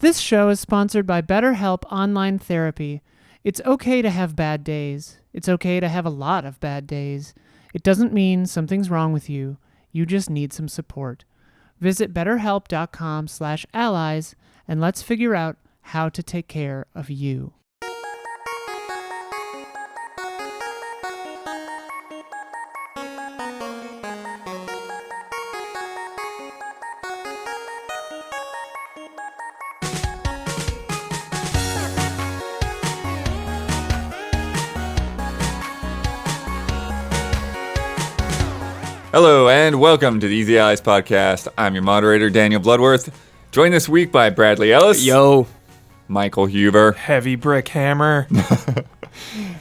This show is sponsored by BetterHelp Online Therapy. It's okay to have bad days. It's okay to have a lot of bad days. It doesn't mean something's wrong with you. You just need some support. Visit betterhelp.com/allies and let's figure out how to take care of you. Hello and welcome to the Easy Allies podcast. I'm your moderator, Daniel Bloodworth, joined this week by Bradley Ellis. Yo. Michael Huber. Heavy brick hammer.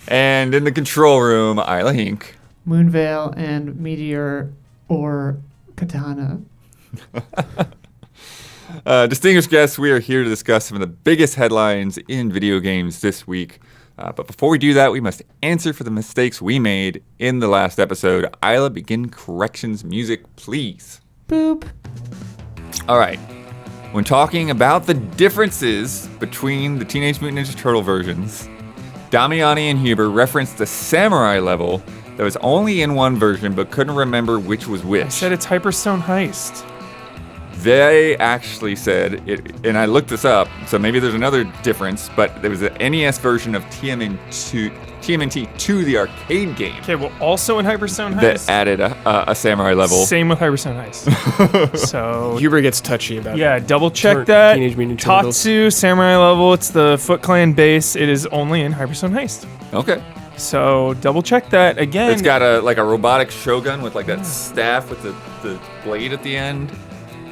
And in the control room, Isla Hink. Moonveil and Meteor or Katana. Distinguished guests, we are here to discuss some of the biggest headlines in video games this week. But before we do that, we must answer for the mistakes we made in the last episode. Isla, begin corrections music, please. Boop. All right. When talking about the differences between the Teenage Mutant Ninja Turtle versions, Damiani and Huber referenced the samurai level that was only in one version but couldn't remember which was which. I said it's Hyperstone Heist. They actually said it, and I looked this up, so maybe there's another difference, but there was an NES version of TMNT to the arcade game. Okay, well, also in Hyperstone Heist. That added a samurai level. Same with Hyperstone Heist. So, Huber gets touchy about it. Yeah, double check that. Teenage Mutant Ninja Turtles. Tatsu, samurai level, it's the Foot Clan base. It is only in Hyperstone Heist. Okay. So, double check that again. It's got a robotic shogun with like that staff with the blade at the end.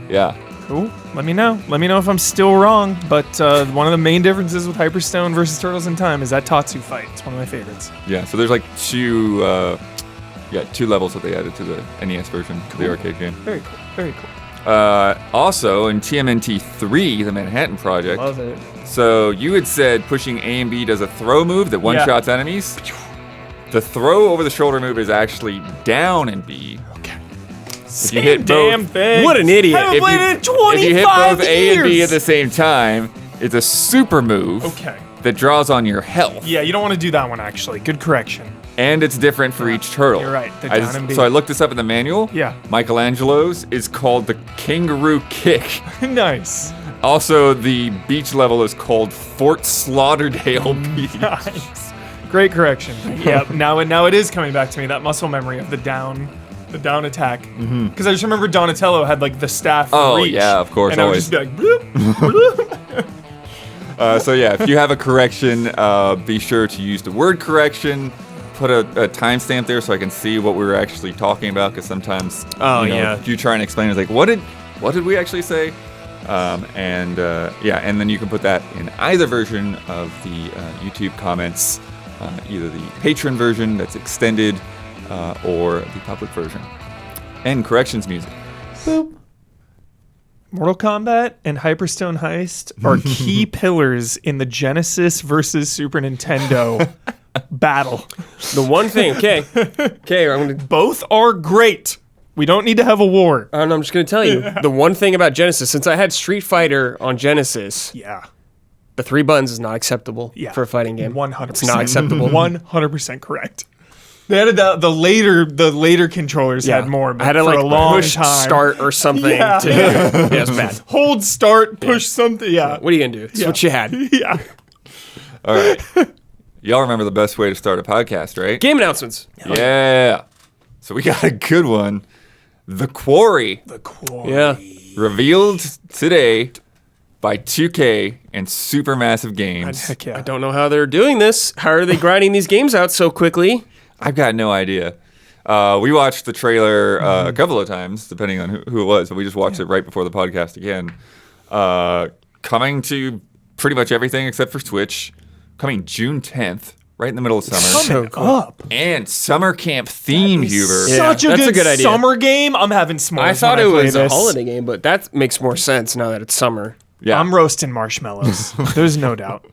Yeah. Cool. Let me know. Let me know if I'm still wrong. But one of the main differences with Hyperstone versus Turtles in Time is that Tatsu fight. It's one of my favorites. Yeah, so there's like two levels that they added to the NES version to the arcade game. Very cool. Very cool. Also, in TMNT 3, the Manhattan Project. Love it. So you had said pushing A and B does a throw move that one-shots enemies. The throw over the shoulder move is actually down in B. Okay. If you hit both, thing. What an idiot. I haven't played it in 25 if you hit both A and B years. at the same time, it's a super move Okay. that draws on your health. Yeah, you don't want to do that one, actually. Good correction. And it's different for each turtle. You're right, the down and B. So I looked this up in the manual. Yeah. Michelangelo's is called the Kangaroo Kick. Nice. Also, the beach level is called Fort Slaughterdale Beach. Nice. Great correction. Yeah, now it is coming back to me, that muscle memory of the down attack. Because I just remember Donatello had like the staff reach. Yeah, of course, and always. I would just be like, bloop, bloop. So yeah, if you have a correction, be sure to use the word correction. Put a timestamp there so I can see what we were actually talking about. Because sometimes, you try and explain. It's like, what did we actually say? And then you can put that in either version of the YouTube comments, either the patron version that's extended, or the public version. And corrections music. Boop. Mortal Kombat and Hyperstone Heist are key pillars in the Genesis versus Super Nintendo battle. The one thing, okay, Both are great. We don't need to have a war. I'm just going to tell you, the one thing about Genesis, since I had Street Fighter on Genesis, Yeah. the 3 buttons is not acceptable Yeah. for a fighting game. 100%. It's not acceptable. 100% correct. They added the later controllers had more, but I had to for like a long push time. start or something. Yeah. Yeah, it's bad. Hold start, push something. Yeah. What are you going to do? It's what you had. Yeah. All right. Y'all remember the best way to start a podcast, right? Game announcements. Yeah. So we got a good one. The Quarry. The Quarry. Yeah. Revealed today by 2K and Supermassive Games. Heck yeah. I don't know how they're doing this. How are they grinding these games out so quickly? I've got no idea. We watched the trailer a couple of times, depending on who it was, but we just watched it right before the podcast again. Coming to pretty much everything except for Switch. Coming June 10th, right in the middle of summer. So up. And summer camp themed, Huber. Yeah. Such a that's good, a good idea. summer game. I'm having s'mores. I thought when it play was a this. holiday game, but that makes more sense now that it's summer. Yeah. I'm roasting marshmallows. There's no doubt.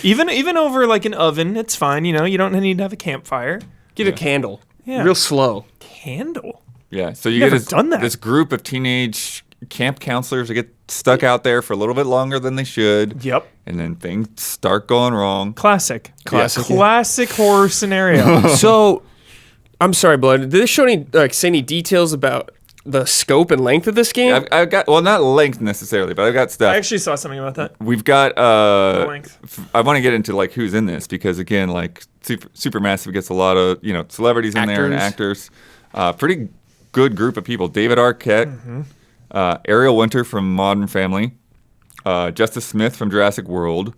Even over like an oven, it's fine. You know, you don't need to have a campfire. Get a candle. Yeah. Real slow. Candle. Yeah, so you Never get done that. this group of teenage camp counselors get stuck out there for a little bit longer than they should. Yep. And then things start going wrong. Classic Classic. horror scenario. So, I'm sorry, Blood. Did this show say any details about the scope and length of this game? I've got, well, not length necessarily, but I've got stuff. I actually saw something about that. We've got, Length. I want to get into like who's in this because again, like Supermassive gets a lot of, celebrities in there and actors. Pretty good group of people. David Arquette, Ariel Winter from Modern Family, Justice Smith from Jurassic World,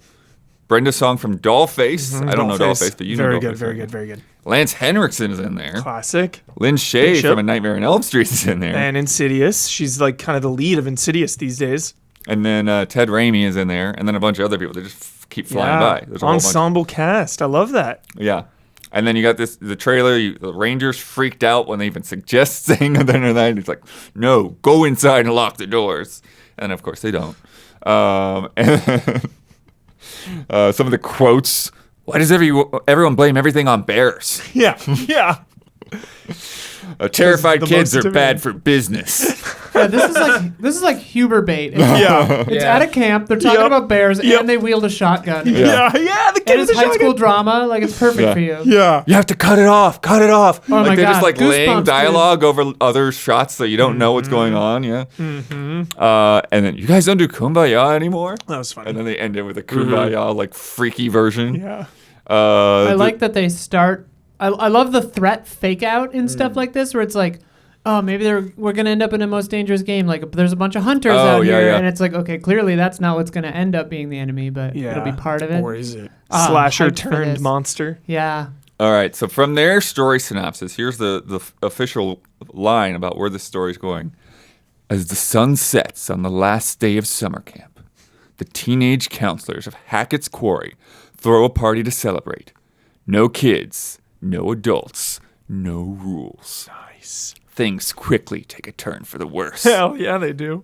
Brenda Song from Dollface. I don't know Dollface, but you know Dollface. Very good. Lance Henriksen is in there. Classic. Lynn Shay Bishop. from A Nightmare on Elm Street is in there. And Insidious. She's like kind of the lead of Insidious these days. And then Ted Raimi is in there. And then a bunch of other people that just keep flying by. There's a whole bunch. Ensemble cast. I love that. Yeah. And then you got the trailer. The Rangers freaked out when they even suggest saying at the end of the night. It's like, no, go inside and lock the doors. And of course they don't. And some of the quotes. Why does everyone blame everything on bears? Yeah. Terrified the kids most are bad for business. Yeah, this is like Huber bait. It's Yeah. at a camp. They're talking about bears, and they wield a shotgun. Yeah. The kid And is it's high school drama. Like, it's perfect for you. Yeah. You have to cut it off. Oh my Like they're just God, like laying goosebumps, dialogue over other shots so you don't know what's going on. Yeah. And then you guys don't do Kumbaya anymore. That was funny. And then they end it with a Kumbaya like freaky version. Yeah. I like that they start. I love the threat fake out and stuff like this, where it's like, oh, maybe we're gonna end up in a most dangerous game. Like, there's a bunch of hunters out here, and it's like, okay, clearly that's not what's gonna end up being the enemy, but it'll be part of it. Or is it? Slasher hyped for turned this. monster. Yeah. All right. So from their story synopsis, here's the official line about where the story's going. As the sun sets on the last day of summer camp, the teenage counselors of Hackett's Quarry throw a party to celebrate. No kids, no adults, no rules. Nice. Things quickly take a turn for the worse. Hell yeah, they do.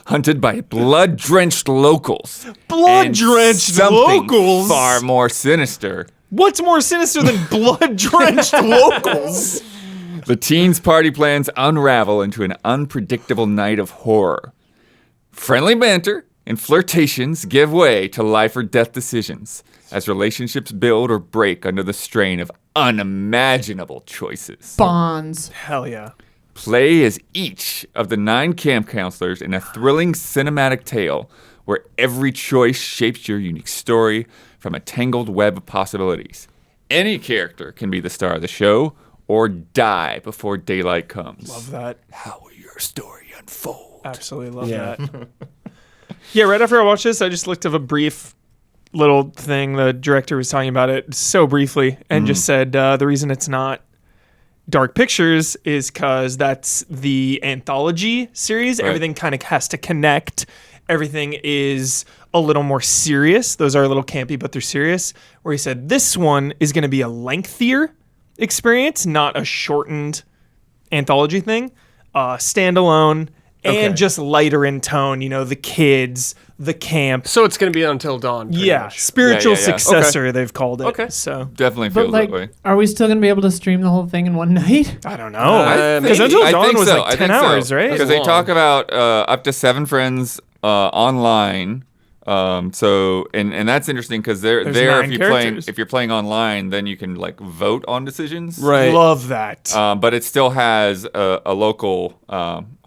Hunted by blood-drenched locals. Blood-drenched and something locals? far more sinister. What's more sinister than blood-drenched locals? The teens' party plans unravel into an unpredictable night of horror. Friendly banter and flirtations give way to life or death decisions as relationships build or break under the strain of unimaginable choices. Bonds. Hell yeah. Play as each of the 9 camp counselors in a thrilling cinematic tale where every choice shapes your unique story from a tangled web of possibilities. Any character can be the star of the show or die before daylight comes. Love that. How will your story unfold? Absolutely love that. Yeah, right after I watched this, I just looked up a brief little thing. The director was talking about it so briefly and just said the reason it's not Dark Pictures is because that's the anthology series. Right. Everything kind of has to connect. Everything is a little more serious. Those are a little campy, but they're serious. Where he said this one is going to be a lengthier experience, not a shortened anthology thing. Standalone and just lighter in tone. You know, the kids, the camp. So it's going to be Until Dawn. pretty much. Spiritual Yeah. successor, they've called it. Okay. So Definitely But feels like, that way. are we still gonna be able to stream the whole thing in one night? I don't know. Because maybe. Until I Dawn think was so. like I 10 think so. hours, right? Because they talk about up to 7 friends online. So and that's interesting because There's there 9 if you're playing online, then you can like vote on decisions. Right. Love that. But it still has a local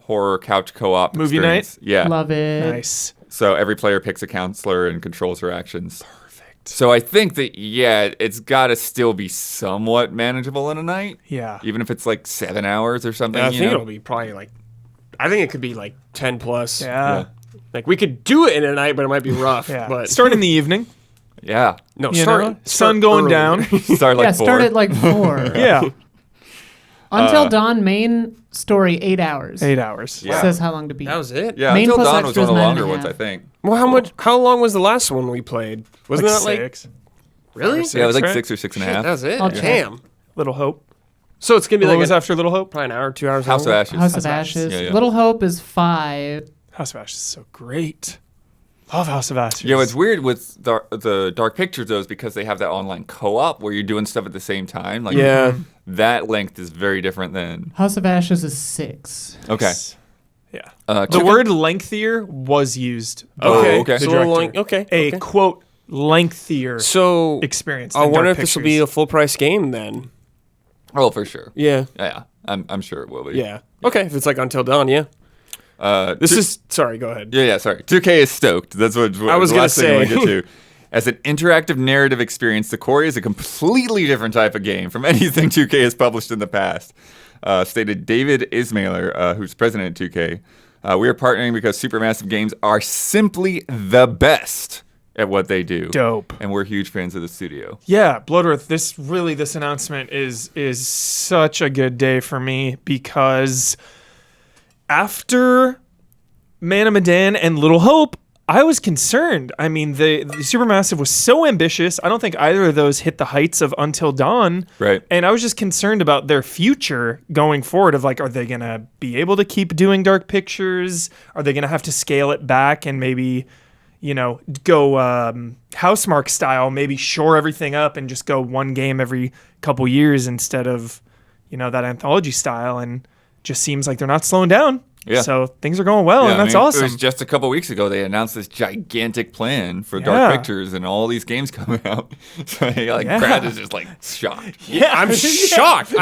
horror couch co-op Movie experience. Yeah. Love it. Nice. So every player picks a counselor and controls her actions. Perfect. So I think that it's got to still be somewhat manageable in a night. Yeah. Even if it's like 7 hours or something. I you think know? it'll be probably like, I think it could be like 10 plus. Yeah. Like we could do it in a night, but it might be rough. Yeah. But Start in the evening. Yeah. no, You start, know? start Sun going early. down. Start like Yeah, 4. start at like 4. Yeah. Until Dawn main story 8 hours. 8 hours. Yeah. Says how long to beat. That was it. Yeah, Main Until plus Dawn was one extras, of the 9.5. longer ones, I think. Well, how long was the last one we played? Wasn't Like that like 6. really? Six, Yeah, it was like right? 6 or 6.5. Shit, that was it. I'll check. Damn. Little Hope. So it's gonna be What like was after Little Hope? probably an hour, 2 hours. House of long. Ashes. House of Ashes. Yeah, yeah. Little Hope is 5. House of Ashes is so great. Love House of Ashes. Yeah, what's weird with the Dark Pictures though is because they have that online co-op where you're doing stuff at the same time. Like Yeah. that length is very different than House of Ashes is 6. okay. Yeah. Two The word lengthier was used. Oh, okay. The So director. okay. A quote lengthier So experience. I than wonder Dark if this will be Pictures. a full price game then. Oh, for sure. Yeah. Yeah. I'm sure it will be. Yeah. Okay. If it's like Until Dawn, yeah. Sorry. Go ahead. Yeah. Sorry. 2K is stoked. That's what I was the gonna last thing I say. want to get to. As an interactive narrative experience, the Quarry is a completely different type of game from anything 2K has published in the past. Stated David Ismailer, who's president at 2K. We are partnering because Supermassive Games are simply the best at what they do. Dope. And we're huge fans of the studio. Yeah, Bloodworth, this announcement is such a good day for me because after Man of Medan and Little Hope, I was concerned. I mean, the Supermassive was so ambitious. I don't think either of those hit the heights of Until Dawn. Right. And I was just concerned about their future going forward of like, are they going to be able to keep doing Dark Pictures? Are they going to have to scale it back and maybe, go Housemarque style, maybe shore everything up and just go one game every couple years instead of, that anthology style. And just seems like they're not slowing down. Yeah. So things are going well, and that's awesome. It was just a couple weeks ago they announced this gigantic plan for Dark Pictures and all these games coming out. So Brad is just shocked. Yeah, I'm shocked.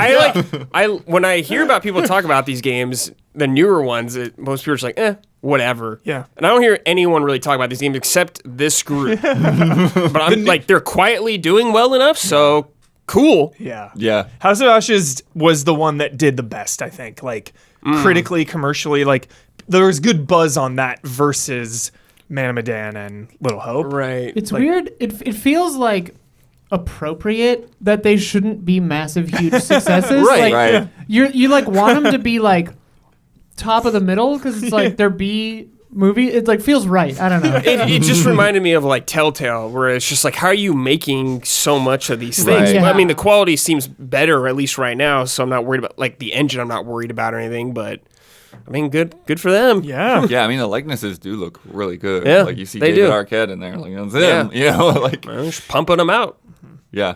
When I hear about people talk about these games, the newer ones, most people are just like, whatever. Yeah. And I don't hear anyone really talk about these games except this group. But I'm they're quietly doing well enough, so cool. Yeah. Yeah. House of Ashes was the one that did the best, I think. Critically, commercially, there was good buzz on that versus Man of Medan and Little Hope. Right. It's weird. It feels appropriate that they shouldn't be massive, huge successes. Right. Right. You want them to be top of the middle because it's their B movie. It feels right. I don't know. It just reminded me of Telltale, where it's just how are you making so much of these things? Right. Yeah. I mean, the quality seems better, at least right now, so I'm not worried about the engine. I'm not worried about or anything, but I mean, good for them. Yeah. Yeah, I mean the likenesses do look really good. Yeah, you see they David do. Arquette in there, that's him. Well, just pumping them out. Yeah.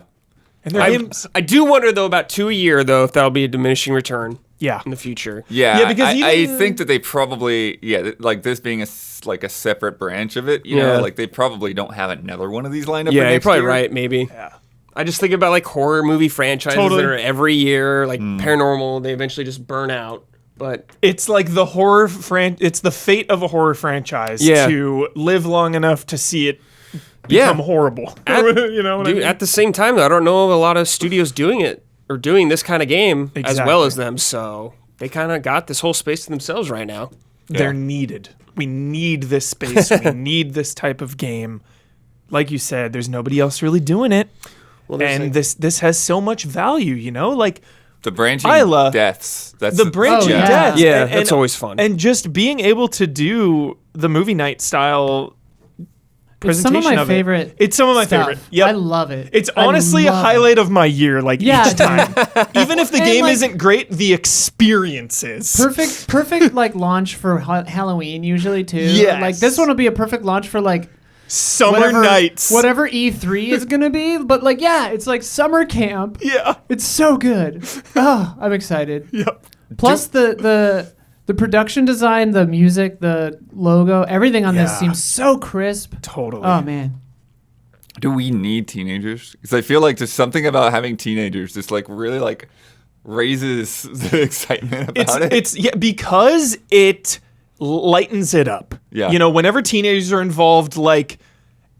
And their games. I do wonder though about 2 a year though if that'll be a diminishing return Yeah. in the future. Yeah, Yeah, because I even- think that they probably, this being a separate branch of it, they probably don't have another one of these lined up. Yeah, for you're next probably year. right. Maybe. Yeah. I just think about horror movie franchises Totally. that are every year, Paranormal. They eventually just burn out. But It's the horror it's the fate of a horror franchise to live long enough to see it become horrible. You know what I mean? at the same time, though, I don't know of a lot of studios doing it or doing this kind of game as well Exactly. as them. So they kind of got this whole space to themselves right now. They're needed. We need this space. We need this type of game. Like you said, there's nobody else really doing it. Well, And this has so much value, The branching Isla, deaths. That's the branching yeah. deaths. Yeah, that's always fun. And just being able to do the movie night style It's some presentation of my it. favorite. It's some of my stuff. favorite. Yep. I love it. It's I honestly a love highlight of my year, Yeah, each time. Even if the And, game isn't great, the experience is. Perfect launch for Halloween usually too. Yes. This one will be a perfect launch for Summer nights. whatever E3 is gonna be. But it's summer camp. Yeah. It's so good. Oh, I'm excited. Yep. Plus the production design, the music, the logo, everything on this Yeah. seems so crisp. Totally. Oh man. Do we need teenagers? Because I feel there's something about having teenagers just really raises the excitement about it. It's because it lightens it up. Yeah. Whenever teenagers are involved,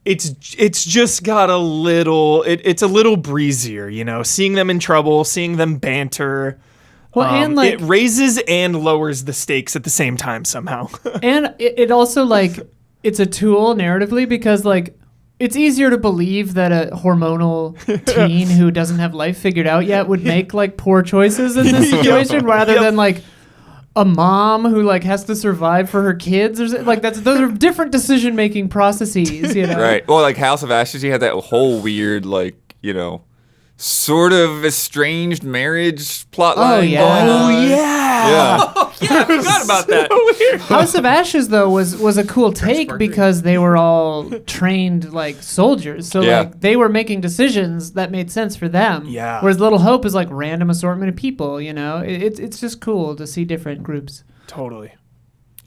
it's just got a little it's a little breezier, seeing them in trouble, seeing them banter. Well, and it raises and lowers the stakes at the same time somehow. and it also it's a tool narratively because it's easier to believe that a hormonal teen who doesn't have life figured out yet would make poor choices in this situation rather than a mom who has to survive for her kids or those are different decision making processes, Right. Well, House of Ashes, you had that whole weird, sort of estranged marriage plot line. Oh, yeah. going on. yeah. Yeah. I forgot about that. House of Ashes though was a cool take because they were all trained soldiers, so Yeah. they were making decisions that made sense for them. Yeah. Whereas Little Hope is random assortment of people. It's just cool to see different groups. Totally.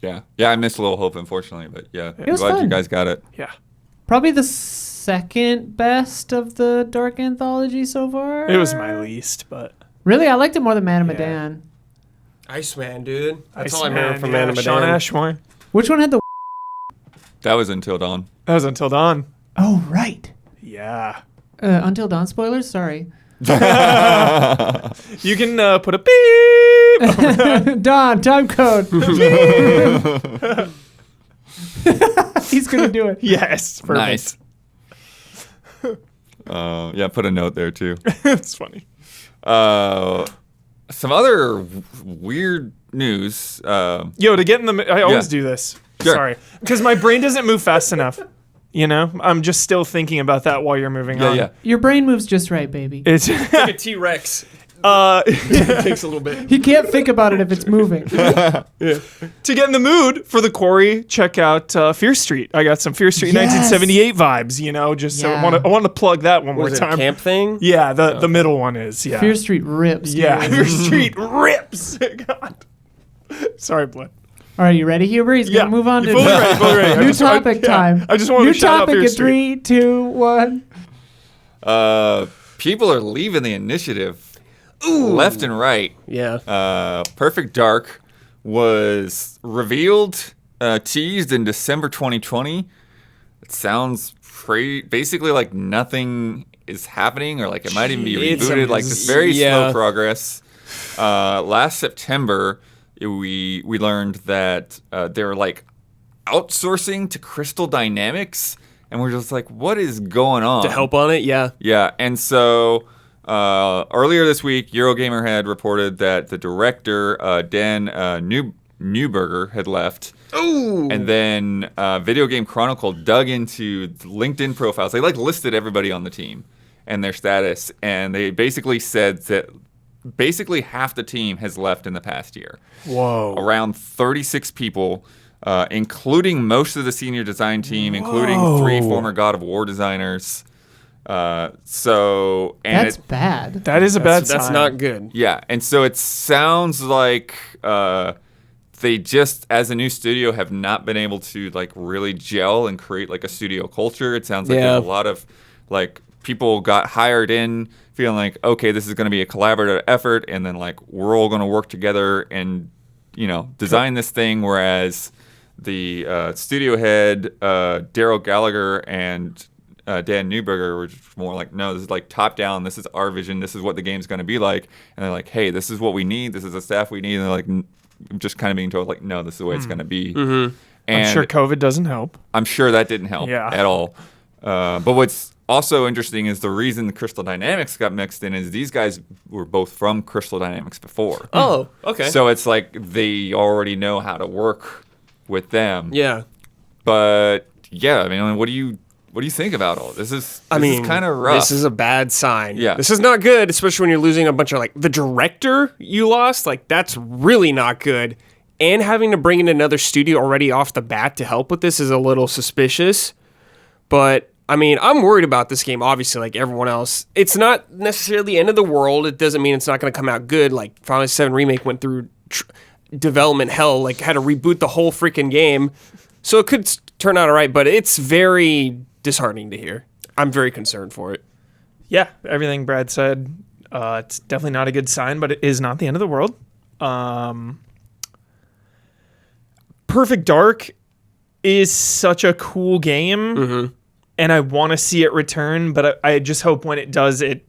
Yeah. Yeah, I missed A Little Hope, unfortunately, but yeah. It was glad fun. you guys got it. Yeah. Probably the second best of the Dark Anthology so far. It was my least, but Really? I liked it more than Man of Yeah. Medan. Iceman, dude. That's all I Iceman, remember from yeah, Man of Sean Medan. Ashmore. Which one had the... That was Until Dawn. That was Until Dawn. Oh, right. Yeah. Until Dawn spoilers? Sorry. You can put a beep. Dawn, time code. He's going to do it. Yes. Perfect. Nice. Yeah, put a note there, too. It's funny. Some other weird news. Yo, to get in the... I always do this. Sure. Sorry. Because my brain doesn't move fast enough. You know? I'm just still thinking about that while you're moving on. Yeah. Your brain moves just right, baby. It's... Like a T-Rex. It takes a little bit. He can't think about it if it's moving. To get in the mood for the Quarry, check out Fear Street. I got some Fear Street Yes. 1978 vibes, you know, just so Yeah. I want to plug that one more Was it a time. camp thing? Yeah, the middle one is, yeah. Fear Street rips. Yeah, dude. Fear Street rips. God. Sorry, Blood. All right, you ready, Huber? He's going to move on to Fully ready, fully ready. new topic time. I just wanted New to shout out topic Fear in Street. 3, 2, 1. People are leaving the initiative left and right. Yeah. Perfect Dark was revealed, teased in December 2020. It sounds basically like nothing is happening, or like it might even be It's rebooted. Like this very yeah. slow progress. Last September, we learned that they're like outsourcing to Crystal Dynamics, and we're just like, what is going on? To help on it, yeah. Yeah, and so earlier this week, Eurogamer had reported that the director, Dan Neuberger, had left. Ooh. And then Video Game Chronicle dug into the LinkedIn profiles. They like listed everybody on the team and their status, and they basically said that basically half the team has left in the past year. Whoa. Around 36 people, including most of the senior design team, including 3 former God of War designers. That's bad. That is a bad sign. That's not good. Yeah, and so it sounds like they just, as a new studio, have not been able to like really gel and create like a studio culture. It sounds like Yeah. there's a lot of like people got hired in feeling like, okay, this is going to be a collaborative effort, and then like we're all going to work together and design this thing. Whereas the studio head, Daryl Gallagher, and Dan Neuberger were just more like, no, this is like top down. This is our vision. This is what the game's going to be like. And they're like, hey, this is what we need. This is the staff we need. And they're like, just kind of being told like, no, this is the way it's going to be. Mm-hmm. And I'm sure COVID doesn't help. I'm sure that didn't help Yeah. at all. But what's also interesting is the reason Crystal Dynamics got mixed in is these guys were both from Crystal Dynamics before. Oh, okay. So it's like they already know how to work with them. yeah. But yeah, I mean, what do you think about all this? This is kind of rough. This is a bad sign. Yeah. This is not good, especially when you're losing a bunch of, like, the director you lost. Like, that's really not good. And having to bring in another studio already off the bat to help with this is a little suspicious. But, I mean, I'm worried about this game, obviously, like everyone else. It's not necessarily the end of the world. It doesn't mean it's not going to come out good. Like, Final Fantasy VII Remake went through development hell, like, had to reboot the whole freaking game. So it could turn out all right, but it's very disheartening to hear. I'm very concerned for it. Yeah, everything Brad said. It's definitely not a good sign, but it is not the end of the world. Perfect Dark is such a cool game, and I want to see it return, but I just hope when it does, it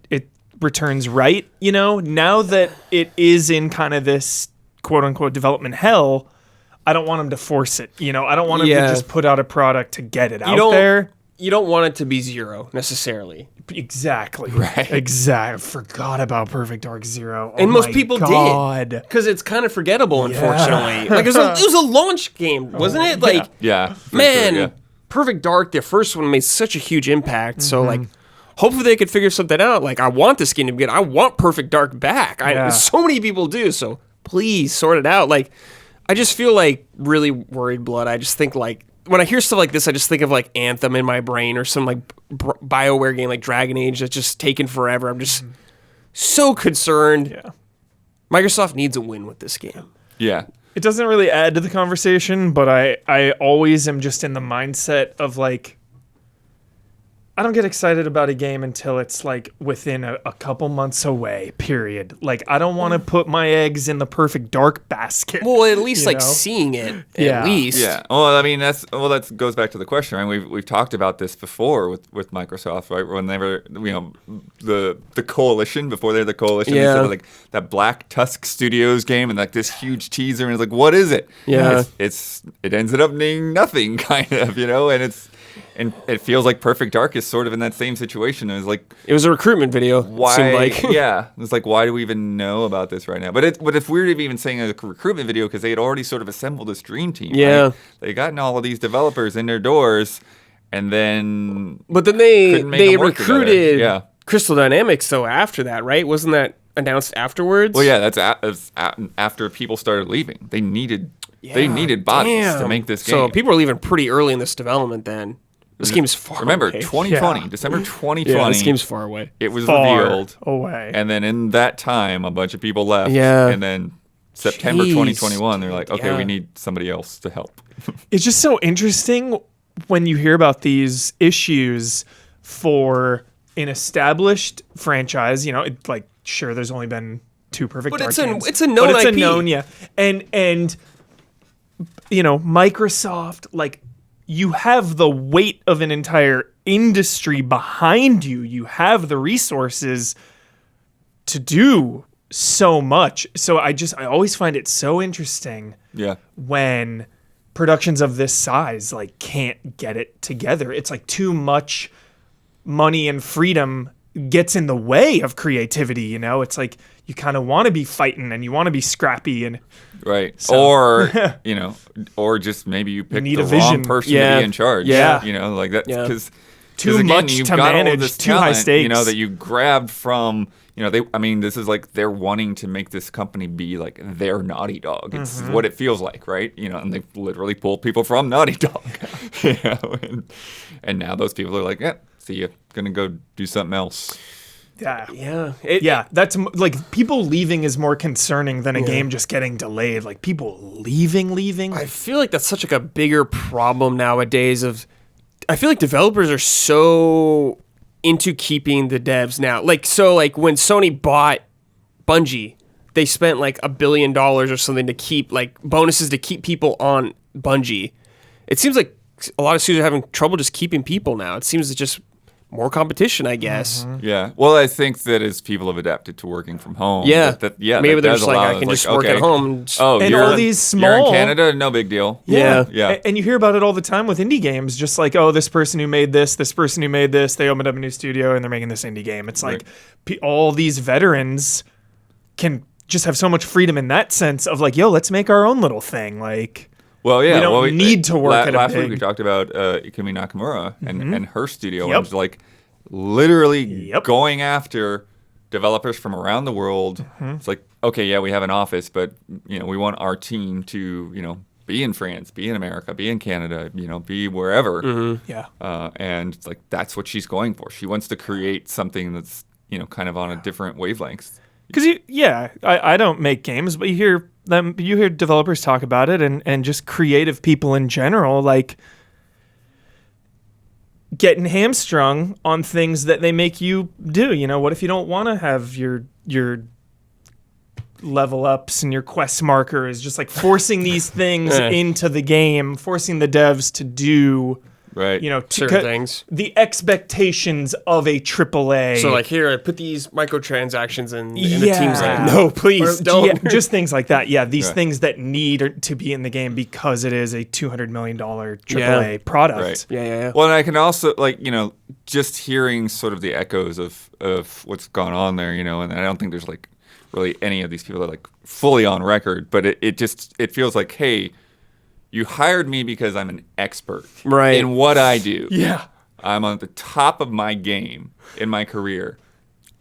returns right. You know, now that it is in kind of this quote-unquote development hell, I don't want them to force it. You know, I don't want them to just put out a product to get it out there. You don't want it to be zero, necessarily. Exactly. Right. Exactly. Forgot about Perfect Dark Zero. And most people did. Because it's kind of forgettable, unfortunately. Like, it was a launch game, wasn't it? Like, Yeah. for man, sure, yeah. Perfect Dark, the first one, made such a huge impact. So, like, hopefully they could figure something out. Like, I want this game to be good. I want Perfect Dark back. So many people do. So, please sort it out. Like, I just feel like really worried, Blood. I just think, like, when I hear stuff like this, I just think of like Anthem in my brain, or some like BioWare game like Dragon Age that's just taken forever. I'm just so concerned. Yeah. Microsoft needs a win with this game. Yeah. It doesn't really add to the conversation, but I always am just in the mindset of like, I don't get excited about a game until it's like within a couple months away, period. Like, I don't want to put my eggs in the Perfect Dark basket. Well, at least like seeing it, at least. Yeah. Well, I mean, that goes back to the question, right? We've talked about this before with Microsoft, right? Whenever, the coalition, before they're the coalition, they said like that Black Tusk Studios game and like this huge teaser, and it's like, what is it? Yeah. It ended up being nothing, kind of, and it feels like Perfect Dark is sort of in that same situation. It was a recruitment video. Why? It seemed like. Yeah, it's like, why do we even know about this right now? But it's weird even saying a recruitment video because they had already sort of assembled this dream team. Yeah, right? They gotten all of these developers in their doors, and then they recruited Crystal Dynamics though after that, right? Wasn't that announced afterwards? Well, yeah, that's after people started leaving. They needed bodies to make this game. So people were leaving pretty early in this development then. This game's far Remember, away. 2020, December 2020. Yeah, this game's far away. It was revealed. Away. And then in that time, a bunch of people left. Yeah. And then September 2021, they're like, okay, we need somebody else to help. It's just so interesting when you hear about these issues for an established franchise. Sure, there's only been 2 Perfect Dark games. It's a known but it's IP. a known, yeah. And Microsoft, like, you have the weight of an entire industry behind you. You have the resources to do so much. So I always find it so interesting when productions of this size like can't get it together. It's like too much money and freedom gets in the way of creativity, It's like you kind of want to be fighting and you want to be scrappy and right. Or or just maybe you pick the wrong person to be in charge. Yeah. Like that because too much you've to got manage, all this too talent, high stakes. that you grabbed from this is like they're wanting to make this company be like their Naughty Dog. It's what it feels like, right? And they've literally pulled people from Naughty Dog. And now those people are like, yeah, see you. Gonna go do something else. Yeah. That's like people leaving is more concerning than a game just getting delayed. Like people leaving. I feel like that's such like a bigger problem nowadays. I feel like developers are so into keeping the devs now. Like when Sony bought Bungie, they spent like $1 billion or something to keep like bonuses to keep people on Bungie. It seems like a lot of studios are having trouble just keeping people now. It seems it's just more competition, I guess. Yeah. Well, I think that as people have adapted to working from home. Maybe they're just like, I can just work at home. And all these small. You're in Canada, no big deal. Yeah. And you hear about it all the time with indie games, just like, oh, this person who made this person who made this, they opened up a new studio and they're making this indie game. It's like all these veterans can just have so much freedom in that sense of like, yo, let's make our own little thing. Like, well, yeah, we don't need to work at a last big... week we talked about Ikumi Nakamura and her studio, and it was like literally going after developers from around the world. It's like, okay, yeah, we have an office, but we want our team to be in France, be in America, be in Canada, be wherever. And it's like that's what she's going for. She wants to create something that's kind of on a different wavelength. Because I don't make games, but you hear developers talk about it, and just creative people in general, like getting hamstrung on things that they make you do. What if you don't want to have your level ups and your quest marker is just like forcing these things into the game, forcing the devs to do right, certain things. The expectations of a AAA. So like here, I put these microtransactions in the team's like, no, please don't. Just things like that. Yeah, these things that need to be in the game because it is a $200 million AAA product. Right. Yeah. Well, and I can also just hearing sort of the echoes of what's gone on there, and I don't think there's like really any of these people that are like fully on record, but it feels like, hey, you hired me because I'm an expert in what I do. Yeah. I'm on the top of my game in my career.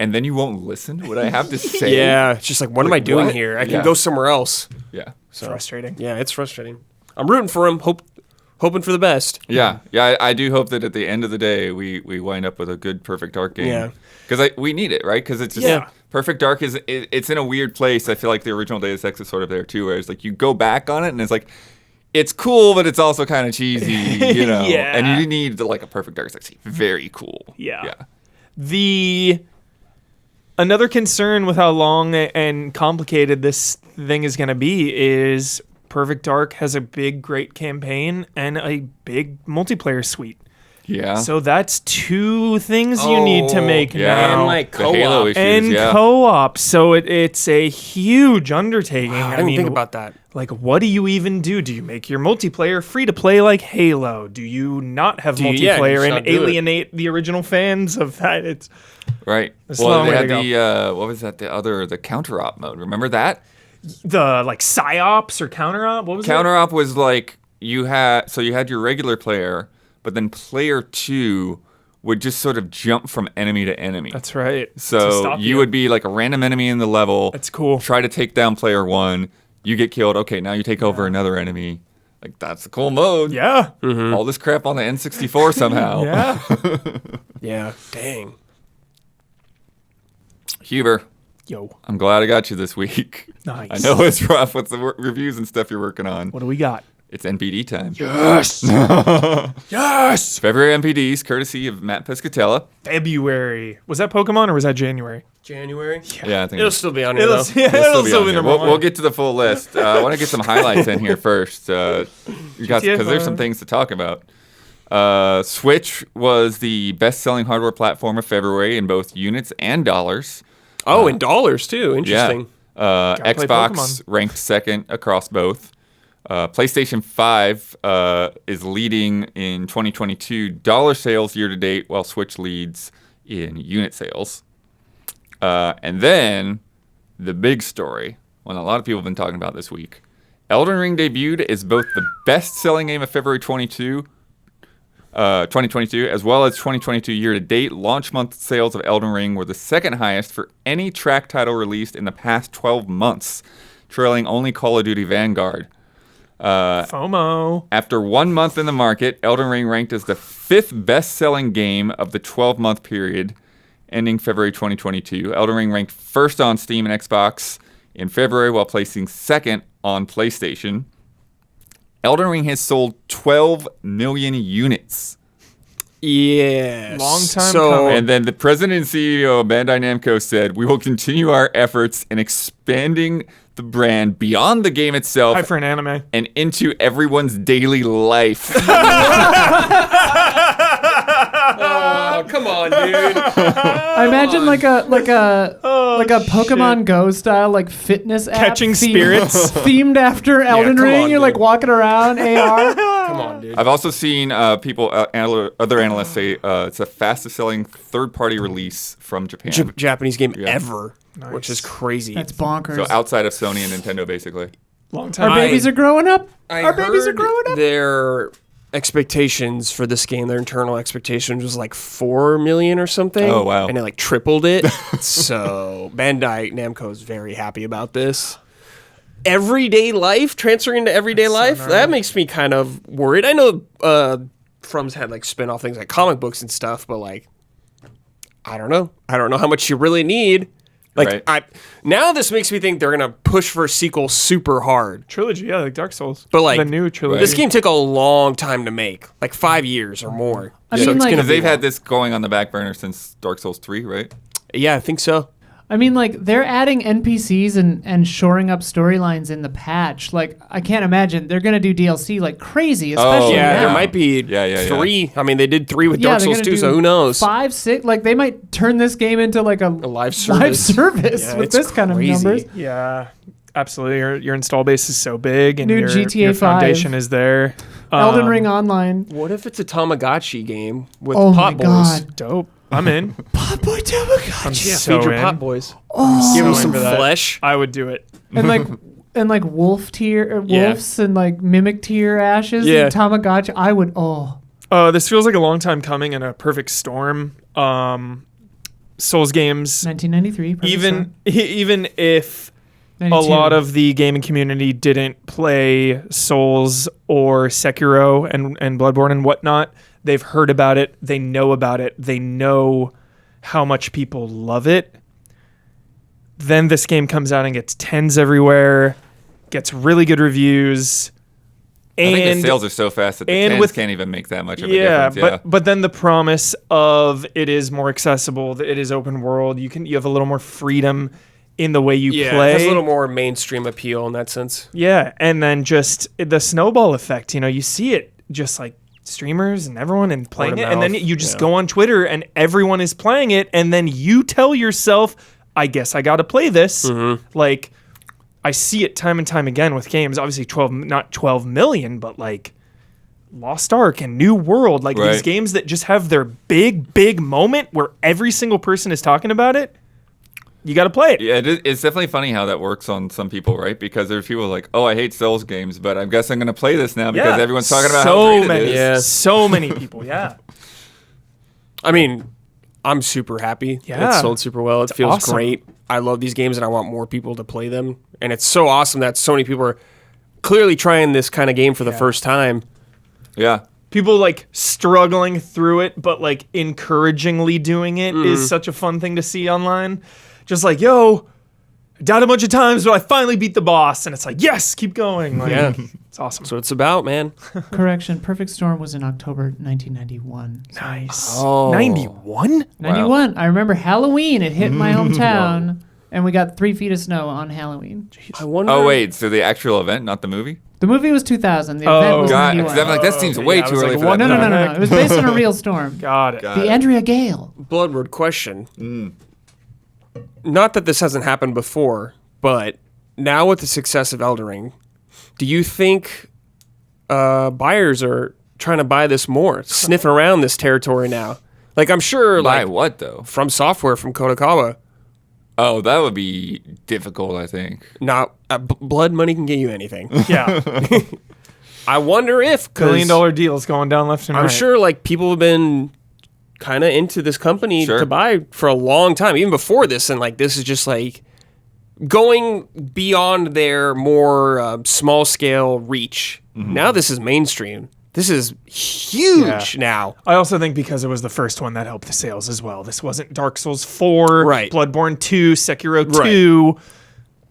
And then you won't listen to what I have to say. Yeah. It's just like, what am I doing here? I can go somewhere else. Yeah. So frustrating. Yeah, it's frustrating. I'm rooting for him, hoping for the best. Yeah. Yeah, I do hope that at the end of the day, we wind up with a good Perfect Dark game. Yeah. Because we need it, right? Because it's just Perfect Dark it's in a weird place. I feel like the original Deus Ex is sort of there too, where it's like you go back on it and it's like it's cool, but it's also kind of cheesy, you know. Yeah. And you need like a Perfect Dark is actually very cool. Yeah. Another concern with how long and complicated this thing is going to be is Perfect Dark has a big, great campaign and a big multiplayer suite. Yeah. So that's two things you need to make now. And like The Halo co-op. issues, And yeah. co-op. So it's a huge undertaking. I didn't even think about that. Like, what do you even do? Do you make your multiplayer free to play like Halo? Do you not have you multiplayer just and not do it. alienate the original fans of that? It's Right. It's a Well, long they way had to the what was that? The counter-op mode. Remember that? the like psyops or counter-op. What was it? Counter-op was like you had your regular player, but then player 2 would just sort of jump from enemy to enemy. That's right. To So stop you would be like a random enemy in the level. That's cool. Try to take down player 1. You get killed. Okay, now you take over another enemy. Like that's a cool mode. Yeah. All this crap on the N64 somehow. Yeah. Yeah. Dang. Huber, Yo. I'm glad I got you this week. Nice. I know it's rough with the reviews and stuff you're working on. What do we got? It's NPD time. Yes. Yes. February NPDs, courtesy of Matt Pescatella. February. Was that Pokemon or was that January? January? Yeah, I think It'll still be on here, It'll, though. yeah, it'll be still on be here. number one. We'll get to the full list. I want to get some highlights in here first, because there's some things to talk about. Switch was the best-selling hardware platform of February in both units and dollars. Oh, in dollars, too. Interesting. Yeah. play Xbox Pokemon. ranked second across both. PlayStation 5 is leading in 2022 dollar sales year to date, while Switch leads in unit sales. And then the big story, one a lot of people have been talking about this week. Elden Ring debuted as both the best-selling game of February 2022, as well as 2022 year-to-date. Launch month sales of Elden Ring were the second highest for any track title released in the past 12 months, trailing only Call of Duty Vanguard. FOMO. After 1 month in the market, Elden Ring ranked as the 5th best-selling game of the 12-month period, ending February 2022. Elden Ring ranked first on Steam and Xbox in February, while placing second on PlayStation. Elden Ring has sold 12 million units. Yes. Long time so, coming. And then the president and CEO of Bandai Namco said, "We will continue our efforts in expanding the brand beyond the game itself Hi for an anime. and into everyone's daily life." Oh, come on, dude. I imagine like a Pokemon Go style like fitness app Catching spirits. themed after Elden come Ring. on, You're like dude. walking around AR. Come on, dude. I've also seen people, other analysts say it's the fastest selling third-party release from Japan. Japanese game Yeah. ever, Nice. which is crazy. That's bonkers. So outside of Sony and Nintendo, basically. Long Our time. babies are growing up. I Our babies are heard growing up. Their expectations for this game, their internal expectations was like 4 million or something. Oh, wow. And it like tripled it. So Bandai Namco is very happy about this. Everyday life, transferring to everyday life, that makes me kind of worried. I know From's had like spin-off things like comic books and stuff, but like, I don't know. I don't know how much you really need. Like, Right. now this makes me think they're going to push for a sequel super hard. Trilogy, yeah, like Dark Souls. But like the new trilogy. this game took a long time to make, like 5 years or more. I So mean, it's like- gonna Because be they've had long. this going on the back burner since Dark Souls 3, right? Yeah, I think so. I mean, like they're adding NPCs and shoring up storylines in the patch. Like I can't imagine they're gonna do DLC like crazy, especially Yeah, now. there might be Yeah. 3. I mean, they did 3 with Yeah, Dark they're Souls gonna 2, do so who knows? 5, 6. Like they might turn this game into like a live live service. service Yeah, with it's this kind of crazy. numbers. Yeah, absolutely. Your install base is so big, and New your GTA 5. foundation is there. Elden Ring Online. What if it's a Tamagotchi game with Oh pot my boys? God. Dope. I'm in. Pot Boy Tamagotchi. I'm Yeah, so feed your in. pot boys. Oh, Give them So some into that. flesh. I would do it. and like wolf tier Yeah. wolves and like mimic tier ashes Yeah. and Tamagotchi. I would. Oh, This feels like a long time coming and a perfect storm. Souls games, 1993. Perfect even if Storm. a 92. lot of the gaming community didn't play Souls or Sekiro and Bloodborne and whatnot, they've heard about it. They know about it. They know how much people love it. Then this game comes out and gets 10s everywhere, gets really good reviews. I think the sales are so fast that the 10s can't even make that much of a difference. Yeah, but then the promise of it is more accessible, that it is open world, you have a little more freedom in the way you play. It has a little more mainstream appeal in that sense. Yeah, and then just the snowball effect, you see it just like streamers and everyone and playing it, and then you just go on Twitter and everyone is playing it, and then you tell yourself, I guess I got to play this. Like, I see it time and time again with games. Obviously, not 12 million, but like Lost Ark and New World, like these games that just have their big moment where every single person is talking about it. You got to play it. Yeah, it's definitely funny how that works on some people, right? Because there's people like, oh, I hate Souls games, but I guess I'm going to play this now because everyone's talking about how great it is. Yeah, so many people, yeah. I mean, I'm super happy. Yeah. It sold super well. It feels great. I love these games and I want more people to play them. And it's so awesome that so many people are clearly trying this kind of game for the first time. Yeah. People like struggling through it, but like encouragingly doing it is such a fun thing to see online. Just like, yo, I died a bunch of times, but I finally beat the boss. And it's like, yes, keep going. Like, it's awesome. That's what it's about, man. Correction, Perfect Storm was in October 1991. Nice. Oh. 91? 91. I remember Halloween. It hit my hometown, and we got 3 feet of snow on Halloween. I wonder. Oh, wait, so the actual event, not the movie? The movie was 2000. The event was God, 91. I'm like, that seems way too early for that. No. It was based on a real storm. Got it. The Andrea Gale. Bloodward question. Not that this hasn't happened before, but now with the success of Elden Ring, do you think buyers are trying to buy this more, sniffing around this territory now? Like, I'm sure, Buy what, though? From software, from Kodakawa. Oh, that would be difficult, I think. Not blood money can get you anything. Yeah. I wonder if $1 billion deals going down left and right. I'm sure like people have been kind of into this company to buy for a long time, even before this, and like this is just like going beyond their more small scale reach. Now this is mainstream. This is huge now. I also think because it was the first one that helped the sales as well. This wasn't Dark Souls 4, Bloodborne 2, Sekiro 2.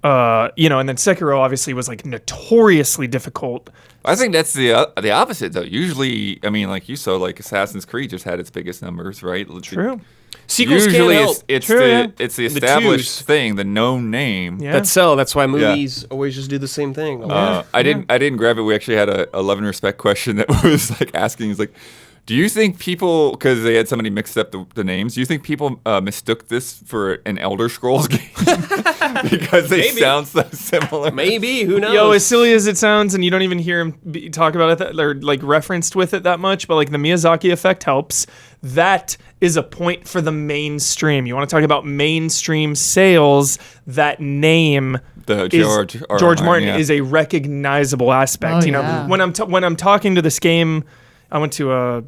And then Sekiro obviously was like notoriously difficult. I think that's the opposite, though. Usually, I mean, like you saw, like Assassin's Creed just had its biggest numbers, right? True. Sequels usually can't help. It's the established thing, the known name that sell. That's why movies always just do the same thing. I didn't grab it. We actually had a Love and Respect question that was like asking, is like, do you think people, because they had somebody mixed up the names, do you think people mistook this for an Elder Scrolls game? Because they sound so similar. Maybe, who knows? Yo, as silly as it sounds, and you don't even hear him talk about it or like referenced with it that much, but like the Miyazaki effect helps. That is a point for the mainstream. You want to talk about mainstream sales, that name... George Martin is a recognizable aspect. When I'm talking to this game, I went to a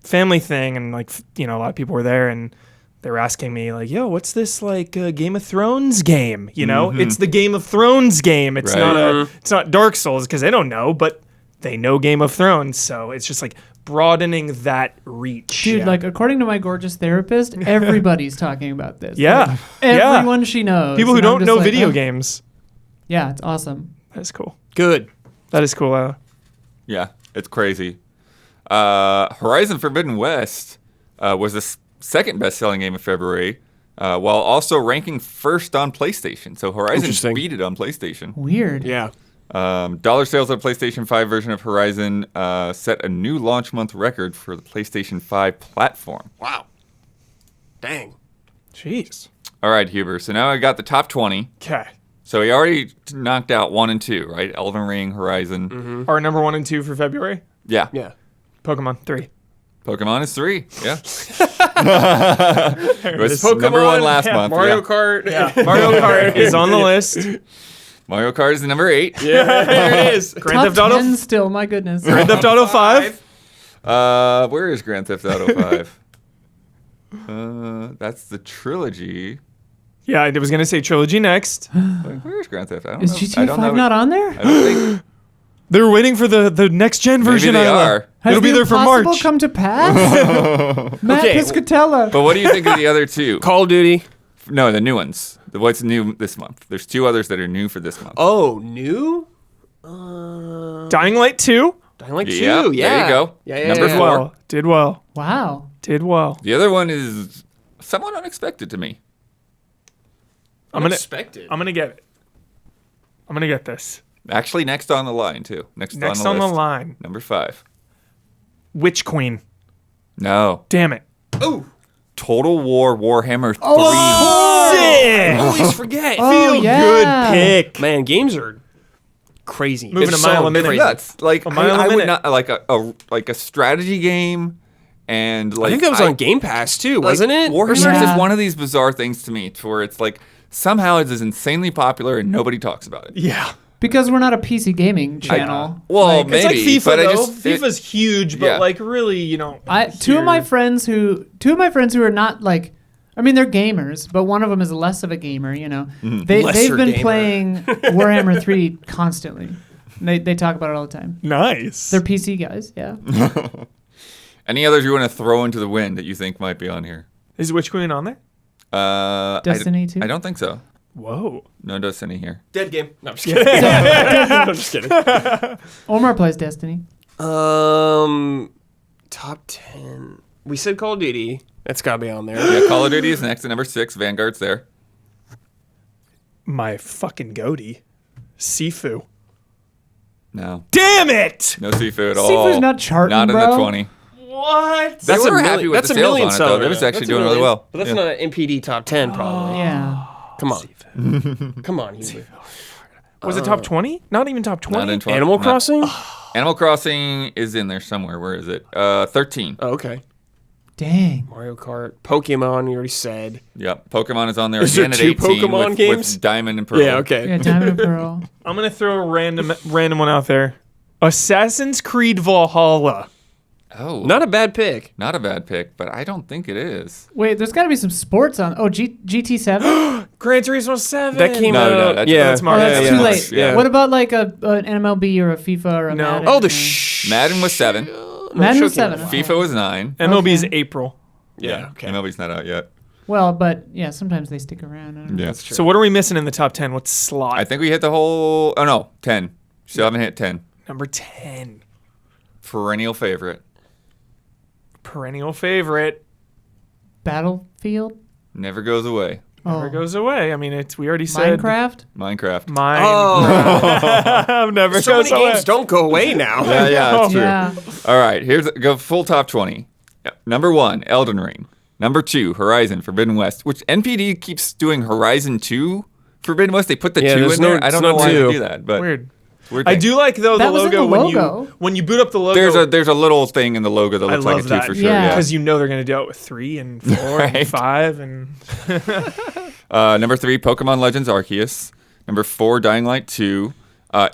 family thing and like a lot of people were there and they were asking me like, "Yo, what's this like Game of Thrones game?" It's the Game of Thrones game. It's not Dark Souls because they don't know, but they know Game of Thrones. So it's just like broadening that reach. Dude, like according to my gorgeous therapist, everybody's talking about this. Yeah. Like, everyone she knows. People who don't know video games. Yeah, it's awesome. That's cool. Good. That is cool. Yeah, it's crazy. Horizon Forbidden West was the second best-selling game of February, while also ranking first on PlayStation. So Horizon beat it on PlayStation. Weird. Yeah. Dollar sales of the PlayStation 5 version of Horizon set a new launch month record for the PlayStation 5 platform. Wow. Dang. Jeez. All right, Huber. So now I got the top 20. Okay. So we already knocked out 1 and 2, right? Elden Ring, Horizon. Our number 1 and 2 for February? Yeah. Yeah. Pokemon 3. Pokemon is 3. Yeah. It was number 1 last month. Mario Kart. Yeah. Mario Kart is on the list. Mario Kart is number 8. Yeah, there it is. Grand Top Theft Auto 10 still, my goodness. Grand Theft Auto 5. Where is Grand Theft Auto 5? That's the trilogy. Yeah, I was gonna say trilogy next. Where is Grand Theft? I don't know. Is GTA 5 not on there? I don't think. They were waiting for the next gen version. Maybe they are. Has It'll be the there for impossible March. come to pass? Matt Piscatella. But what do you think of the other two? Call of Duty. No, the new ones. What's new this month? There's 2 others that are new for this month. Oh, new? Dying Light 2. Dying Light 2, Yep, yeah. there you go. Yeah. Number Did 4. well. Did well. Wow. Did well. The other one is somewhat unexpected to me. I'm gonna Unexpected. get it. I'm gonna get this. Actually, next on the line, too. Next on the list. line. Number 5. Witch Queen. No. Damn it. Oh, Total War Warhammer 3. I Sick. always forget. Oh, yeah. Good pick. Man, games are crazy. Moving They're a mile a minute. crazy. Nuts. Like, A mile a I would minute. not, like a strategy game, and like I think that was on Game Pass too, wasn't it? Warhammer is Yeah. just one of these bizarre things to me, to where it's like somehow it is insanely popular and nobody talks about it. Yeah. Because we're not a PC gaming channel. Well, Like, maybe, It's like FIFA but though. I just FIFA's huge, but yeah. like really, two of my friends who are not like, I mean, they're gamers, but one of them is less of a gamer. They've Lesser been gamer. playing Warhammer 3 constantly. They talk about it all the time. nice. They're PC guys, yeah. Any others you want to throw into the wind that you think might be on here? Is Witch Queen on there? Destiny 2? I don't think so. Whoa. No Destiny here. Dead game. No, I'm just kidding. I'm just kidding. Omar plays Destiny. Top 10. We said Call of Duty. That's got to be on there. Yeah, Call of Duty is next at number 6. Vanguard's there. My fucking goatee. Sifu. No. Damn it! No Sifu at all. Sifu's not charting, Not in bro. the 20. What? They were happy with that's the a sales million on it, though. seller. That was actually That's a doing really million. well. But that's Yeah. not an MPD top 10, probably. Yeah. Come on. Come on, Hubert. Was it top 20? Not even top 20. Not in 20. Animal not- Crossing? Animal Crossing is in there somewhere. Where is it? 13. Oh, okay. Dang. Mario Kart. Pokemon, you already said. Yep. Pokemon is on there Is there again at 2 18 Pokemon with, games? with Diamond and Pearl. Yeah, okay. Yeah, Diamond and Pearl. I'm gonna throw a random one out there. Assassin's Creed Valhalla. Oh. Not a bad pick. Not a bad pick, but I don't think it is. Wait, there's got to be some sports on. Oh, GT7? Gran Turismo 7. That came No, out. no, that's- yeah. that's Oh, Mario. that's yeah, too yeah. late. Yeah. What about like an MLB or a FIFA or a No. Madden? Oh, the Madden was 7. Madden was Show came 7. out. okay. FIFA was 9. MLB's Okay. April. Yeah, okay. MLB's not out yet. Well, but yeah, sometimes they stick around. I don't know. Yeah. So what are we missing in the top 10? What slot? I think we hit the whole. Oh no, 10. Still haven't hit 10. Number 10. Perennial favorite. Perennial favorite. Battlefield? Never goes away. Never Oh. goes away. I mean, we already said Minecraft? Minecraft. Oh, Never so goes many away. games don't go away now. Yeah, that's true. Yeah. All right, here's go full top 20. Number 1, Elden Ring. Number 2, Horizon Forbidden West, which NPD keeps doing Horizon 2 Forbidden West. They put the 2 there's in no- there. I it's don't know not why 2. they do that, but Weird. weird I thing. do like though That the was in logo, the when logo. you boot up the logo. There's a little thing in the logo that I looks like a love 2 that. for sure. Yeah. Yeah. because you know they're gonna do it with 3 and 4 Right. and 5 and Number 3, Pokemon Legends Arceus. Number 4, Dying Light 2.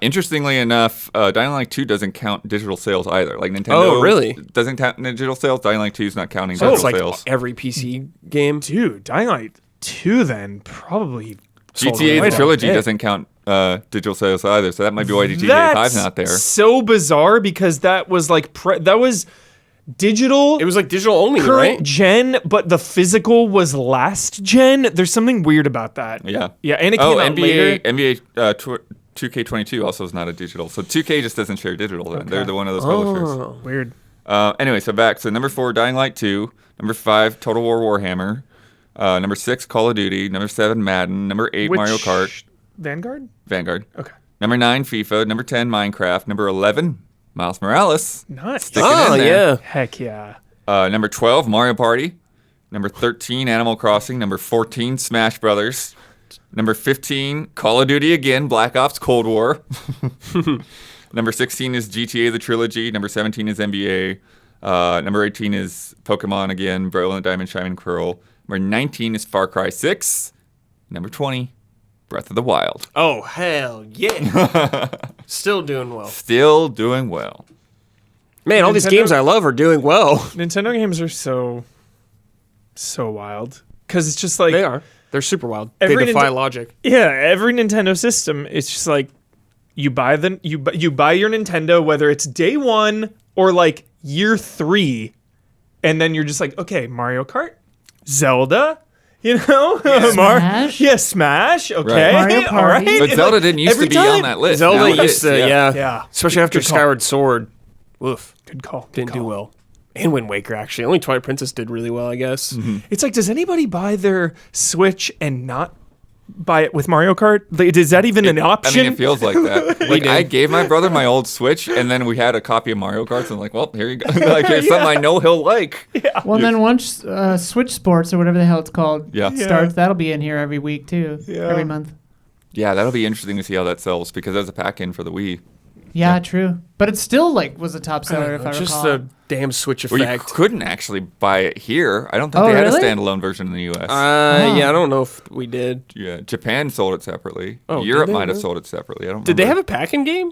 Interestingly enough, Dying Light 2 doesn't count digital sales either. Like Nintendo Oh, really? doesn't count digital sales. Dying Light 2 is not counting So digital it's like sales. every PC game. dude, Dying Light 2 then probably sold GTA right the out. trilogy Yeah. doesn't count digital sales either, so that might be why GTA That's 5's not there. so bizarre because that was like that was digital. It was like digital only, current right? gen, but the physical was last gen. There's something weird about that. Yeah. Yeah, and it came out later. NBA 2K22 also is not a digital, so 2K just doesn't share digital. Then they're the one of those publishers. Weird. Anyway, so back. So number 4, Dying Light 2. Number 5, Total War Warhammer. Number 6, Call of Duty. Number 7, Madden. Number 8, Mario Kart. Vanguard? Vanguard. Okay. Number 9, FIFA. Number 10, Minecraft. Number 11, Miles Morales. Nice. Sticking Oh, in there. yeah. Heck yeah. Number 12, Mario Party. Number 13, Animal Crossing. Number 14, Smash Brothers. Number 15, Call of Duty again, Black Ops Cold War. Number 16 is GTA the Trilogy. Number 17 is NBA. Number 18 is Pokemon again, Brilliant Diamond, Shining Pearl. Number 19 is Far Cry 6. Number 20, Breath of the Wild. Oh, hell yeah. Still doing well. Still doing well. Man, all these Nintendo- games I love are doing well. Nintendo games are so wild because it's just like They are. They're super wild. Every They defy Ninte- logic. yeah, every Nintendo system, it's just like you buy you buy your Nintendo whether it's day 1 or like year 3, and then you're just like, okay, Mario Kart, Zelda, You know? Smash? Yeah, Smash. Okay. Mario All Party. right. But Zelda didn't used to every be on time that list. Zelda Now it used is, to, yeah. Yeah. Especially after Good call. Skyward Sword. Woof. Good call. Didn't do well. And Wind Waker, actually. Only Twilight Princess did really well, I guess. It's like, does anybody buy their Switch and not buy it with Mario Kart? Like, is that even an option? I mean, it feels like that. Like, I gave my brother my old Switch, and then we had a copy of Mario Kart, so I'm like, well, here you go. Like, here's something I know he'll like. Well, then once Switch Sports or whatever the hell it's called starts, that'll be in here every week too, every month. Yeah, that'll be interesting to see how that sells, because there's a pack-in for the Wii. Yeah, true. But it still was a top seller if I Just recall. the damn Switch Well, you effect. couldn't actually buy it here. I don't think Oh, they had really? a standalone version in the U.S. Yeah, I don't know if we did. Yeah, Japan sold it separately. Oh, Europe did they might have really? sold it separately. I don't. Did they have remember. a pack-in game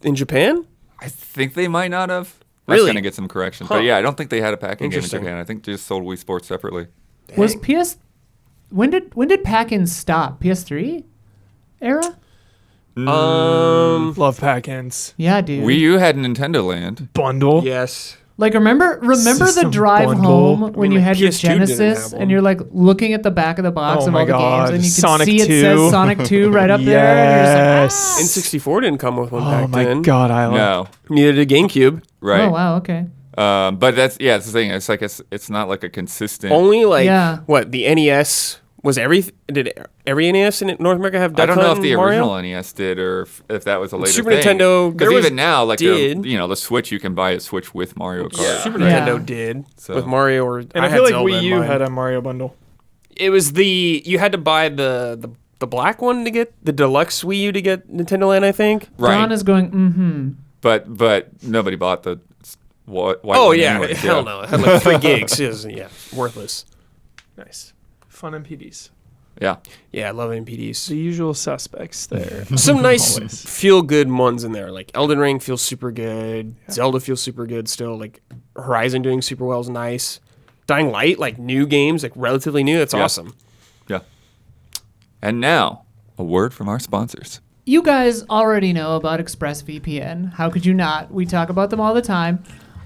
in Japan? I think they might not have. Really? That's gonna get some corrections. Huh. But yeah, I don't think they had a pack-in game in Interesting. Japan. I think they just sold Wii Sports separately. Was PS when did pack-ins stop? PS3 era? Love pack-ins. Yeah, dude. Wii U had Nintendo Land. Bundle. Yes. Like remember the System drive bundle. home when I mean, you like had your PS2 didn't Genesis have one. and you're like looking at the back of the box Oh of my all the God. games and you can Sonic see it 2. says Sonic 2 right up there and you're just like, Yes. N64 didn't come with one Oh back my then. God, I love. No, Neither did GameCube. right. Oh wow, okay. But that's it's the thing. It's like it's not like a consistent. Only Yeah. what the NES was did every NES in North America have I Duck don't know Hunt if the and Mario? original NES did or if that was a later Super thing. Nintendo, Because there was- even now, like did. the Switch, you can buy a Switch with Mario Kart. Yeah. Super Yeah. Nintendo did So- with Mario or And I had feel like Zelda Wii in U mine. had a Mario bundle. It was you had to buy the black one to get the deluxe Wii U to get Nintendo Land, I think. Right. Don is going, But nobody bought the white Oh one yeah, anyways, hell no. It had like 3 gigs. It was, worthless. Nice. Fun MPDs. Yeah. Yeah, I love NPDs. The usual suspects there. Some nice Always. feel-good ones in there. Like Elden Ring feels super good. Zelda feels super good still. Like Horizon doing super well is nice. Dying Light, like new games, like relatively new. That's Yeah. awesome. Yeah. And now, a word from our sponsors. You guys already know about ExpressVPN. How could you not? We talk about them all the time.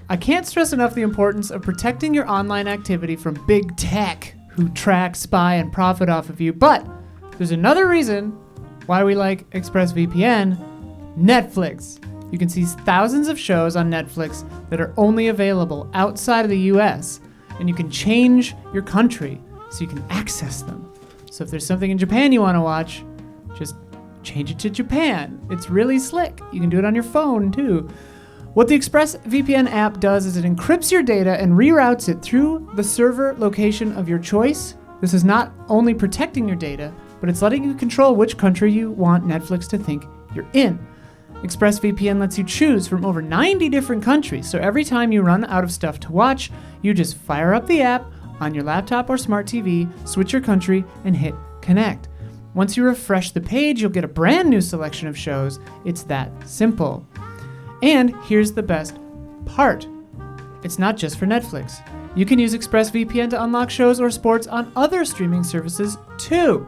I can't stress enough the importance of protecting your online activity from big tech who track, spy, and profit off of you. But there's another reason why we like ExpressVPN, Netflix. You can see thousands of shows on Netflix that are only available outside of the US, and you can change your country so you can access them. So if there's something in Japan you want to watch, just change it to Japan. It's really slick. You can do it on your phone too. What the ExpressVPN app does is it encrypts your data and reroutes it through the server location of your choice. This is not only protecting your data, but it's letting you control which country you want Netflix to think you're in. ExpressVPN lets you choose from over 90 different countries, so every time you run out of stuff to watch, you just fire up the app on your laptop or smart TV, switch your country, and hit connect. Once you refresh the page, you'll get a brand new selection of shows. It's that simple. And here's the best part. It's not just for Netflix. You can use ExpressVPN to unlock shows or sports on other streaming services too,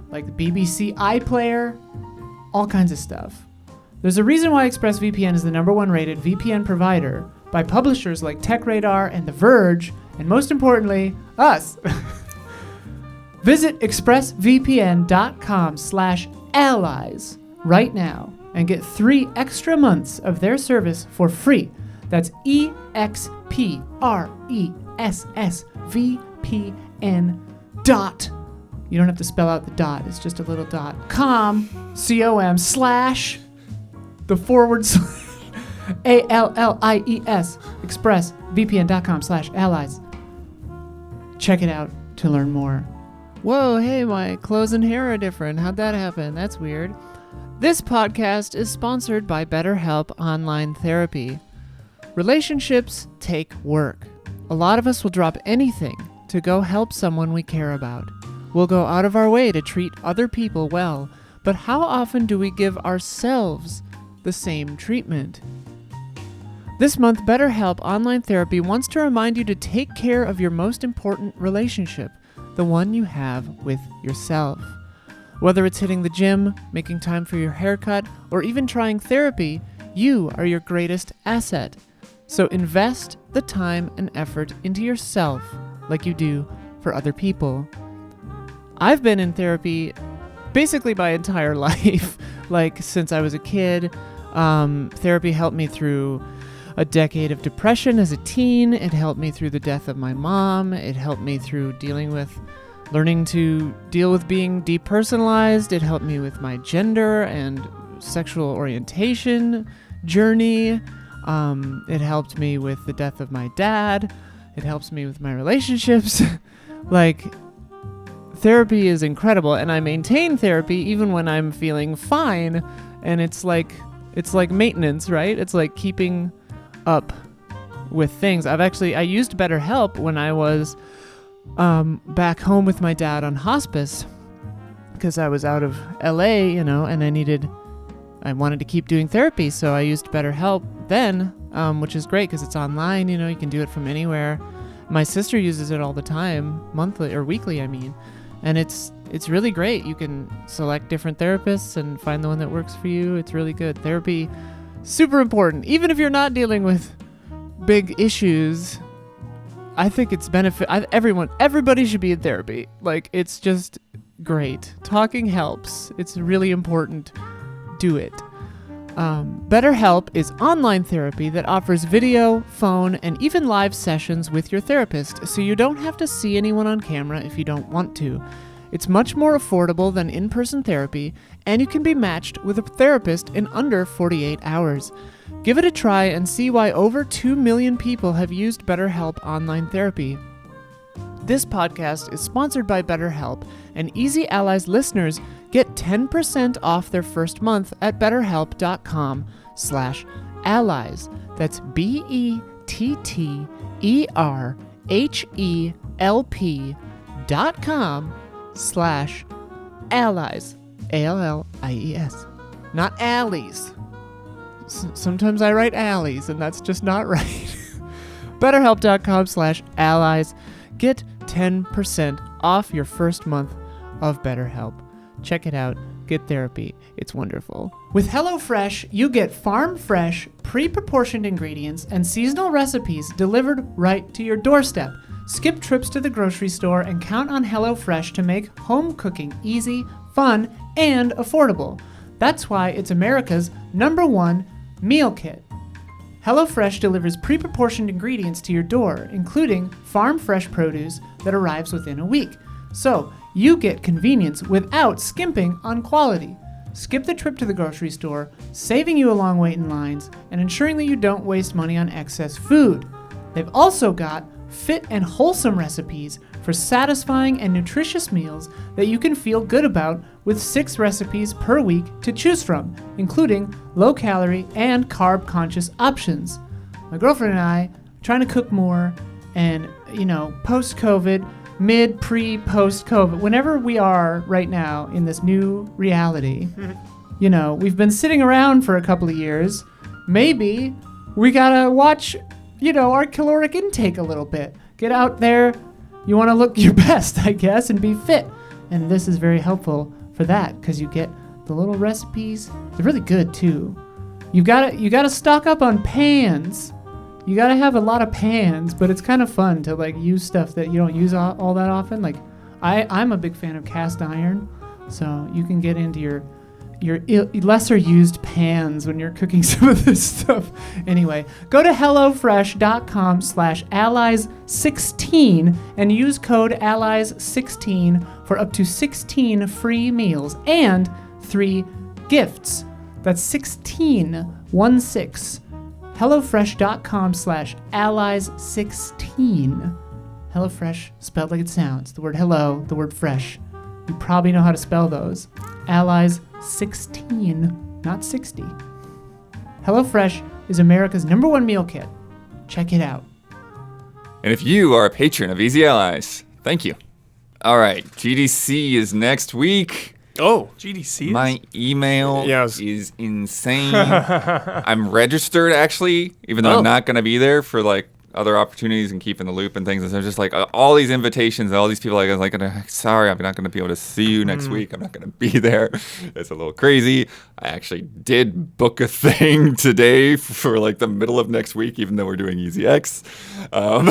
like the BBC iPlayer, all kinds of stuff. There's a reason why ExpressVPN is the #1 rated VPN provider by publishers like TechRadar and The Verge, and most importantly, us. Visit expressvpn.com/allies right now and get 3 extra months of their service for free. That's EXPRESSVPN dot. You don't have to spell out the dot. It's just a little dot. com /the /ALLIES expressvpn.com/allies. Check it out to learn more. Whoa, hey, my clothes and hair are different. How'd that happen? That's weird. This podcast is sponsored by BetterHelp Online Therapy. Relationships take work. A lot of us will drop anything to go help someone we care about. We'll go out of our way to treat other people well, but how often do we give ourselves the same treatment? This month, BetterHelp Online Therapy wants to remind you to take care of your most important relationship, the one you have with yourself. Whether it's hitting the gym, making time for your haircut, or even trying therapy, you are your greatest asset. So invest the time and effort into yourself like you do for other people. I've been in therapy basically my entire life, like since I was a kid. Therapy helped me through a decade of depression as a teen. It helped me through the death of my mom. It helped me through learning to deal with being depersonalized. It helped me with my gender and sexual orientation journey. It helped me with the death of my dad. It helps me with my relationships. Like, therapy is incredible, and I maintain therapy even when I'm feeling fine, and it's like maintenance, right? It's like keeping up with things. I used BetterHelp when I was back home with my dad on hospice because I was out of LA, and I wanted to keep doing therapy, so I used BetterHelp then, which is great because it's online, you can do it from anywhere. My sister uses it all the time, monthly or weekly, and it's really great. You can select different therapists and find the one that works for you. It's really good. Therapy, super important. Even if you're not dealing with big issues, I think it's everybody should be in therapy. Like, it's just great. Talking helps. It's really important. Do it. BetterHelp is online therapy that offers video, phone, and even live sessions with your therapist, so you don't have to see anyone on camera if you don't want to. It's much more affordable than in-person therapy, and you can be matched with a therapist in under 48 hours. Give it a try and see why over 2 million people have used BetterHelp online therapy. This podcast is sponsored by BetterHelp, and Easy Allies listeners get 10% off their first month at betterhelp.com/allies. That's BETTERHELP.com/allies. ALLIES. Not alleys. Sometimes I write alleys, and that's just not right. BetterHelp.com/allies. Get 10% off your first month of BetterHelp. Check it out. Get therapy. It's wonderful. With HelloFresh, you get farm-fresh, pre-proportioned ingredients and seasonal recipes delivered right to your doorstep. Skip trips to the grocery store and count on HelloFresh to make home cooking easy, fun, and affordable. That's why it's America's #1 meal kit. HelloFresh delivers pre-proportioned ingredients to your door, including farm-fresh produce that arrives within a week. So, you get convenience without skimping on quality. Skip the trip to the grocery store, saving you a long wait in lines, and ensuring that you don't waste money on excess food. They've also got fit and wholesome recipes for satisfying and nutritious meals that you can feel good about, with 6 recipes per week to choose from, including low-calorie and carb-conscious options. My girlfriend and I are trying to cook more, and, post-COVID, post-COVID, whenever we are right now in this new reality, we've been sitting around for a couple of years. Maybe we gotta watch, our caloric intake a little bit. Get out there. You want to look your best, I guess, and be fit. And this is very helpful for that because you get the little recipes. They're really good too. You gotta stock up on pans. You gotta have a lot of pans, but it's kind of fun to use stuff that you don't use all that often. Like I'm a big fan of cast iron, so you can get into your lesser used pans when you're cooking some of this stuff. Anyway, go to HelloFresh.com/allies16 and use code allies16 for up to 16 free meals and 3 gifts. That's 16, 1-6. HelloFresh.com/allies16. HelloFresh, spelled like it sounds. The word hello, the word fresh. You probably know how to spell those. Allies 16, not 60. HelloFresh is America's #1 meal kit. Check it out. And if you are a patron of Easy Allies, thank you. All right, GDC is next week. Oh, GDC. My email is insane. I'm registered, actually, even though I'm not going to be there for other opportunities and keep in the loop and things. And so just like all these invitations and all these people, like, sorry, I'm not going to be able to see you next week. I'm not going to be there. It's a little crazy. I actually did book a thing today for like the middle of next week, even though we're doing Easy X. Oh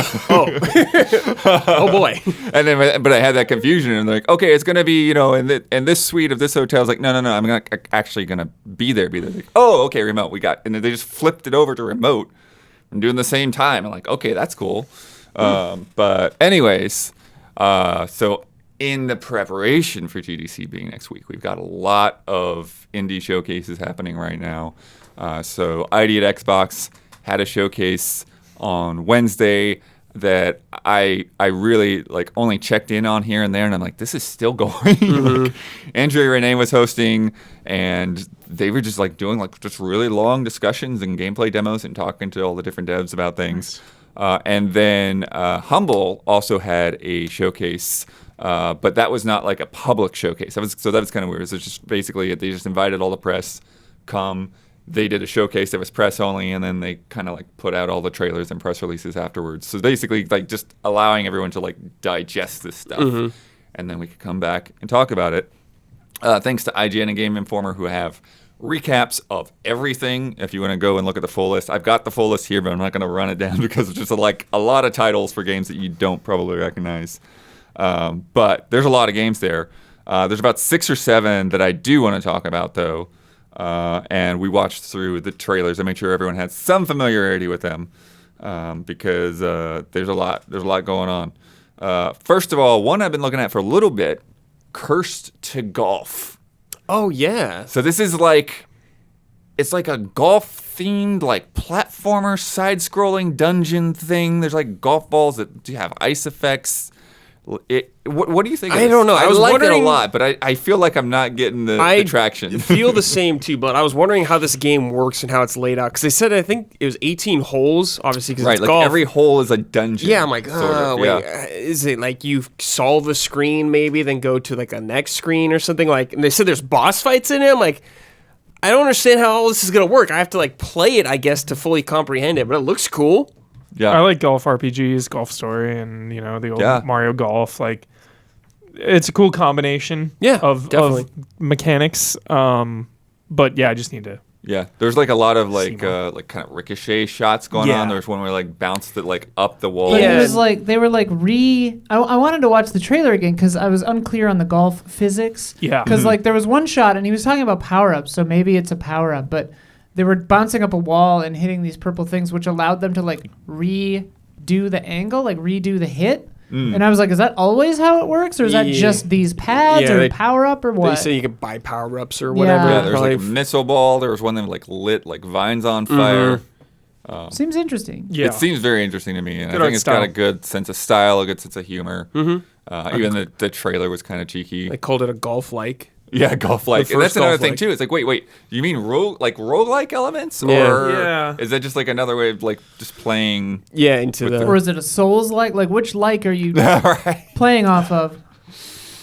boy. And then, but I had that confusion, and they're like, okay, it's going to be, in this suite of this hotel. I was like, no, I'm actually going to be there. Like, oh, okay, remote. And then they just flipped it over to remote. I'm doing the same time. I'm like, okay, that's cool. But anyways, so in the preparation for GDC being next week, we've got a lot of indie showcases happening right now. So ID at Xbox had a showcase on Wednesday that I really like only checked in on here and there, and I'm like, this is still going. Like, Andrea Renee was hosting, and they were just like doing like just really long discussions and gameplay demos and talking to all the different devs about things. And then Humble also had a showcase, but that was not like a public showcase. That was kind of weird. So just basically they just invited all the press, come. They did a showcase that was press only, and then they kind of like put out all the trailers and press releases afterwards. So basically, like just allowing everyone to like digest this stuff, and then we could come back and talk about it. Thanks to IGN and Game Informer, who have recaps of everything. If you want to go and look at the full list, I've got the full list here, but I'm not going to run it down because it's just like a lot of titles for games that you don't probably recognize. But there's a lot of games there. There's about 6 or 7 that I do want to talk about, though. And we watched through the trailers and made sure everyone had some familiarity with them, because there's a lot going on. First of all, one I've been looking at for a little bit, Cursed to Golf. Oh yeah. So this is like, it's like a golf themed like platformer side-scrolling dungeon thing. There's like golf balls that do have ice effects. What do you think? I don't know. I was like wondering, it a lot, but I feel like I'm not getting the traction. I feel the same too, but I was wondering how this game works and how it's laid out, because they said I think it was 18 holes, obviously because right, it's like golf. every hole is a dungeon. Yeah, I'm like, wait, yeah. Is it like you solve a screen maybe, then go to like a next screen or something like? And they said there's boss fights in it. I'm like, I don't understand how all this is gonna work. I have to like play it, I guess, to fully comprehend it, but it looks cool. Yeah, I like golf RPGs, Golf Story, and the old Mario Golf. Like, it's a cool combination. Of mechanics. But yeah, I just need to. Yeah, there's like a lot of like kind of ricochet shots going on. There's one where like bounced it like up the wall. But it was like they were like I wanted to watch the trailer again because I was unclear on the golf physics. Yeah. Because like there was one shot and he was talking about power ups, so maybe it's a power up, but they were bouncing up a wall and hitting these purple things, which allowed them to like redo the angle, like redo the hit. And I was like, is that always how it works, or is that just these pads or power up or what? They say you can buy power ups or whatever. Yeah, there's like a missile ball. There was one that like lit like vines on fire. Seems interesting. Yeah. It seems very interesting to me, and I think it's got a good sense of style, a good sense of humor. Even the trailer was kind of cheeky. They called it a golf-like. Yeah, golf-like. And that's another thing, too. It's like, wait, you mean roguelike elements? Or is that just like another way of like just playing? Yeah, into the... Or is it a Souls-like? Like, which like are you playing off of?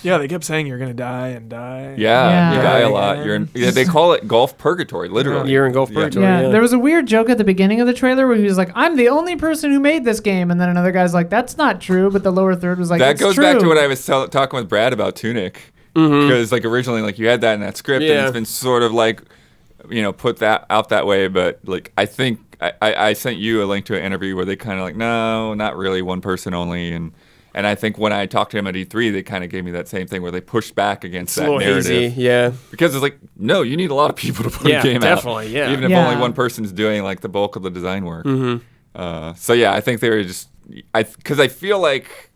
Yeah, they kept saying you're going to die and die. Yeah, you die a lot. They call it golf purgatory, literally. You're in golf purgatory, yeah. There was a weird joke at the beginning of the trailer where he was like, I'm the only person who made this game. And then another guy's like, that's not true. But the lower third was like, that it's goes true. back to what I was talking with Brad about Tunic. Because like originally like you had that in that script and it's been sort of like put that out that way, but like I think I sent you a link to an interview where they kind of like, no, not really, one person only, and I think when I talked to him at E3 they kind of gave me that same thing where they pushed back against that narrative. Hazy, because it's like, no, you need a lot of people to put a game out, even if only one person's doing like the bulk of the design work. So yeah, I think they were just because I feel like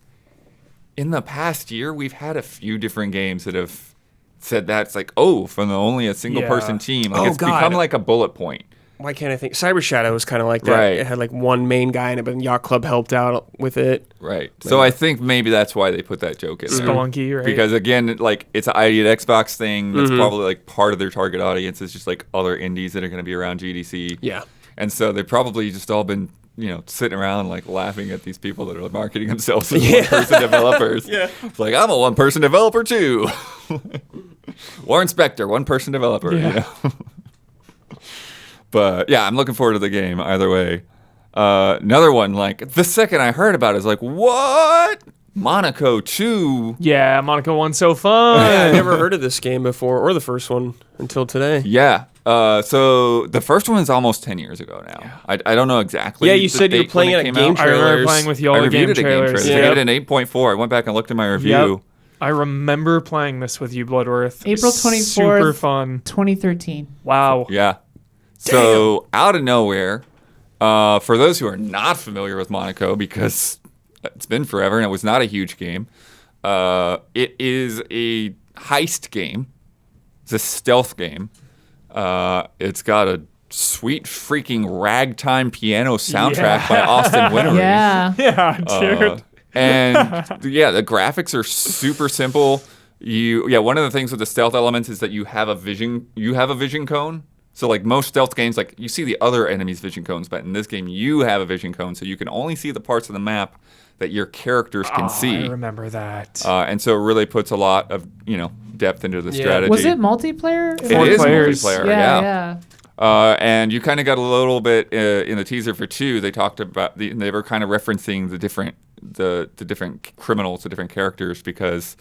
in the past year, we've had a few different games that have said that's like, from only a single person team. Like it's become like a bullet point. Why can't I think? Cyber Shadow was kind of like that. Right. It had like one main guy in it, but Yacht Club helped out with it. Right. So I think maybe that's why they put that joke in there. Spelunky, right? Because again, like it's an ID at Xbox thing. That's probably like part of their target audience is just like other indies that are going to be around GDC. Yeah. And so they've probably just all been sitting around like laughing at these people that are marketing themselves as one-person developers. It's like, I'm a one-person developer too. Warren Spector, one-person developer. But yeah, I'm looking forward to the game either way. Another one, like, the second I heard about it, I was like, what? Monaco 2? Yeah, Monaco 1's so fun. Yeah, I never heard of this game before, or the first one until today. Yeah. So the first one is almost 10 years ago now. Yeah. I don't know exactly. Yeah, you said you were playing it at Game I remember Trailers. playing with you all I the reviewed game it at Game trailers. Trailers. I gave it an 8.4. I went back and looked at my review. Yep. I remember playing this with you, Bloodworth. April 24th, Super fun. 2013. Wow. Yeah. So out of nowhere, for those who are not familiar with Monaco, because it's been forever and it was not a huge game, it is a heist game. It's a stealth game. It's got a sweet freaking ragtime piano soundtrack by Austin Wintory. Yeah. Yeah, dude. And yeah, the graphics are super simple. One of the things with the stealth elements is that you have a vision cone. So like most stealth games, like you see the other enemy's vision cones, but in this game you have a vision cone, so you can only see the parts of the map that your characters can see. I remember that. And so it really puts a lot of depth into the strategy. Was it multiplayer? It is players. multiplayer. Yeah. And you kind of got a little bit in the teaser for 2. They talked about they were kind of referencing the different criminals, the different characters, because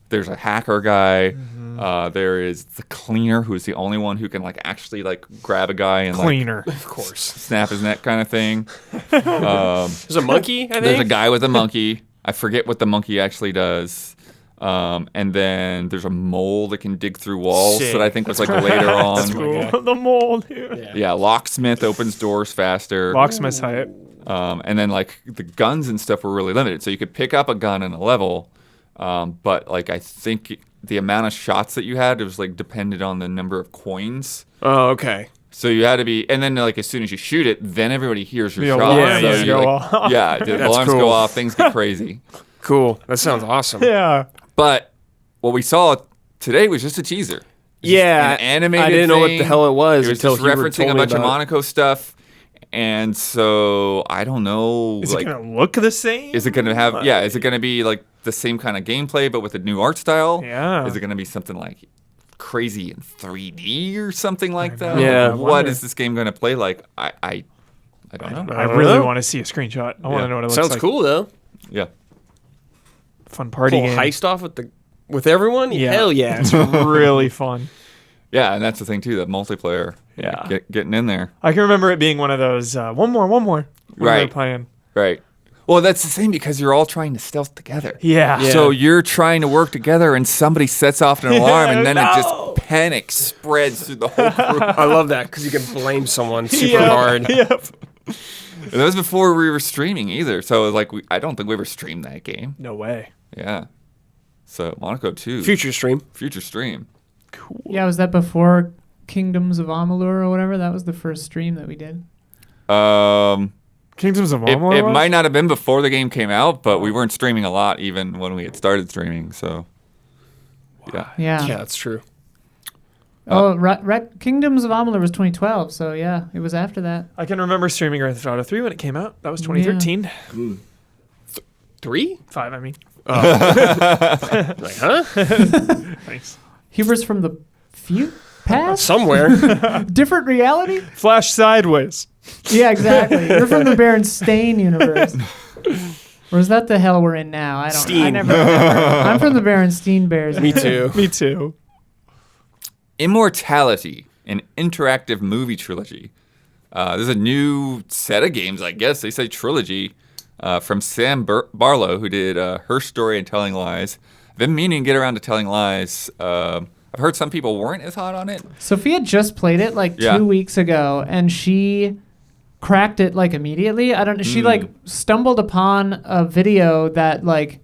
there's a hacker guy. Mm-hmm. There is the cleaner, who's the only one who can like actually like grab a guy and Cleaner, of course, snap his neck kind of thing. There's a monkey. I think there's a guy with a monkey. I forget what the monkey actually does. And then there's a mole that can dig through walls. Sick. That I think was like later on. That's cool. The mole, dude. Yeah, locksmith opens doors faster. Locksmith's hype. And then like the guns and stuff were really limited, so you could pick up a gun in a level, but like I think the amount of shots that you had, it was like depended on the number of coins. Oh, okay. So you had to be, and then like as soon as you shoot it, then everybody hears your The shot. alarms So go you, off. like, yeah, the That's alarms cool. go off, things get crazy. Cool. That sounds awesome. Yeah. But what we saw today was just a teaser. Yeah, An animated I didn't know what thing. the hell it was It was until just you were referencing told a me bunch of about it. Monaco stuff. And so I don't know. Is like, it gonna look the same? is it going to have? Yeah, is it going to be like the same kind of gameplay but with a new art style? Yeah. Is it going to be something like crazy in 3D or something like that? Yeah. Like, what is this game going to play like? I don't know. I really want to see a screenshot. I want to know what it looks Sounds like. cool though. Yeah. Fun party Pull game. heist off with everyone. Yeah. Hell yeah. It's really fun. Yeah, and that's the thing too. That multiplayer. Yeah. Getting in there. I can remember it being one of those. One more. When we were Right. playing. Right. Well, that's the same because you're all trying to stealth together. Yeah. Yeah. So you're trying to work together, and somebody sets off an alarm, and then it No. just panic spreads through the whole group. I love that because you can blame someone super Yeah. hard. Yep. And that was before we were streaming either. So like, I don't think we ever streamed that game. No way. Yeah. So Monaco 2. Future stream. Future stream. Cool. Yeah, was that before Kingdoms of Amalur or whatever? That was the first stream that we did. Kingdoms of It Amalur. might not have been before the game came out, but we weren't streaming a lot even when we had started streaming. So yeah. Yeah. Yeah, that's true. Kingdoms of Amalur was 2012, so yeah, it was after that. I can remember streaming Grand Theft Auto 3 when it came out. That was 2013. 3? 5, I mean. Like, huh? Thanks. Hubris from the past? Somewhere. Different reality? Flash sideways. Yeah, exactly. You're from the Berenstain universe. Or is that the hell we're in now? I don't know. I Steen. never remember. I'm from the Berenstein Bears. Me too. Me too. Immortality, an interactive movie trilogy. There's a new set of games, I guess. They say trilogy from Sam Barlow, who did Her Story and Telling Lies. I've been meaning to get around to Telling Lies. I've heard some people weren't as hot on it. Sophia just played it like 2 weeks ago, and she cracked it like immediately. I don't know. She like stumbled upon a video that like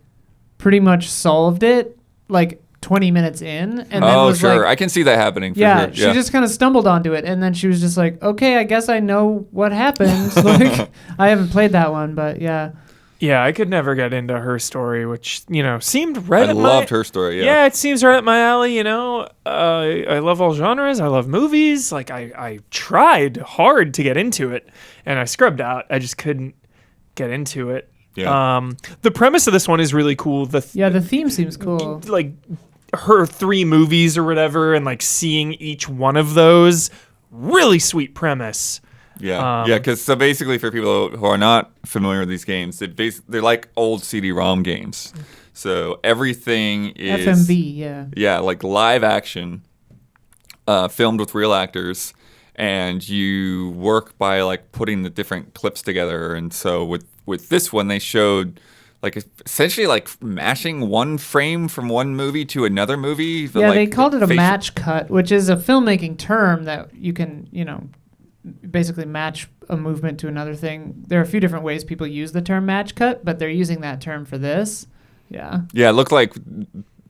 pretty much solved it like 20 minutes in, and then was sure. like, I can see that happening. For yeah, sure. she just kind of stumbled onto it, and then she was just like, okay, I guess I know what happens. Like, I haven't played that one, but yeah. Yeah, I could never get into Her Story, which, seemed right I up loved Her Story. Yeah. Yeah, it seems right up my alley, I love all genres. I love movies. Like, I tried hard to get into it, and I scrubbed out. I just couldn't get into it. Yeah. The premise of this one is really cool. The theme seems cool. Like, her 3 movies or whatever, and, like, seeing each one of those. Really sweet premise. Yeah, because so basically for people who are not familiar with these games, they're like old CD-ROM games. So everything is FMV, yeah, like live action, filmed with real actors, and you work by like putting the different clips together. And so with this one, they showed like essentially like mashing one frame from one movie to another movie. Yeah, like, they called it a match cut, which is a filmmaking term that you can, basically match a movement to another thing. There are a few different ways people use the term match cut, but they're using that term for this. Yeah. Yeah, it looked like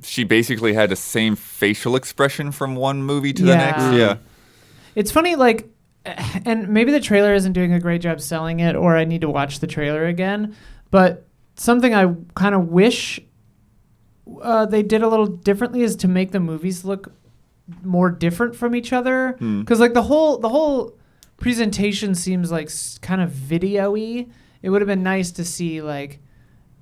she basically had the same facial expression from one movie to the next. Yeah. It's funny, like, and maybe the trailer isn't doing a great job selling it, or I need to watch the trailer again, but something I kind of wish they did a little differently is to make the movies look more different from each other. Because like the whole presentation seems like kind of video-y. It would have been nice to see like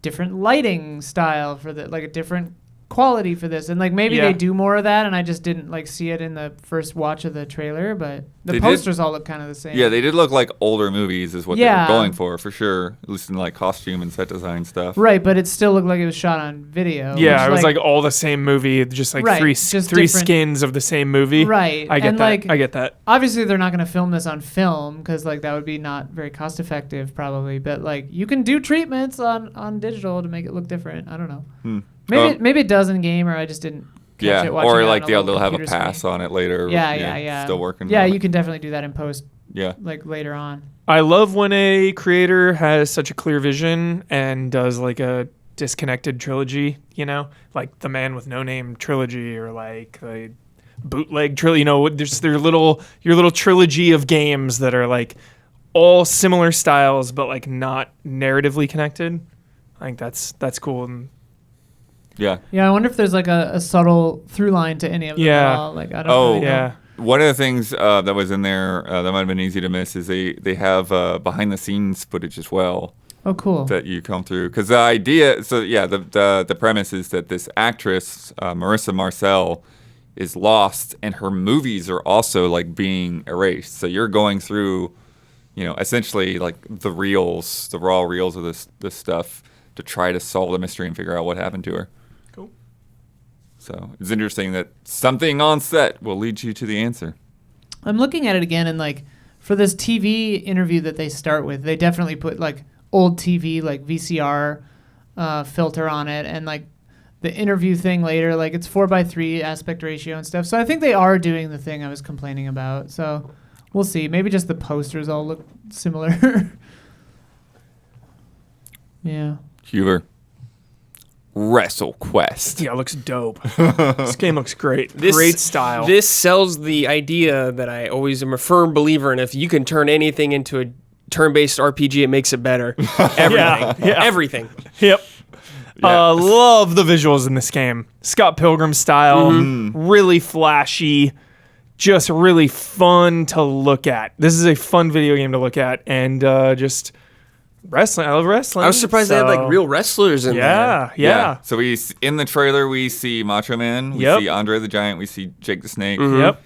different lighting style for like a different quality for this, and like maybe they do more of that, and I just didn't like see it in the first watch of the trailer, but the posters all look kind of the same. Yeah, they did look like older movies is what they were going for sure, at least in like costume and set design stuff. Right, but it still looked like it was shot on video. Yeah, it was like all the same movie, just like three skins of the same movie. Right. I get that. Like, I get that. Obviously they're not going to film this on film because like that would be not very cost effective probably, but like you can do treatments on digital to make it look different. I don't know. Maybe it does in game, or I just didn't catch it watching or it like on they'll have a pass on it later. Yeah. Still working. Yeah, you can definitely do that in post. Yeah. Like later on. I love when a creator has such a clear vision and does like a disconnected trilogy, like the Man with No Name trilogy, or like a bootleg trilogy. There's your little trilogy of games that are like all similar styles, but like not narratively connected. I think that's cool. And yeah. I wonder if there's like a subtle through line to any of them at all. Like I don't know. One of the things that was in there that might have been easy to miss is they have behind the scenes footage as well. Oh, cool. That you come through, because the idea. So yeah, the premise is that this actress Marissa Marcel is lost, and her movies are also like being erased. So you're going through, essentially like the raw reels of this stuff to try to solve the mystery and figure out what happened to her. So it's interesting that something on set will lead you to the answer. I'm looking at it again, and like for this TV interview that they start with, they definitely put like old TV, like VCR filter on it, and like the interview thing later, like it's 4:3 aspect ratio and stuff. So I think they are doing the thing I was complaining about. So we'll see. Maybe just the posters all look similar. Yeah. Huber. WrestleQuest. Yeah, it looks dope. This game looks great. Great style. This sells the idea that I always am a firm believer in. If you can turn anything into a turn-based RPG, it makes it better. Everything. Everything. Yep. Love the visuals in this game. Scott Pilgrim style. Really flashy. Just really fun to look at. This is a fun video game to look at. And just... wrestling. I love wrestling. I was surprised they had like real wrestlers in there. Yeah. So in the trailer we see Macho Man, we see Andre the Giant, we see Jake the Snake. Yep.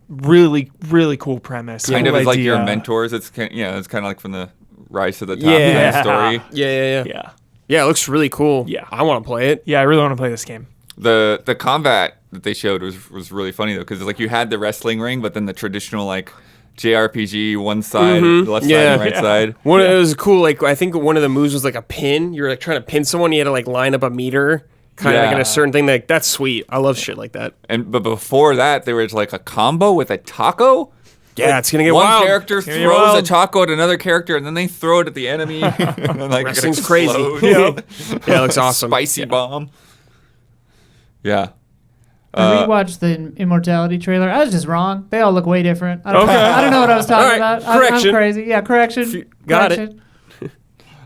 Really, really cool premise. Kind of as like your mentors. It's kind of like from the Rise to the Top kind of story. Yeah. Yeah, it looks really cool. Yeah. I want to play it. Yeah, I really want to play this game. The combat that they showed was really funny though, because like you had the wrestling ring, but then the traditional like JRPG, one side, left side, and right side. It was cool. Like I think one of the moves was like a pin. You were like trying to pin someone. You had to like line up a meter, kind of like in a certain thing. Like that's sweet. I love shit like that. But before that, there was like a combo with a taco. Yeah, like it's gonna get one wild. One character throws a taco at another character, and then they throw it at the enemy. And like wrestling's crazy. Yeah, it looks awesome. Spicy bomb. Yeah. I rewatched the Immortality trailer. I was just wrong. They all look way different. I don't know what I was talking about. Correction. I'm crazy. Yeah, correction. Got it.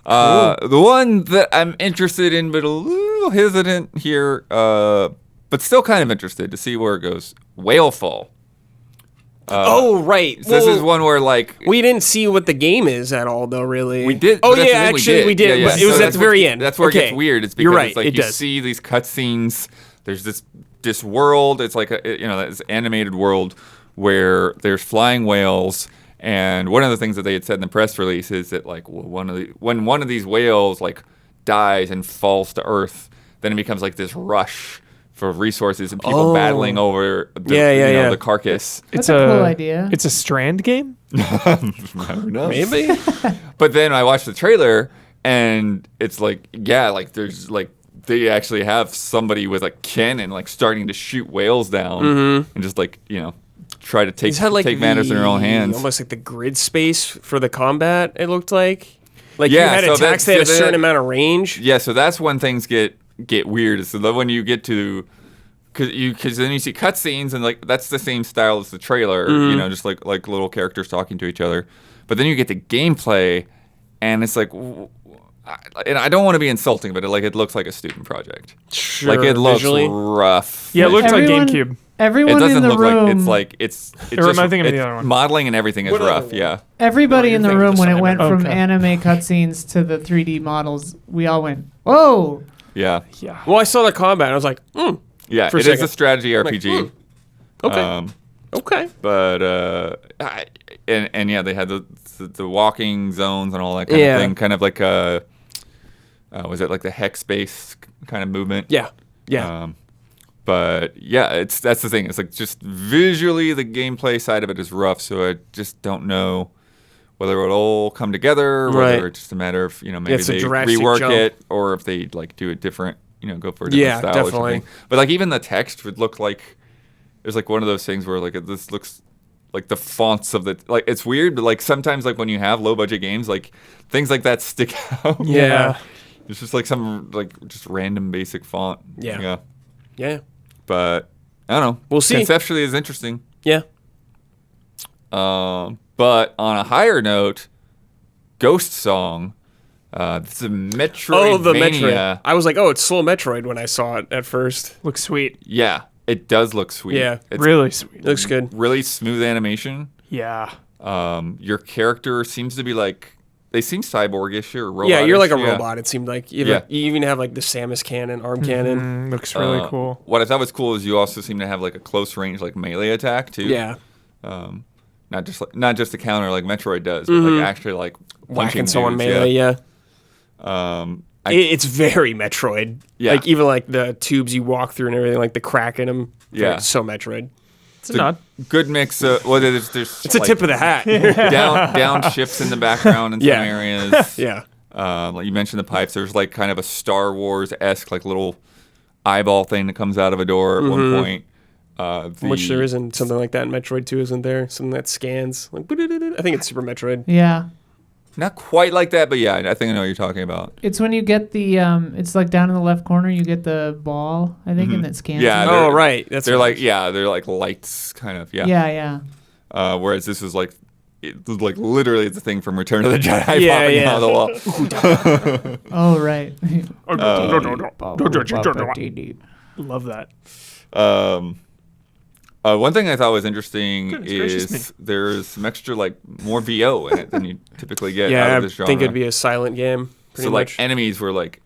The one that I'm interested in, but a little hesitant here, but still kind of interested to see where it goes. Whalefall. Right. So this is one where like we didn't see what the game is at all, though. Really, we did. Oh yeah, actually we did. But it was at the very end. That's where it gets weird. It's because you're right. It's like you see these cutscenes. There's this world. It's like this animated world where there's flying whales, And one of the things that they had said in the press release is that like when one of these whales like dies and falls to Earth, then it becomes like this rush for resources and people battling over the carcass. That's a cool idea. It's a Strand game? Who knows? Maybe. But then I watched the trailer and it's like, there's like, they actually have somebody with a cannon like starting to shoot whales down and just like, try to take matters in their own hands. Almost like the grid space for the combat, it looked like. Like you had attacks that had a certain amount of range. Yeah, so that's when things get weird. So that when you get to, because then you see cutscenes and like that's the same style as the trailer, just like little characters talking to each other. But then you get to gameplay, and it's like, and I don't want to be insulting, but it looks like a student project. Sure, like it looks visually. rough. Yeah, it looks like GameCube. Everyone it doesn't in the look room, like it's I'm thinking of the other one. Modeling and everything is rough. Yeah. everybody in the room when it went from Okay. anime cutscenes to the 3D models, we all went, "Whoa!" Yeah. Yeah. Well, I saw the combat, and I was like, Yeah. For a It is second. a strategy RPG. okay. Okay. But and yeah, they had the walking zones and all that kind of thing, kind of like was it like the hex based kind of movement? Yeah. Yeah. But yeah, that's the thing. It's like just visually the gameplay side of it is rough, so I just don't know whether it'll all come together, or whether it's just a matter of maybe It's a they drastic rework jump. it, or if they like do it different, go for a different style or definitely. something. But like even the text would look like it was like one of those things where like this looks like the fonts of the like it's weird, but like sometimes like when you have low budget games, like things like that stick out. Yeah. It's just like some like just random basic font. Yeah. Yeah. But I don't know. We'll see. Conceptually, it's interesting. Yeah. But on a higher note, Ghost Song. This is a Metroidvania. Oh, the Metroid. I was like, it's Slow Metroid when I saw it at first. Looks sweet. Yeah, it does look sweet. Yeah. It's Really sweet. Looks good. really smooth animation. Yeah. Your character seems to be like they seem cyborgish or robot. Yeah, you're like a robot, it seemed like. You Yeah. even have like the Samus cannon, arm cannon. Looks really cool. What I thought was cool is you also seem to have like a close range like melee attack too. Yeah. Not just the counter like Metroid does, but like actually like Whacking punching someone dudes, melee, yeah. It's very Metroid. Yeah. Like even like the tubes you walk through and everything, like the crack in them. Yeah. So Metroid. It's a nod. Good mix. There's It's a tip of the hat. down shifts in the background in some Yeah. areas. Yeah. Like you mentioned the pipes. There's like kind of a Star Wars-esque like little eyeball thing that comes out of a door at one point. Which there isn't something like that in Metroid 2, isn't there? Something that scans. Like, I think it's Super Metroid. Yeah. Not quite like that, but yeah, I think I know what you're talking about. It's when you get the it's like down in the left corner you get the ball, I think, and it scans. Yeah, it. they're- Oh, right. That's They're what like they're like lights kind of Yeah. Whereas this was like it was like literally it's a thing from Return of the Jedi Yeah, popping yeah. out of the wall. Oh, right. Love that. One thing I thought was interesting Goodness gracious is there's some extra like more VO in it than you typically get out Yeah, of this I genre. think it'd be a silent game. Pretty So much. like enemies were like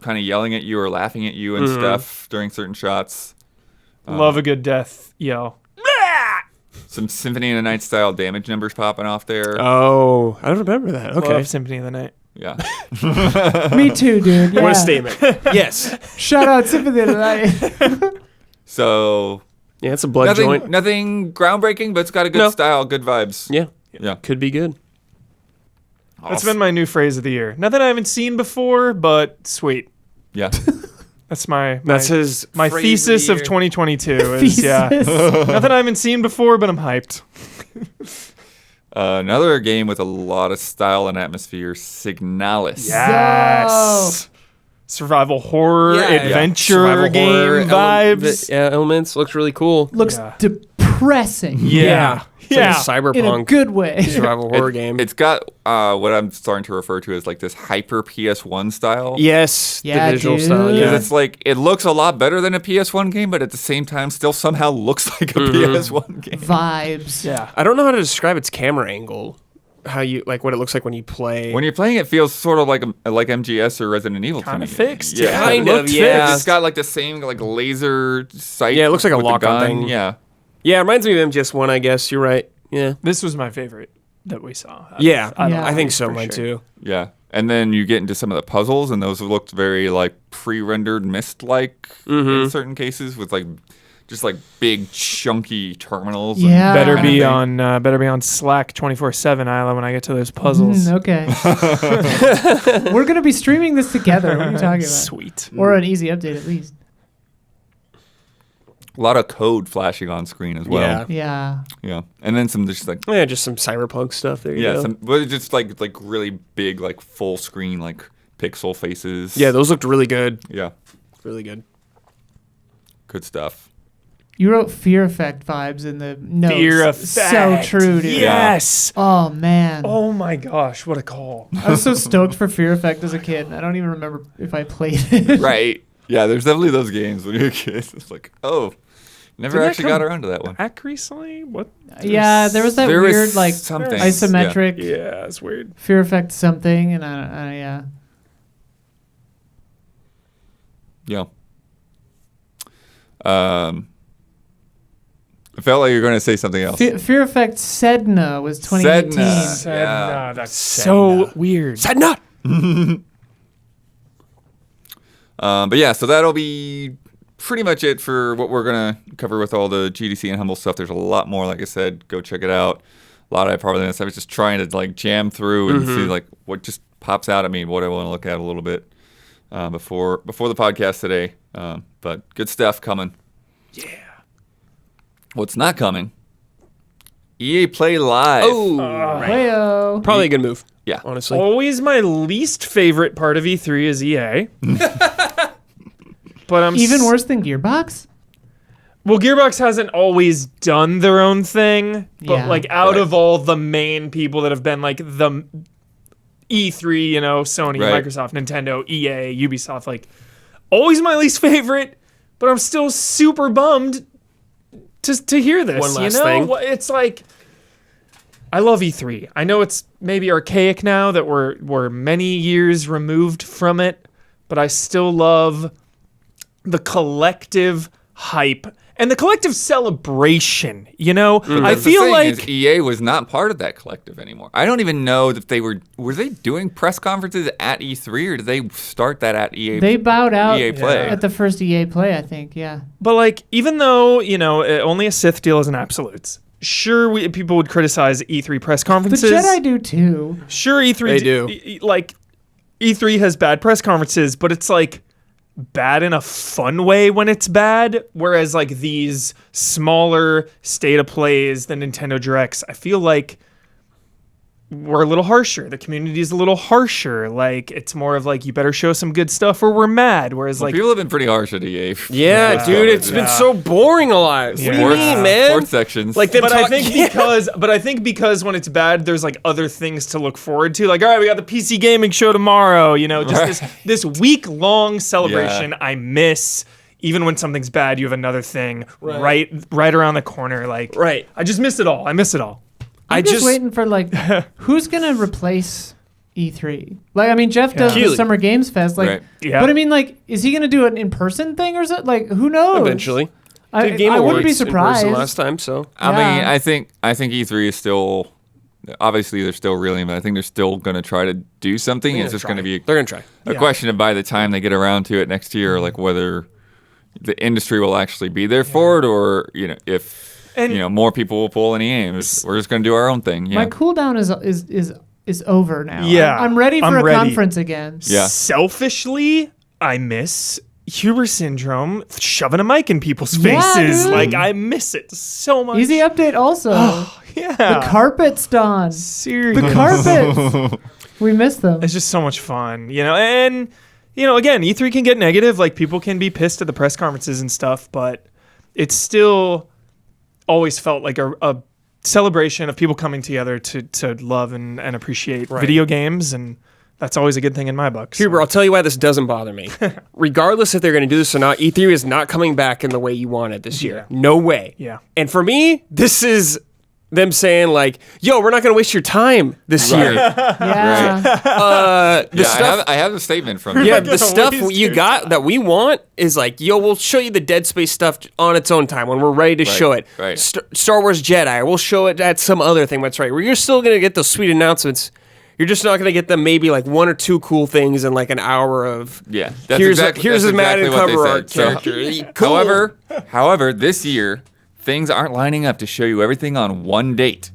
kind of yelling at you or laughing at you and stuff during certain shots. Love a good death yell. Some Symphony of the Night style damage numbers popping off there. Oh, I don't remember that. Okay. Love Symphony of the Night. Yeah. Me too, dude. Yeah. What a statement. Yes. Shout out Symphony tonight. So Yeah, it's a blood joint. nothing groundbreaking, but it's got a good No. style, good vibes. Yeah. Yeah. Could be good. That's been my new phrase of the year. Nothing I haven't seen before, but sweet. Yeah. That's my That's his my phrase thesis the of year. 2022 is Thesis. nothing I haven't seen before, but I'm hyped. Another game with a lot of style and atmosphere, Signalis. Yes. Survival horror, adventure Survival game horror vibes. elements. Looks really cool. Looks Yeah. depressing Yeah. It's Yeah. like a in a cyberpunk good way. survival horror game. It's got what I'm starting to refer to as like this hyper PS1 style. Yes, Yeah, the visual dude. style. Because Yeah. it's like it looks a lot better than a PS1 game, but at the same time still somehow looks like a PS1 game. Vibes. Yeah. I don't know how to describe its camera angle. How you like what it looks like when you play. When you're playing, it feels sort of like MGS or Resident Evil. Kinda to me. fixed. Yeah, Kind it of, looks yeah. fixed. It's got like the same like laser sight. Yeah, it looks like a with the lock-on gun. thing. Yeah. Yeah, it reminds me of MGS1, I guess. You're right. Yeah. This was my favorite that we saw. Yeah, Yeah. I think so, For mine sure. too. Yeah. And then you get into some of the puzzles, and those looked very like pre-rendered Myst-like in certain cases, with like just like big chunky terminals. Yeah. Better kind of be thing. on Slack 24/7, Isla, when I get to those puzzles. Okay. We're going to be streaming this together. What are you talking about? Sweet. Or an easy update, at least. A lot of code flashing on screen as well. Yeah. Yeah. Yeah. And then some just like Yeah, just some cyberpunk stuff. There you go. but it's just like really big, like full screen, like pixel faces. Yeah, those looked really good. Yeah. Really good. Good stuff. You wrote Fear Effect vibes in the notes. Fear So Effect. true, dude. Yes. Oh, man. Oh my gosh, what a call. I was so stoked for Fear Effect as a kid. I don't even remember if I played it. Right. Yeah, there's definitely those games when you're a kid. It's like, oh, never Didn't that actually come got around to that one. Back recently? What? Yeah, there was that There was weird, like, something. isometric Yeah, it's weird. Fear Effect something, and yeah. Yeah. I felt like you were going to say something else. Fear Effect Sedna was 2018. Sedna. Sedna, Yeah. that's so weird. Said not. But yeah, so that'll be pretty much it for what we're going to cover with all the GDC and Humble stuff. There's a lot more, like I said. Go check it out. A lot I probably I was just trying to like jam through and see like what just pops out at me, what I want to look at a little bit before the podcast today. But good stuff coming. Yeah. What's not coming? EA Play Live. Oh, Wayo. probably a good move. Yeah. Honestly. Always my least favorite part of E3 is EA. But I'm Even worse than Gearbox? Well, Gearbox hasn't always done their own thing, but Yeah. like out Right. of all the main people that have been like the E3, you know, Sony, Right. Microsoft, Nintendo, EA, Ubisoft, like always my least favorite, but I'm still super bummed to hear this. One last you know, thing. It's like I love E3. I know it's maybe archaic now that we're many years removed from it, but I still love the collective hype and the collective celebration, you know? I That's the feel thing like is EA was not part of that collective anymore. I don't even know that they were they doing press conferences at E3 or did they start that at EA? They bowed out EA Play. at the first EA Play, I think, yeah. but like even though, you know, only a Sith deal is an absolutes. Sure, people would criticize E3 press The conferences. Jedi do too. Sure, E3 They do. Like E3 has bad press conferences, but it's like bad in a fun way when it's bad. Whereas like these smaller state of plays, the Nintendo Directs, I feel like we're a little harsher. The community is a little harsher. Like it's more of like you better show some good stuff or we're mad. Whereas like People have been pretty harsh at EA. Yeah, dude, it's been so boring a lot. What do you Sports, mean, man? sports sections. Like them But I talk- think because when it's bad, there's like other things to look forward to. Like, all right, we got the PC gaming show tomorrow. You know, just this week long celebration. Yeah. I miss. Even when something's bad, you have another thing right around the corner. Like, Right. I just miss it all. I miss it all. I'm just waiting for like who's gonna replace E3? Like, I mean, Jeff does the Keighley. Summer Games Fest, like, Right. Yeah. but I mean, like, is he gonna do an in-person thing or something? Like, who knows? Eventually. I, Did Game I wouldn't be Awards in person surprised. last time, so. I Yeah. mean, I think E3 is still obviously they're still reeling, but I think they're still going to try to do something. It's just going to be They're gonna try. a question of by the time they get around to it next year, like whether the industry will actually be there for it, or you know if And- you know more people will pull any games. We're just going to do our own thing. Yeah. My cooldown is over now. Yeah, I'm ready for I'm a ready. conference again. Yeah. Selfishly, I miss Huber syndrome shoving a mic in people's Yeah, faces. dude. Like, I miss it so much. Easy update also. Yeah. The carpet's done. Seriously. The carpets. We miss them. It's just so much fun, you know. And you know, again, E3 can get negative. Like people can be pissed at the press conferences and stuff, but it's still always felt like a celebration of people coming together to love and appreciate video games, and that's always a good thing in my book. So. Huber, I'll tell you why this doesn't bother me. Regardless if they're going to do this or not, E3 is not coming back in the way you want it this year. No way. Yeah. And for me, this is them saying like, "Yo, we're not gonna waste your time this year." Yeah. The stuff. I have a statement from Yeah, them. the stuff waste you your got that we want is like, yo, we'll show you the Dead Space stuff on its own time when we're ready to show it. right. Star Wars Jedi, we'll show it at some other thing. That's right. Where you're still gonna get those sweet announcements. You're just not gonna get them maybe like one or two cool things in like an hour of. Yeah, Here's that's a Madden what they cover said. art So, character. Cool. However, this year things aren't lining up to show you everything on one date.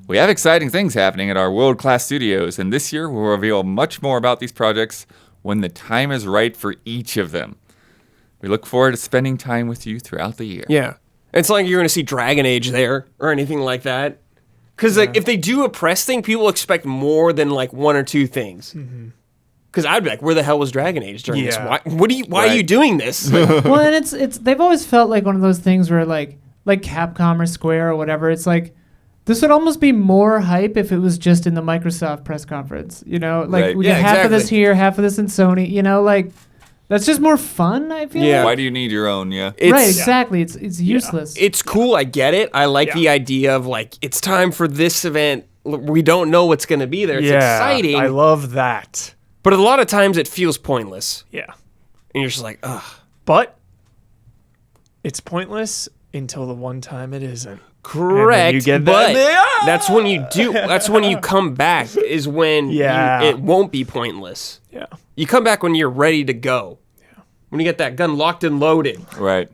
We have exciting things happening at our world-class studios, and this year we'll reveal much more about these projects when the time is right for each of them. We look forward to spending time with you throughout the year. Yeah, it's not like you're gonna see Dragon Age there or anything like that. Because like if they do a press thing, people expect more than like one or two things. Because I'd be like, where the hell was Dragon Age during this? Yeah. Why are you doing this? Like, Well, and it's they've always felt like one of those things where like Capcom or Square or whatever. It's like this would almost be more hype if it was just in the Microsoft press conference. You know, like Right. we get half of this exactly. here, half of this in Sony. You know, like that's just more fun. I feel. Yeah. Why do you need your own? Yeah. Right. Exactly. It's useless. It's cool. I get it. I like the idea of like, it's time for this event. We don't know what's going to be there. It's exciting. I love that. but a lot of times it feels pointless. Yeah. And you're just like, ugh. But it's pointless until the one time it isn't. Correct. you get but that- that's when you do. That's when you come back is when it won't be pointless. Yeah. You come back when you're ready to go. Yeah. When you get that gun locked and loaded. Right.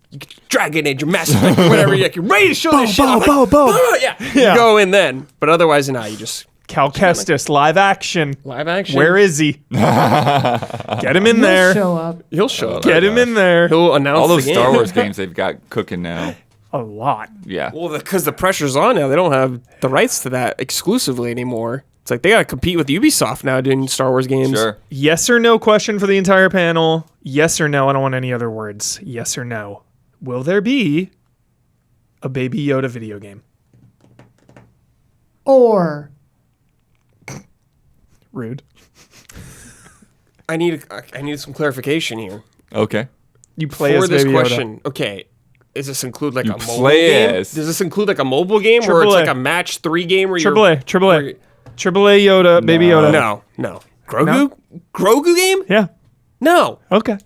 You get Dragon Age or Mass Effect or whatever. You're ready to show this shit. I'm like, yeah. You go in then. But otherwise, now you just Cal Kestis, live action. live action. Where is he? Get him in He'll there. show up. He'll show up. Get him in there. He'll announce All those the Star game. Wars games they've got cooking now. A lot. Yeah. Well, because the pressure's on now. They don't have the rights to that exclusively anymore. It's like they got to compete with Ubisoft now doing Star Wars games. Sure. Yes or no question for the entire panel. Yes or no. I don't want any other words. Yes or no. Will there be a Baby Yoda video game? Or Rude. I need some clarification here. Okay. You play For as this Baby Yoda. question, okay, does this include like You a mobile play game? as- Does this include like a mobile game where it's AAA. like a match 3 game where Triple A. you're AAA Yoda. Baby Yoda. No. Grogu game? Yeah. No. Okay.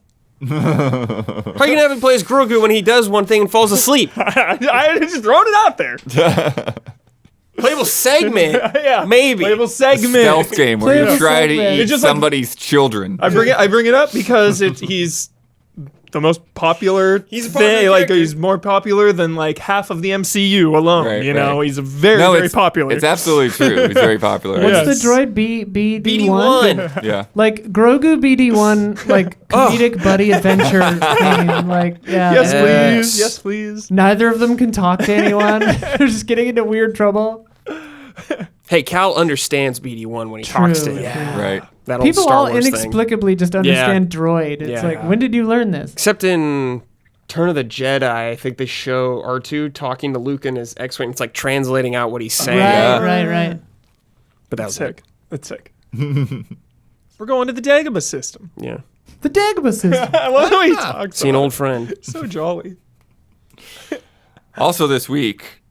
How are you gonna have him play as Grogu when he does one thing and falls asleep? I just thrown it out there. Playable segment. Yeah. Maybe. Playable segment. Stealth game where Play you a try to segment. eat It's just like- somebody's children. I bring it up because he's the most popular. He's a popular thing. Like character. he's more popular than like half of the MCU alone. Right, you know, right. he's very it's, popular. It's absolutely true. He's very popular. Yes. what's the droid BD1? BD1. Yeah. Like Grogu BD1, like comedic buddy adventure thing. Like yeah. yes, Yes. please. Yes, please. Neither of them can talk to anyone. They're just getting into weird trouble. Hey, Cal understands BD1 when he talks to True. him. Right. That old People Star all Wars thing. inexplicably just understand droid. It's Yeah. like, when did you learn this? Except in Turn of the Jedi, I think they show R2 talking to Luke and his X-Wing. It's like translating out what he's saying. Right. But that was Sick. That's sick. We're going to the Dagobah system. it. Yeah. The Dagobah system. I love the way he talks. See an old friend. So jolly. Also this week,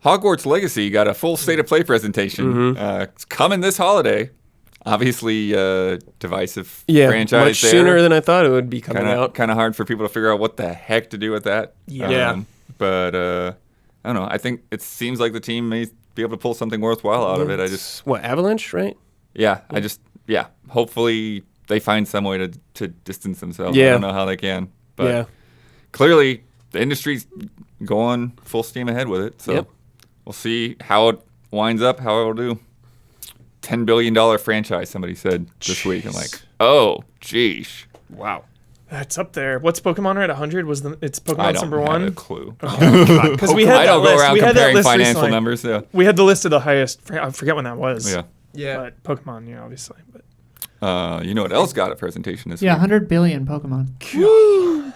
Hogwarts Legacy got a full state of play presentation. It's coming this holiday. Obviously, divisive Yeah, franchise much there. sooner than I thought it would be coming out. Kind of hard for people to figure out what the heck to do with that. Yeah. But I don't know. I think it seems like the team may be able to pull something worthwhile out of it. What, Avalanche, right? Hopefully they find some way to distance themselves. Yeah. I don't know how they can. But Yeah. clearly the industry's going full steam ahead with it. So Yep. we'll see how it winds up, how it'll do. $10 billion franchise, somebody said this week. I'm like, oh, geesh. Wow. That's up there. What's Pokemon right? 100 was it's I Pokemon's don't number have one. a clue. Because we had I don't that go list. around We had that comparing list financial recently. numbers. Yeah. We had the list of the highest. I forget when that was. Yeah. Yeah. But Pokemon, yeah, obviously. But You know what else got a presentation this Yeah, week? 100 billion Pokemon.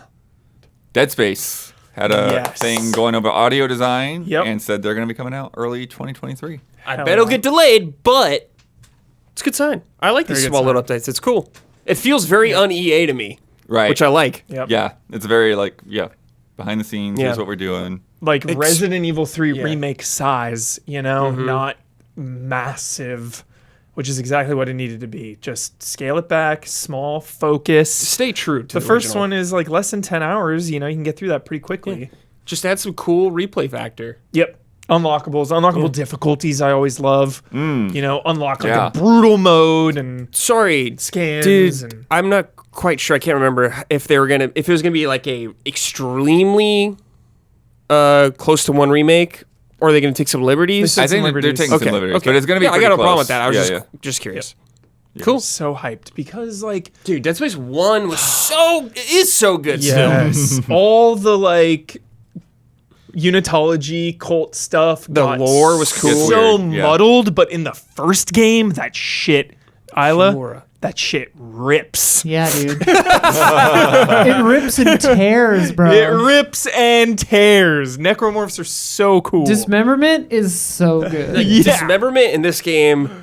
Dead Space had a Yes. thing going over audio design Yep. and said they're going to be coming out early 2023. I Hell bet it'll yeah. get delayed, but it's a good sign. I like these Very good small sign. little updates. It's cool. It feels very un-EA to me, Right. which I like. yep. Yeah, it's very behind the scenes. Yeah. Here's what we're doing. like Resident Evil 3 remake size, not massive, which is exactly what it needed to be. Just scale it back, small, focus. Stay true to the first original. one is like less than 10 hours. You can get through that pretty quickly. Yeah. Just add some cool replay factor. Yep. Unlockable difficulties I always love. Unlock like Yeah. a brutal mode and Sorry, scans. dude. And I'm not quite sure. I can't remember if it was gonna be like a extremely close to one remake, or are they gonna take some liberties? I think they're taking some liberties, but it's gonna be. I got no problem with close. that. I was just curious. cool. So hyped because Dude, Dead Space 1 was so good. yes, all the like Unitology cult stuff. The lore was cool. So Weird, yeah. muddled, but in the first game, that shit, Isla, Pure. that shit rips. Yeah, dude. It rips and tears, bro. It rips and tears. Necromorphs are so cool. Dismemberment is so good. Yeah. Dismemberment in this game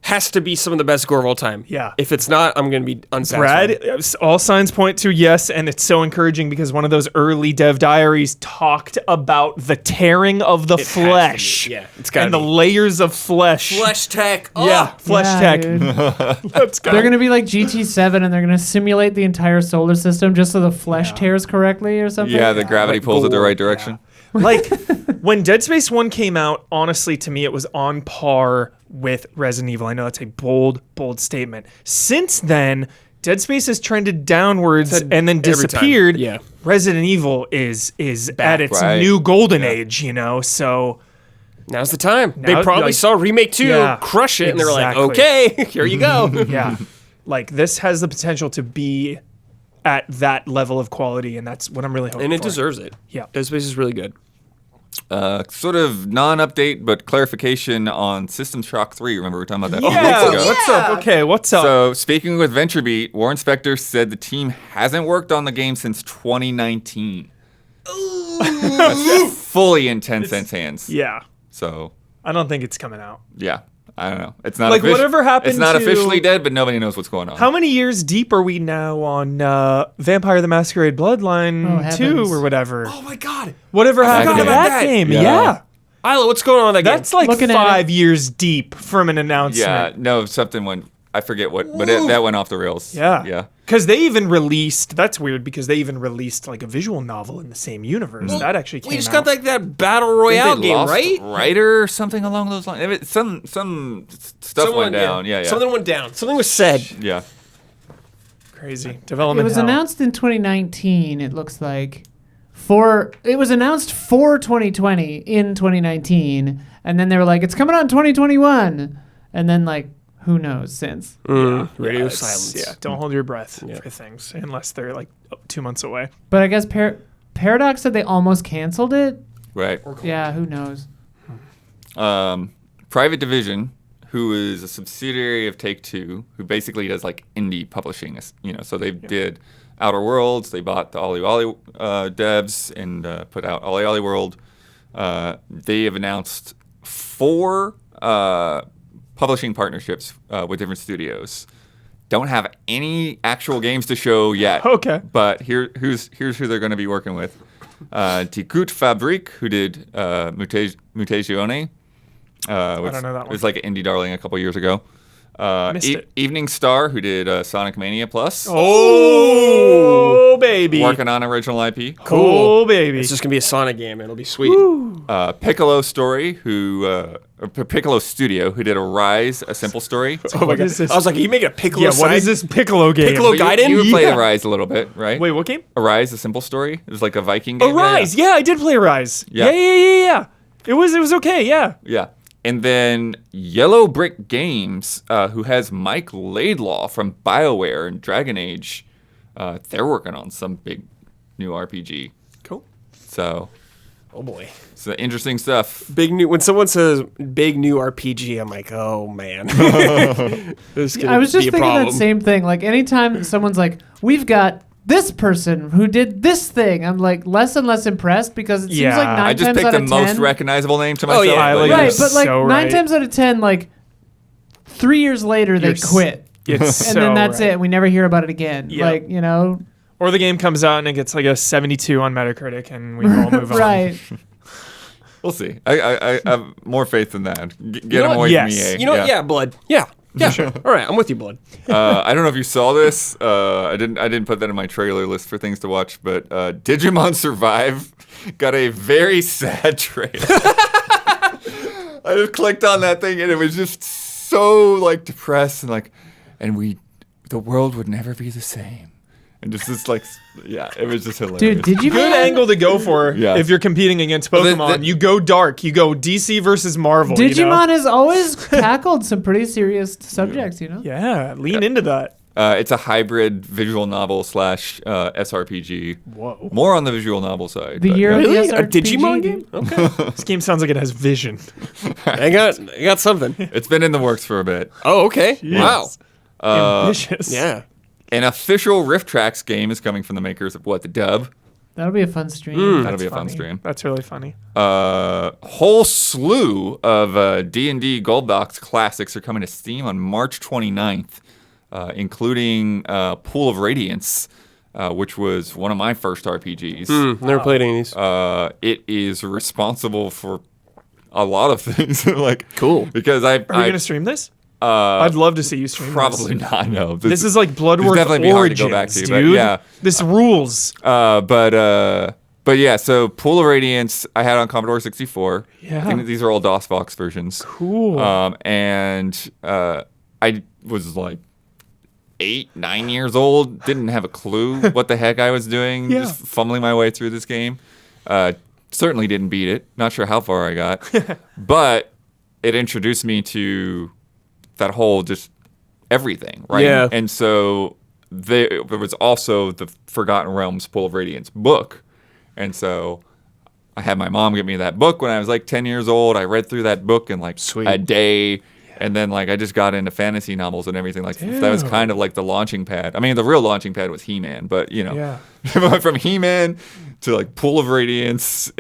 has to be some of the best gore of all time. Yeah. If it's not, I'm gonna be unsatisfied. Brad, all signs point to yes, and it's so encouraging because one of those early dev diaries talked about the tearing of the has to be. flesh. Yeah, it's gotta and the be. layers of flesh. Flesh tech. Yeah, flesh Yeah, tech. dude. Let's go. They're gonna be like GT7, and they're gonna simulate the entire solar system just so the flesh tears correctly or something. Yeah, the gravity pulls it the right direction. Like when Dead Space 1 came out, honestly, to me, it was on par with Resident Evil. I know that's a bold statement. Since then, Dead Space has trended downwards and then every time. disappeared. Yeah. Resident Evil is at its right. new golden age, so Now's the time. They Now, probably like- saw Remake 2 Yeah, crush it, and they're like, exactly. okay, here you go. yeah. Like this has the potential to be at that level of quality, and that's what I'm really hoping And it for. deserves it. Yeah. Dead Space is really good. Sort of non-update, but clarification on System Shock 3. Remember we were talking about that Yeah, weeks ago. what's up? Okay, what's up? So, speaking with VentureBeat, Warren Spector said the team hasn't worked on the game since 2019. That's fully in Tencent's hands. Yeah. So, I don't think it's coming out. yeah. I don't know. It's not Like, whatever happened It's not to- officially dead, but nobody knows what's going on. How many years deep are we now on Vampire the Masquerade Bloodline Oh, 2 heavens. or whatever? Oh my god. Whatever happened to forgot that, about that. game? Yeah. Yeah. Isla, what's going on in that game? That's like Looking at 5 years deep from an announcement. Yeah, no, something went. I forget what, but that went off the rails. Yeah. Yeah. Because they even released, that's weird because they even released like a visual novel in the same universe. That actually came we just out. got like that battle I royale think they game, lost right? a writer or something along those lines. I mean, some stuff went down. Yeah, yeah. Something went down. Something was said. Yeah. Crazy. It Development was hell. announced in 2019. It looks like it was announced for 2020 in 2019, and then they were like, it's coming out in 2021, and then like who knows since. Radio It's- silence. Yeah, don't hold your breath for things unless they're like 2 months away. But I guess Paradox said they almost canceled it. Right. Yeah, who knows? Private Division, who is a subsidiary of Take-Two, who basically does like indie publishing. So they did Outer Worlds. They bought the Ollie Ollie devs and put out Ollie Ollie World. They have announced 4 publishing partnerships with different studios. Don't have any actual games to show yet. Okay. But here's who they're going to be working with. Tikut Fabrique, who did Mutazione. Which don't know that one. was like an indie darling a couple years ago. Missed it. Evening Star, who did Sonic Mania Plus. Oh, baby. Working on original IP. Cool, baby. It's just gonna be a Sonic game. It'll be sweet. Piccolo Story, Piccolo Studio, who did Arise, a simple story. Oh my What god! is this? I was like, are you making a Piccolo? Yeah, what side? is this Piccolo game? Piccolo But Gaiden? You played Yeah. Arise a little bit, right? Wait, what game? Arise, a simple story. It was like a Viking game. Arise. Yeah, I did play Arise. Yeah. Yeah. It was okay. Yeah. Yeah. And then Yellow Brick Games, who has Mike Laidlaw from BioWare and Dragon Age, they're working on some big new RPG. Cool. So Oh boy! it's interesting stuff. Big new. When someone says big new RPG, I'm like, oh man. This is I was just be a thinking problem. that same thing. Like anytime someone's like, we've got this person who did this thing, I'm like less and less impressed because it seems Yeah. like 9 I just times picked out the of most 10, recognizable name to myself. yeah. but Right, yeah. right, but like So 9 right. times out of 10, like 3 years later they You're s- quit. It's And then that's right. it. We never hear about it again. Yep. Like, Or the game comes out and it gets like a 72 on Metacritic and we all move on. right. We'll see. I have more faith than that. Get him what? away from Yes. EA. You know what? Yeah, Blood. Yeah. Sure. All right, I'm with you, Blood. I don't know if you saw this. I didn't put that in my trailer list for things to watch, but Digimon Survive got a very sad trailer. I just clicked on that thing and it was just so like depressed and like, the world would never be the same. And just this like, yeah, it was just hilarious. Dude, Digimon. Good angle to go for Yeah. if you're competing against the- Pokemon. You go dark. You go DC versus Marvel. Digimon you know? has always tackled some pretty serious subjects, you know? Yeah, lean into that. It's a hybrid visual novel / SRPG. Whoa. More on the visual novel side. The but year yeah. of the Really? A SRPG, Digimon dude. game? Okay. This game sounds like it has vision. I got something. It's been in the works for a bit. Oh, okay. Wow. Ambitious. Yeah. An official Rift Tracks game is coming from the makers of the dub. That'll be a fun stream. That'll be a fun Funny. stream. That's really funny. Whole slew of D&D Gold Box classics are coming to Steam on March 29th, including Pool of Radiance, which was one of my first RPGs. Never played any of these. It is responsible for a lot of things. like Cool. Because Are you going to stream this? Uh, I'd love to see you stream probably this. not. No, This is like Bloodworth definitely be hard to Origins, go back to, but dude. yeah. This rules. But yeah. So Pool of Radiance, I had on Commodore 64. Yeah. I think these are all DOS-Box versions. Cool. And I was like 8, 9 years old. Didn't have a clue what the heck I was doing. Yeah. Just fumbling my way through this game. Certainly didn't beat it. Not sure how far I got, but it introduced me to that whole just everything, right? Yeah. And so there was also the Forgotten Realms Pool of Radiance book. And so I had my mom get me that book when I was like 10 years old. I read through that book in like a day. And then like I just got into fantasy novels and everything. Like that was kind of like the launching pad. I mean, the real launching pad was He-Man, but you know, Yeah. from He-Man to like Pool of Radiance.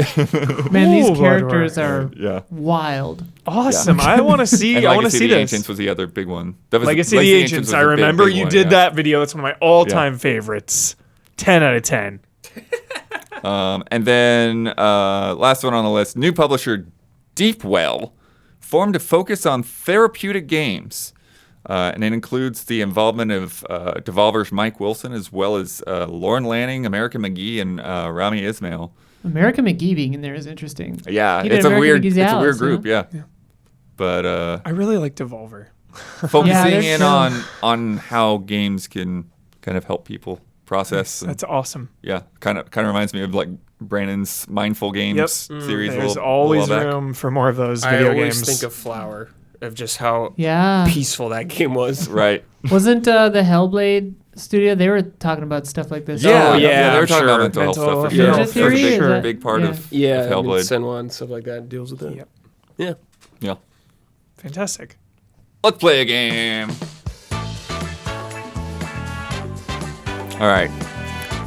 Man, these Cool, characters Bloodworth. are Yeah. wild. Awesome. I want to see. And I want to Legacy see of the this. Ancients was the other big one. That was Legacy of the Ancients. was I the big, remember big you one, did yeah. that video. That's one of my all-time favorites. 10 out of 10. And then last one on the list, new publisher Deepwell formed to focus on therapeutic games. And it includes the involvement of Devolver's Mike Wilson as well as Lauren Lanning, American McGee, and Rami Ismail. American McGee being in there is interesting. Yeah, He did it's a American weird, McGee's it's a weird Alice, group, yeah. yeah. But I really like Devolver. focusing they're in chill. on how games can kind of help people process. And, That's awesome. yeah, kind of reminds me of like Brandon's Mindful Games Yep. series. There's a always while back. room for more of those I video always games. think of Flower, of just how Yeah. peaceful that game was. Right. Wasn't the Hellblade studio, they were talking about stuff like this. Yeah, Oh, yeah, they were I'm talking sure. about mental health Mental stuff for health. sure. Ninja That's a Theory, big, is that- big part yeah. of Yeah, Hellblade. Senwa and stuff like that deals with that. Yep. Yeah. Yeah. Fantastic. Let's play a game. All right.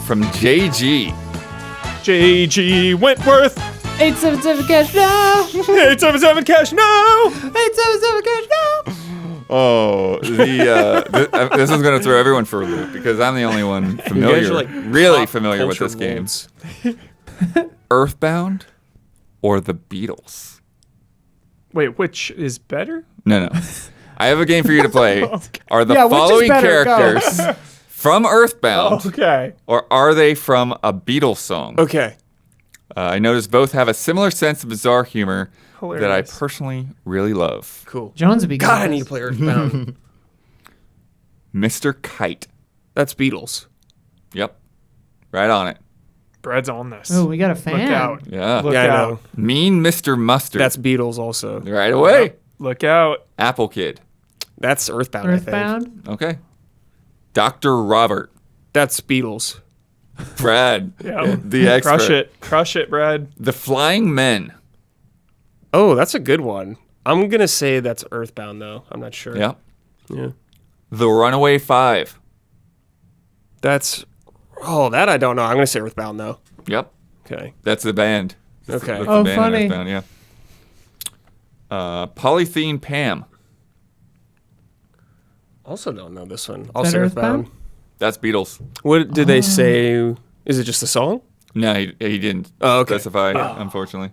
From JG. JG Wentworth. 877 cash now! 877 cash no. 877 cash now! Oh, this is going to throw everyone for a loop because I'm the only one familiar, are like really pop familiar with culture this game. molds. EarthBound or the Beatles? Wait, which is better? No. I have a game for you to play. Are the Yeah, which is following better? Go. characters from EarthBound Okay. or are they from a Beatles song? Okay. I notice both have a similar sense of bizarre humor that I Hilarious. personally really love. Cool. Jones would be good God, at I need this. to play EarthBound. Mr. Kite. That's Beatles. Yep. Right on it. Brad's on this. Oh, we got a fan. Look out. Yeah. Look Yeah, I out. know. Mean Mr. Mustard. That's Beatles also. right away. Look out. Apple Kid. That's EarthBound, I think. Earthbound? Okay. Dr. Robert. That's Beatles. Brad. Yeah. The expert. Crush it. Crush it, Brad. The Flying Men. Oh, that's a good one. I'm going to say that's EarthBound, though. I'm not sure. Yeah. Yeah. The Runaway Five. That's... Oh, that I don't know. I'm going to say EarthBound, though. Yep. Okay. That's the band. Okay. That's Oh, the band funny. in Earthbound, yeah. Polythene Pam. Also don't know this one. I'll Is say that EarthBound. That's Beatles. What did they say? Is it just a song? No, he didn't Oh, okay. specify, unfortunately.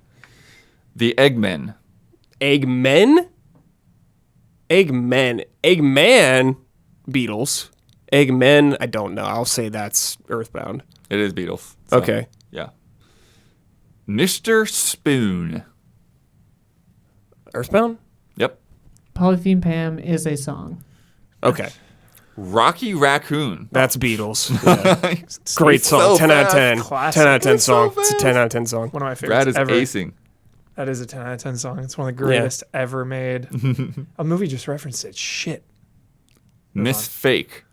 The Eggmen. Eggmen? Eggman, Beatles. Eggmen, I don't know. I'll say that's EarthBound. It is Beatles. So, Okay. Yeah. Mr. Spoon. EarthBound? Yep. Polythene Pam is a song. Okay. Rocky Raccoon. That's Beatles. Yeah. Great song. so 10 out of fast. 10. Classic. 10 out of 10 It's so song. It's a 10 out of 10 song. One of my favorites Brad is ever. acing. That is a 10 out of 10 song. It's one of the greatest ever made. A movie just referenced it. Shit. Miss Fake.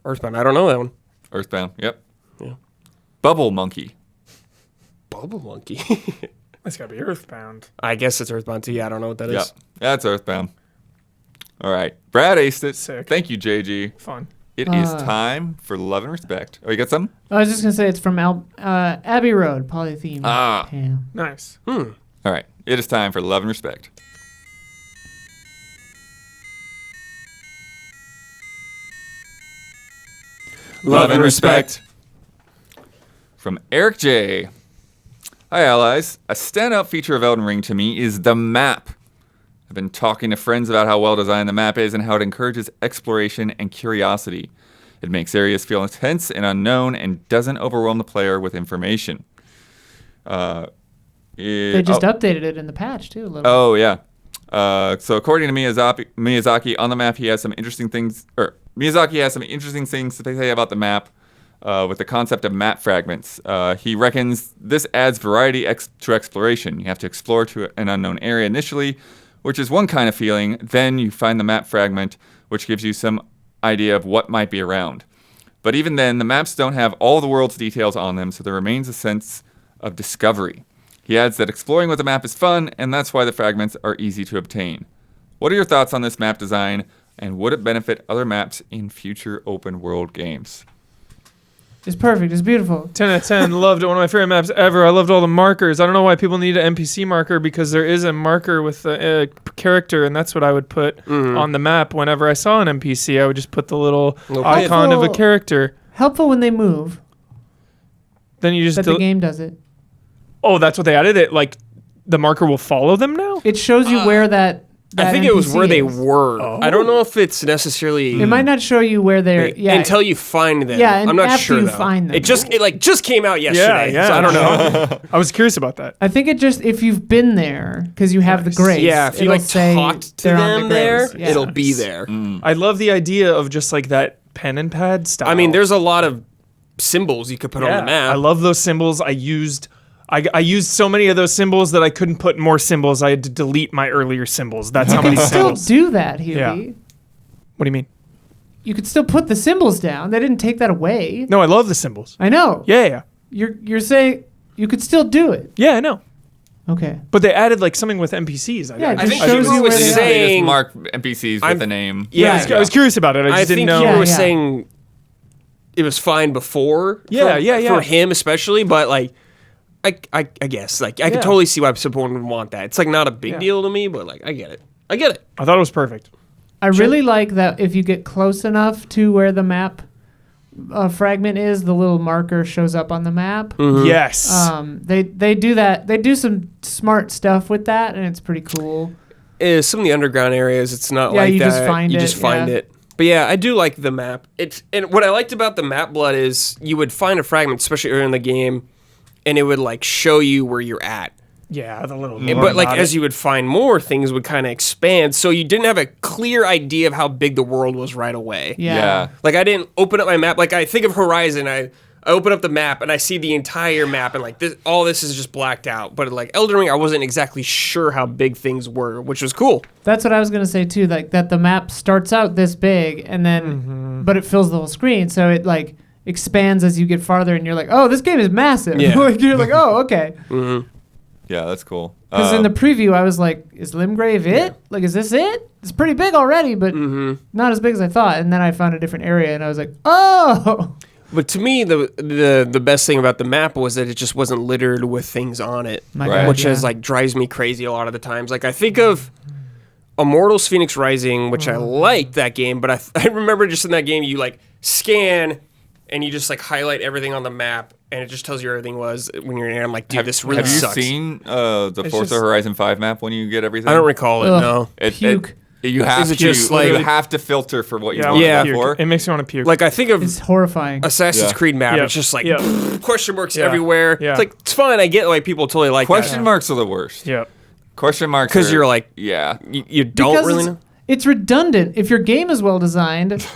EarthBound. I don't know that one. Earthbound. Yep. Yeah. Bubble Monkey. Bubble Monkey. That's got to be Earthbound. I guess it's EarthBound too. Yeah, I don't know what that is. Yep. That's Earthbound. All right. Brad aced it. Sick. Thank you, JG. Fun. It is time for Love and Respect. Oh, you got some? I was just gonna say it's from Abbey Road, Polythene Pam. Nice. All right. It is time for Love and Respect. Love and respect. From Eric J. Hi, allies. A standout feature of Elden Ring to me is the map. I've been talking to friends about how well designed the map is and how it encourages exploration and curiosity. It makes areas feel intense and unknown and doesn't overwhelm the player with information. They just updated it in the patch too a little. Oh, yeah. So according to Miyazaki, on the map he has some interesting things, Miyazaki has some interesting things to say about the map with the concept of map fragments. He reckons this adds variety to exploration. You have to explore to an unknown area initially, which is one kind of feeling. Then you find the map fragment, which gives you some idea of what might be around. But even then, the maps don't have all the world's details on them, so there remains a sense of discovery. He adds that exploring with the map is fun, and that's why the fragments are easy to obtain. What are your thoughts on this map design, and would it benefit other maps in future open world games? It's perfect. It's beautiful. 10 out of 10. Loved it. One of my favorite maps ever. I loved all the markers. I don't know why people need an NPC marker because there is a marker with a character, and that's what I would put on the map. Whenever I saw an NPC, I would just put the little icon of a character. Helpful when they move. Then you just But the game does it. Oh, that's what they added. It like the marker will follow them now. It shows you where that I think it was NPC where they is. were. I don't know if it's necessarily It might not show you where they're. Yeah. until you find them. Yeah, and I'm not after sure you though. find them. It just came out yesterday. Yeah. So I don't know. I was curious about that. I think it just if you've been there because you have the grace. Yeah, if you it'll like say talked to they're on them the there, grace. Yeah. it'll be there. I love the idea of just like that pen and pad style. I mean, there's a lot of symbols you could put on the map. I love those symbols. I used so many of those symbols that I couldn't put more symbols. I had to delete my earlier symbols. That's how many Still symbols. do that, Huey. Yeah. What do you mean? You could still put the symbols down. They didn't take that away. No, I love the symbols. I know. Yeah. You're saying you could still do it. Yeah, I know. Okay. But they added like something with NPCs. Yeah, I think shows people you were where they are. They saying just mark NPCs with a name. Yeah, I was curious about it. I just I didn't think know. you were Yeah. saying it was fine before. Yeah, For him especially, but like I guess like I could totally see why someone would want that. It's like not a big deal to me, but like I get it. I thought it was perfect. I really like that if you get close enough to where the map fragment is, the little marker shows up on the map. Yes. They do that. They do some smart stuff with that, and it's pretty cool. Some of the underground areas, it's not Yeah, like you that. just find you it, just find yeah. it. But yeah, I do like the map. And what I liked about the map blood is you would find a fragment, especially early in the game, and it would like show you where you're at. yeah, the little. But like as you would find more, things would kind of expand, so you didn't have a clear idea of how big the world was right away. Yeah. Like I didn't open up my map. Like I think of Horizon, I open up the map and I see the entire map, and like this, all this is just blacked out. But like Elden Ring, I wasn't exactly sure how big things were, which was cool. That's what I was gonna say too. Like that the map starts out this big, and then but it fills the whole screen, so it like expands as you get farther, and you're like, oh, this game is massive. Yeah. Like, you're like, oh, okay. Yeah, that's cool. Because in the preview, I was like, is Limgrave it? Like, is this it? It's pretty big already, but not as big as I thought. And then I found a different area, and I was like, oh. But to me, the best thing about the map was that it just wasn't littered with things on it, My Right. God, which yeah. is like drives me crazy a lot of the times. Like I think of Immortals: Phoenix Rising, which I liked that game, but I remember just in that game you like scan and you just like highlight everything on the map, and it just tells you where everything was when you're in there. I'm like, dude, this really have sucks. you seen the Forza Horizon 5 map when you get everything? I don't recall it. Ugh. No. Puke. You have to just like- you have to filter for what you Yeah, want Yeah. it for. It makes me want to puke. Like I think of It's horrifying. Assassin's Yeah. Creed map. Yeah. It's just like Yeah. question marks Yeah. everywhere. Yeah. It's like it's fine. I get like people totally like Question that marks are the worst. yeah. Question marks because are- you're like yeah. you don't Because really know. it's redundant. If your game is well designed,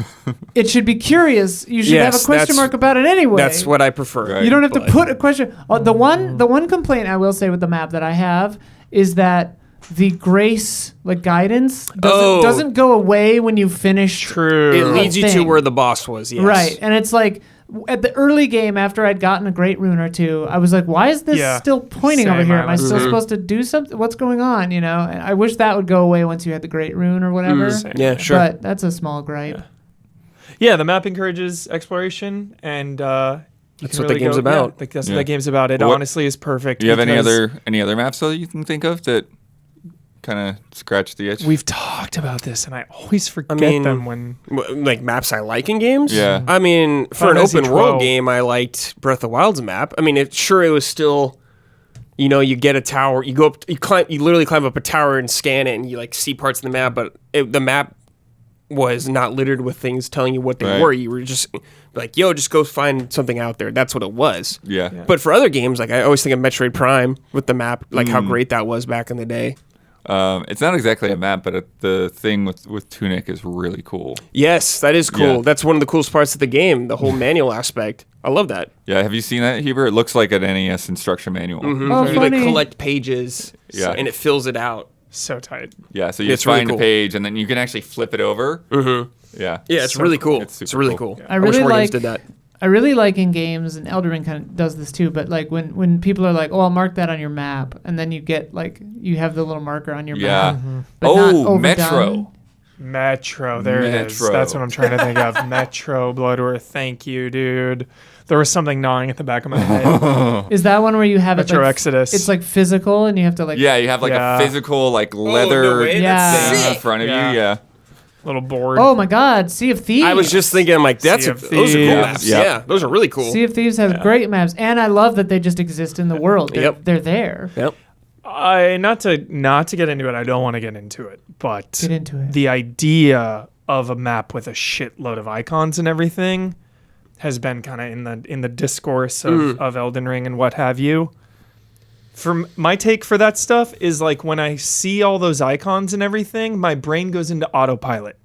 it should be curious. You should have Yes, a question that's- mark about it anyway. That's what I prefer. Right. You don't have to But- put a question. The one complaint I will say with the map that I have is that the grace guidance doesn't go away when you finish. True. It leads you to thing. where the boss was. Yes. Right, and it's like at the early game after I'd gotten a great rune or two, I was like, "Why is this Yeah. still pointing over Same, here? I Am I was- still supposed to do something? What's going on?" You know, and I wish that would go away once you had the great rune or whatever. Same. Yeah. Sure. But that's a small gripe. Yeah, the map encourages exploration, and That's what the game's about. Yeah, that's Yeah. what the game's about. It What- honestly is perfect. Do you have any because other maps though that you can think of that kind of scratch the itch? We've talked about this, and I always forget mean, them when. Like maps I like in games. Yeah. I mean, for Final an Fantasy open world 12. game, I liked Breath of the Wild's map. I mean, it was still. You know, you get a tower, you go up, you literally climb up a tower and scan it, and you like see parts of the map. But the map was not littered with things telling you what they Right. were. You were just like, yo, just go find something out there. That's what it was. yeah. But for other games, like I always think of Metroid Prime with the map, like how great that was back in the day. It's not exactly a map, but the thing with Tunic is really cool. Yes, that is cool. Yeah. That's one of the coolest parts of the game, the whole manual aspect. I love that. Yeah, have you seen that, Heber? It looks like an NES instruction manual. Oh, You like funny. collect pages, Yeah. and it fills it out. So tight. Yeah, so you It's just really find cool. a page, and then you can actually flip it over. Mm-hmm. Yeah. Yeah, it's So really cool. cool. It's It's super really cool. cool. I wish really more games like- did that. I really like in games, and Elden Ring kind of does this too, but like when people are like, "Oh, I'll mark that on your map," and then you get you have the little marker on your Yeah. map. But not Oh, overdone. Metro. Metro, there it is. Metro. That's what I'm trying to think of. Metro, Bloodworth. Thank you, dude. There was something gnawing at the back of my head. Is that one where you have Metro it like, Exodus. It's like physical, and you have to like. Yeah, you have Yeah. a physical leather no way, that's thing in sick. front of Yeah. you. Yeah. Little board. Oh my God! Sea of Thieves. I was just thinking, I'm like, those are Thieves. cool maps. Yeah. Yeah, those are really cool. Sea of Thieves has great maps, and I love that they just exist in the world. They're, Yep. they're there. Yep. Not to get into it. I don't want to get into it, but Get into it. the idea of a map with a shitload of icons and everything has been kind of in the discourse of Elden Ring and what have you. My take for that stuff is like when I see all those icons and everything, my brain goes into autopilot.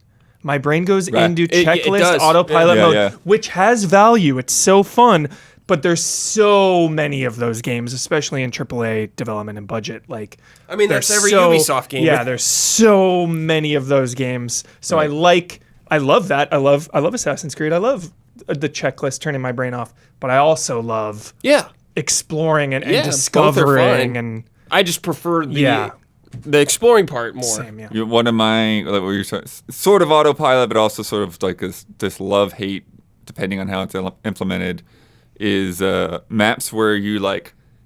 My brain goes Right. into It checklist does. autopilot Yeah, mode, yeah. which has value. It's so fun, but there's so many of those games, especially in AAA development and budget. Like, I mean, that's there's every Ubisoft game. Yeah, there's so many of those games. So I love that. I love Assassin's Creed. I love the checklist turning my brain off, but I also love Yeah. exploring and Yeah, both are discovering fine. and I just prefer Yeah. the exploring part more. same, yeah. One of my sort of autopilot, but also sort of like this love hate, depending on how it's implemented, is maps where you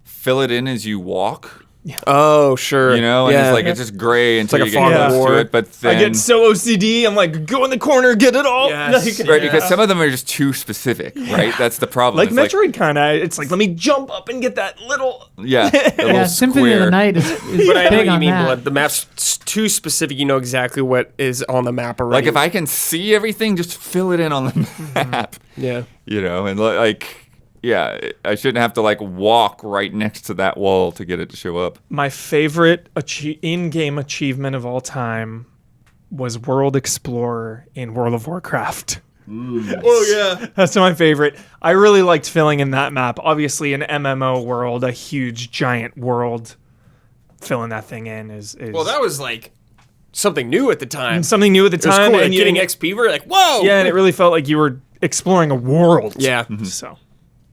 fill it in as you walk. Oh, sure. You know, and yeah. it's just gray until like you a get fog of close war. to it. But then I get so OCD. I'm like, go in the corner, get it all. Yes. Like, right, because some of them are just too specific. Right, that's the problem. like It's Metroid kind of. It's like, let me jump up and get that little. yeah, a Yeah, little Symphony of the square. Night is But I know big what you on mean, that. Blood. The map's too specific. You know exactly what is on the map already. Like if I can see everything, just fill it in on the map. Yeah. You know, and yeah, I shouldn't have to walk right next to that wall to get it to show up. My favorite in-game achievement of all time was World Explorer in World of Warcraft. Oh, yeah. That's my favorite. I really liked filling in that map. Obviously, an MMO world, a huge, giant world. Filling that thing in is Well, that was something new at the time. something new at the It was time. cool. And Getting you, XP, we're like, whoa. yeah, and it really felt like you were exploring a world. Yeah. So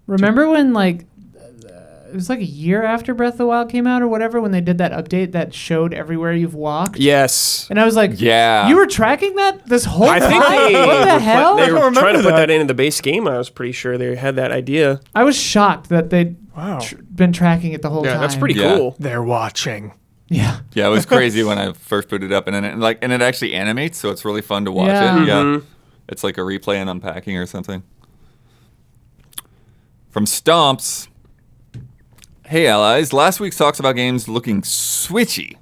Remember when it was a year after Breath of the Wild came out or whatever when they did that update that showed everywhere you've walked? Yes. And I was like, Yeah. you were tracking that this whole I time? think What the hell? they were remember trying to put that. that in the base game. I was pretty sure they had that idea. I was shocked that they'd wow, been tracking it the whole Yeah, time. that's pretty Yeah. cool. they're watching. Yeah. Yeah, it was crazy when I first put it up, and then it actually animates, so it's really fun to watch Yeah. it. Yeah, Mhm. it's like a replay and unpacking or something. From Stomps. Hey, allies. Last week's talks about games looking switchy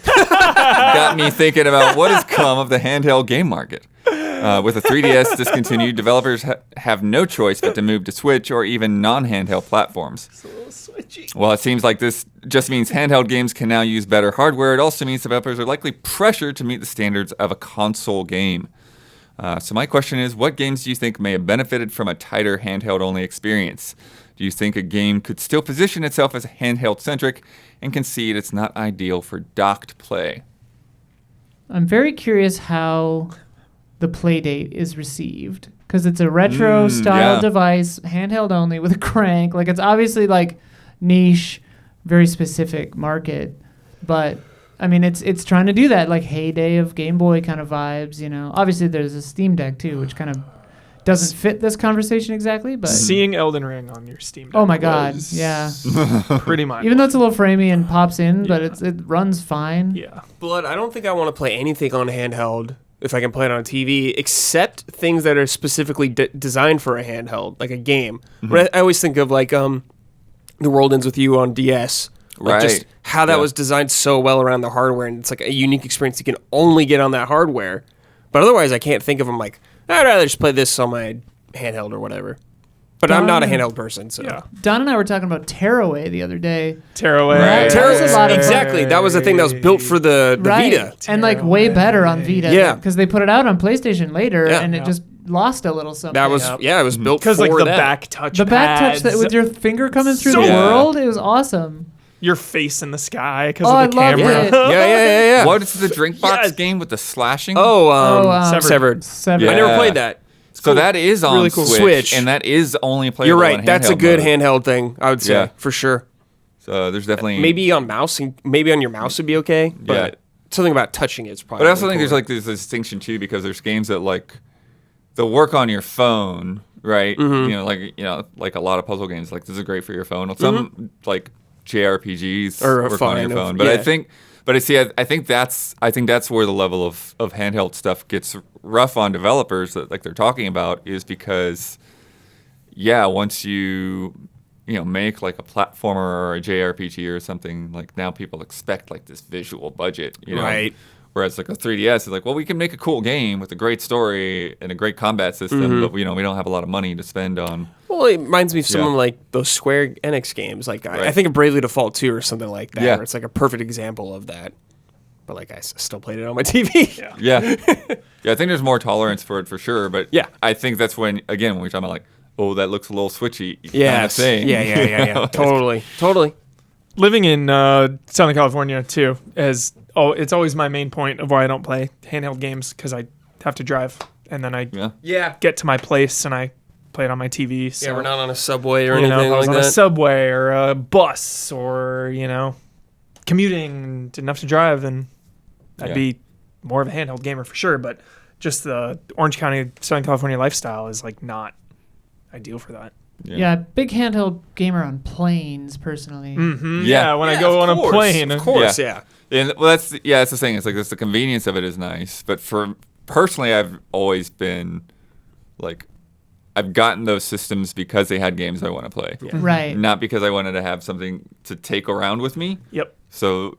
got me thinking about what has come of the handheld game market. With the 3DS discontinued, developers have no choice but to move to Switch or even non-handheld platforms. It's a little switchy. While it seems like this just means handheld games can now use better hardware, it also means developers are likely pressured to meet the standards of a console game. So my question is, what games do you think may have benefited from a tighter handheld-only experience? Do you think a game could still position itself as handheld-centric and concede it's not ideal for docked play? I'm very curious how the Playdate is received, because it's a retro style device, handheld only with a crank. Like, it's obviously like niche, very specific market, but I mean, it's trying to do that like heyday of Game Boy kind of vibes, you know. Obviously, there's a Steam Deck too, which kind of doesn't fit this conversation exactly, but Seeing Elden Ring on your Steam Deck. oh my god, was yeah. Pretty much. Even though it's a little framey and pops in, but it runs fine. Yeah. Blood, I don't think I want to play anything on handheld if I can play it on TV, except things that are specifically designed for a handheld, like a game. But I always think of like The World Ends With You on DS. Like just how that was designed so well around the hardware, and it's like a unique experience you can only get on that hardware. But otherwise, I can't think of them like, I'd rather just play this on my handheld or whatever. But I'm not a handheld person, so. Yeah. Don and I were talking about Tearaway the other day. Tearaway. Right. Tearaway a lot of Exactly. That was the thing that was built for the Vita. And like way better on Vita. Yeah. Because they put it out on PlayStation later, Yeah. and it just lost a little something. That was, it was built for Because like the that. back touch the back touch pads, that with your finger coming through So- the Yeah. world, it was awesome. your face in the sky because Oh, of the I loved camera. it. Yeah. What is the drink box Yes. game with the slashing? Severed. Severed. Yeah. I never played that. So that is on Really cool. Switch, and that is only playable. You're right. on That's a handheld good mode. handheld thing, I would say, Yeah. for sure. So there's definitely Maybe on mouse, maybe on your mouse would be okay, but Yeah. something about touching it's probably. But I also think really there's like this distinction too, because there's games that like they'll work on your phone, right? Mm-hmm. You know, like a lot of puzzle games. Like this is great for your phone. Some like JRPGs Or work on your fine, phone. But yeah. I think that's where the level of handheld stuff gets rough on developers that like they're talking about, is because once you make like a platformer or a JRPG or something, like now people expect like this visual budget, Right. Whereas like a 3DS is like, well, we can make a cool game with a great story and a great combat system, Mm-hmm. but we don't have a lot of money to spend on. Well, it reminds me of some Yeah. of like those Square Enix games. Like I Right. think of Bravely Default 2 or something like that, Yeah. where it's like a perfect example of that. But like I still played it on my TV. Yeah. I think there's more tolerance for it for sure, but Yeah. I think that's when we're talking about like, oh, that looks a little switchy kind of Yes. thing. Yeah. Totally. Living in Southern California too, it's always my main point of why I don't play handheld games, because I have to drive and then I Yeah. get to my place and I play it on my TV. So, Yeah, we're not on a subway or if anything I was like on that. a subway or a bus or commuting, didn't have to drive, then I'd Yeah. be more of a handheld gamer for sure. But just the Orange County, Southern California lifestyle is like not ideal for that. Yeah, big handheld gamer on planes, personally. Yeah. When I go on a plane. Of course, yeah. And well, that's the thing. It's like the convenience of it is nice, but for personally, I've always been like, I've gotten those systems because they had games I want to play, Right. not because I wanted to have something to take around with me. Yep. So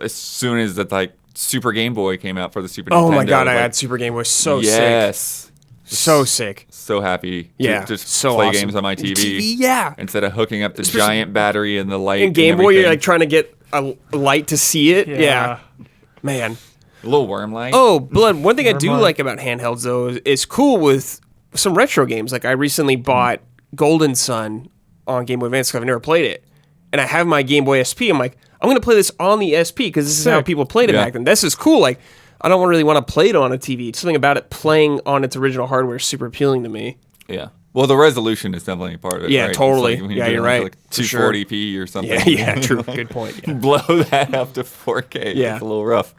as soon as that like Super Game Boy came out for the Super Oh Nintendo, my god, I was had Super Game Boy. So yes, sick. So sick. so happy to Yeah. just so play awesome. games on my TV. Yeah. Instead of hooking up the giant battery and the light. In Game and Boy, you're everything. like trying to get a light to see it. Yeah. Man. a little worm light. Oh, Blood, one thing I do Never mind. like about handhelds, though, is cool with some retro games. Like, I recently bought Golden Sun on Game Boy Advance because I've never played it. And I have my Game Boy SP. I'm like, I'm going to play this on the SP because this is how Sick. people played it Yeah. back then. This is cool. Like, I don't really want to play it on a TV. Something about it playing on its original hardware is super appealing to me. Yeah. Well, the resolution is definitely part of it. Yeah, right? It's totally. like when Yeah, doing you're like, right. Like For sure. 240p or something. Yeah, true. Good point. Yeah. Blow that up to 4K. Yeah. It's a little rough.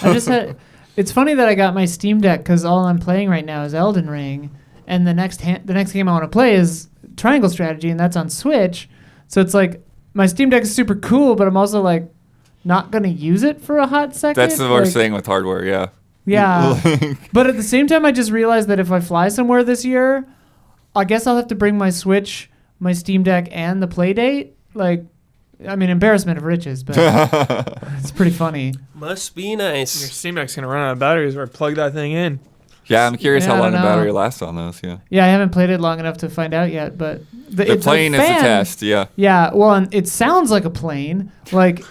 I just had. It's funny that I got my Steam Deck because all I'm playing right now is Elden Ring, and the next game I want to play is Triangle Strategy, and that's on Switch. So it's like my Steam Deck is super cool, but I'm also like not gonna use it for a hot second. That's the worst Like, thing with hardware, yeah. Yeah, but at the same time, I just realized that if I fly somewhere this year, I guess I'll have to bring my Switch my Steam Deck and the Playdate. Like, I mean, embarrassment of riches, but it's pretty funny. Must be Your nice. Steam Deck's gonna run out of batteries where I plug that thing in. Yeah, I'm curious Yeah, how I long the don't know. battery lasts on those. Yeah, Yeah, I haven't played it long enough to find out yet, but the plane is the fan- test. Yeah, Yeah, well, and it sounds like a plane. Like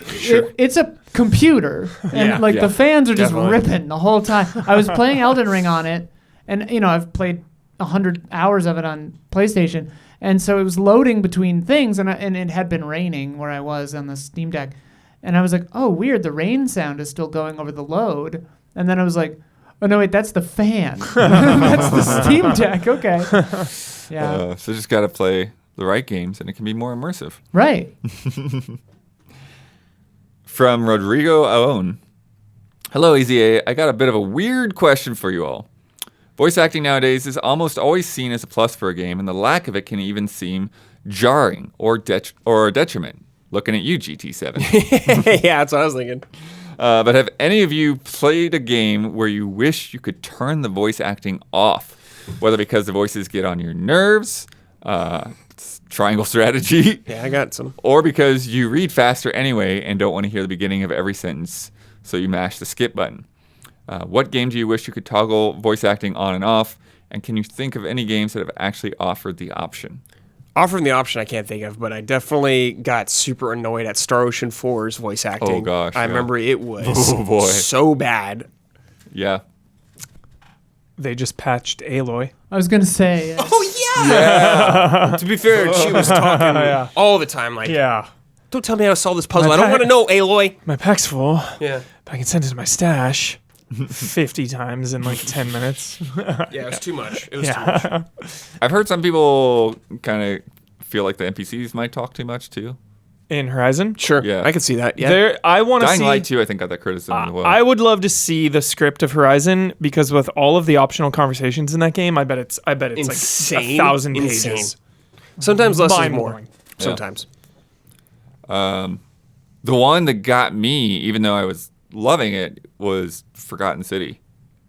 it's a computer, and Yeah. like Yeah. the fans are just Definitely. ripping the whole time. I was playing Elden Ring on it, and I've played 100 hours of it on PlayStation, and so it was loading between things, and it had been raining where I was on the Steam Deck, and I was like, oh, weird, the rain sound is still going over the load, and then I was like, oh no, wait, that's the fan. That's the Steam Deck. Okay. Yeah. so just gotta play the right games, and it can be more immersive. Right. From Rodrigo Aon. Hello, EZA. I got a bit of a weird question for you all. Voice acting nowadays is almost always seen as a plus for a game, and the lack of it can even seem jarring or a detriment. Looking at you, GT7. Yeah, that's what I was thinking. But have any of you played a game where you wish you could turn the voice acting off? Whether because the voices get on your nerves, it's triangle strategy, Yeah, I got some. or because you read faster anyway and don't want to hear the beginning of every sentence, so you mash the skip button. What game do you wish you could toggle voice acting on and off? And can you think of any games that have actually offered the option? Offering the option I can't think of, but I definitely got super annoyed at Star Ocean 4's voice acting. Oh, gosh, I yeah. remember it was Oh, boy. so bad. Yeah. They just patched Aloy. I was gonna say. Oh yeah. To be fair, she was talking Yeah. all the time like, Yeah. don't tell me how to solve this puzzle. My I don't pa- want to know, Aloy. My pack's full. Yeah. But I can send it to my stash 50 times in like 10 minutes. Yeah, it was too much. It was too much. Yeah. I've heard some people kind of feel like the NPCs might talk too much too. In Horizon? Sure. Yeah. I could see that. Yeah. There, I want to Dying see. Light 2, I think, got that criticism as well. I would love to see the script of Horizon because with all of the optional conversations in that game, I bet it's Insane. like 1,000 Insane. pages. Sometimes less is more. Mind-blowing. Sometimes. The one that got me, even though I was loving it, was Forgotten City.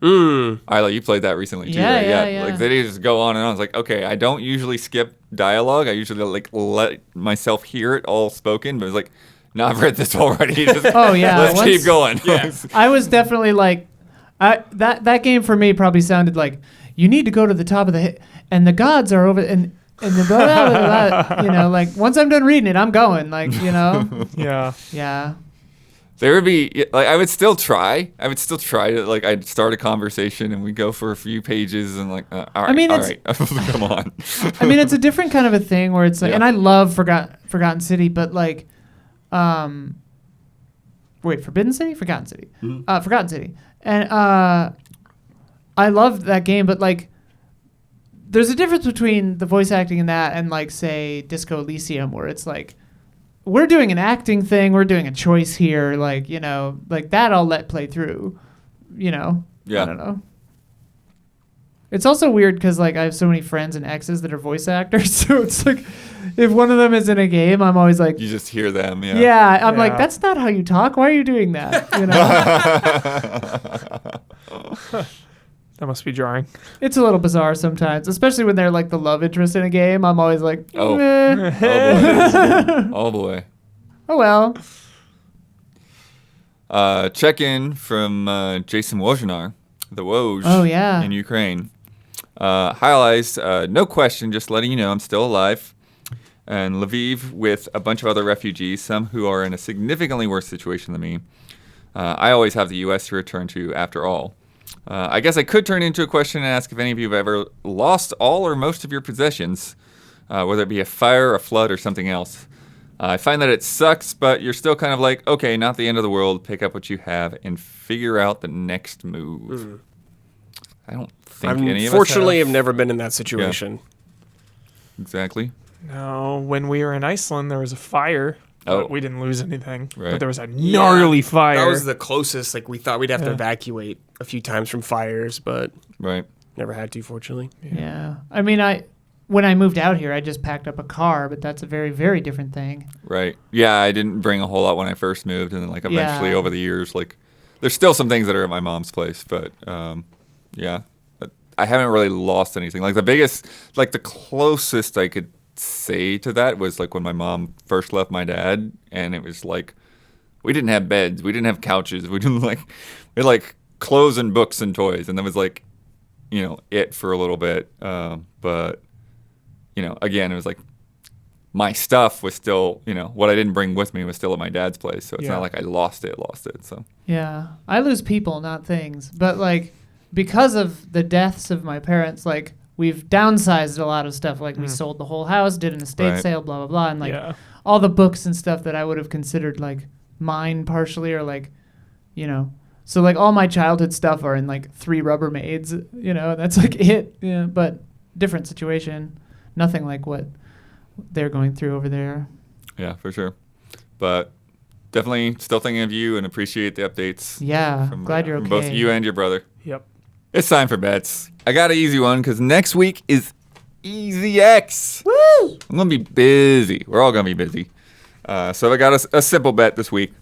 Isla, you played that recently too, Yeah, right? yeah. Like they just go on and on. It's like, okay, I don't usually skip dialogue. I usually like let myself hear it all spoken, but it's like, no, I've read this already. Just, Oh, yeah. let's Once- keep going. Yeah. I was definitely like, that game for me probably sounded like you need to go to the top of the and the gods are over and the blah, blah, blah, blah, like once I'm done reading it, I'm going Yeah. yeah. There would be like I would still try. To like I'd start a conversation and we'd go for a few pages and like all right, mean, all it's- right. Come on. I mean, it's a different kind of a thing where it's like, Yeah. and I love Forgotten City, but like, wait, Forbidden City, Forgotten City, Forgotten City, and I love that game, but like, there's a difference between the voice acting in that and like say Disco Elysium, where it's like, we're doing an acting thing, we're doing a choice here, like like that I'll let play through, Yeah. I don't know. It's also weird because like I have so many friends and exes that are voice actors, so it's like if one of them is in a game, I'm always like, You just hear them. Yeah. yeah, I'm like, Yeah. that's not how you talk. Why are you doing that? That must be jarring. It's a little bizarre sometimes, especially when they're like the love interest in a game. I'm always like, Oh. meh. Oh boy. Oh well. Check in from Jason Wojnar, the Woj. Oh, yeah. In Ukraine. Hi, Elias. No question, just letting you know I'm still alive. And Lviv with a bunch of other refugees, some who are in a significantly worse situation than me. I always have the U.S. to return to after all. I guess I could turn into a question and ask if any of you have ever lost all or most of your possessions, whether it be a fire, a flood, or something else. I find that it sucks, but you're still kind of like, okay, not the end of the world. Pick up what you have and figure out the next move. I don't think any of us Unfortunately, have. I've never been in that situation. Exactly. No, when we were in Iceland, there was a fire. Oh. But we didn't lose anything. Right. But there was a gnarly fire. That was the closest. Like we thought we'd have to Yeah. evacuate a few times from fires, but Right. never had to, fortunately. Yeah. I mean, when I moved out here, I just packed up a car, but that's a very, very different thing. Right. Yeah, I didn't bring a whole lot when I first moved, and then like eventually Yeah. over the years, like there's still some things that are at my mom's place, but yeah, But I haven't really lost anything. Like the biggest, like the closest I could say to that was like when my mom first left my dad, and it was like we didn't have beds, we didn't have couches, we had like clothes and books and toys, and that was like, it for a little bit. But again, it was like my stuff was still, what I didn't bring with me was still at my dad's place, so it's not like I lost it. So yeah, I lose people, not things, but like because of the deaths of my parents, like we've downsized a lot of stuff. Like we sold the whole house, did an estate sale, blah blah blah, and like all the books and stuff that I would have considered like mine partially, or like, so like all my childhood stuff are in like 3 Rubbermaids, that's like it. Yeah, but different situation, nothing like what they're going through over there. Yeah, for sure. But definitely still thinking of you and appreciate the updates. Yeah, glad you're from okay. both you and your brother. Yep. It's time for bets. I got an easy one because next week is Easy X. Woo! I'm going to be busy. We're all going to be busy. So I got a simple bet this week.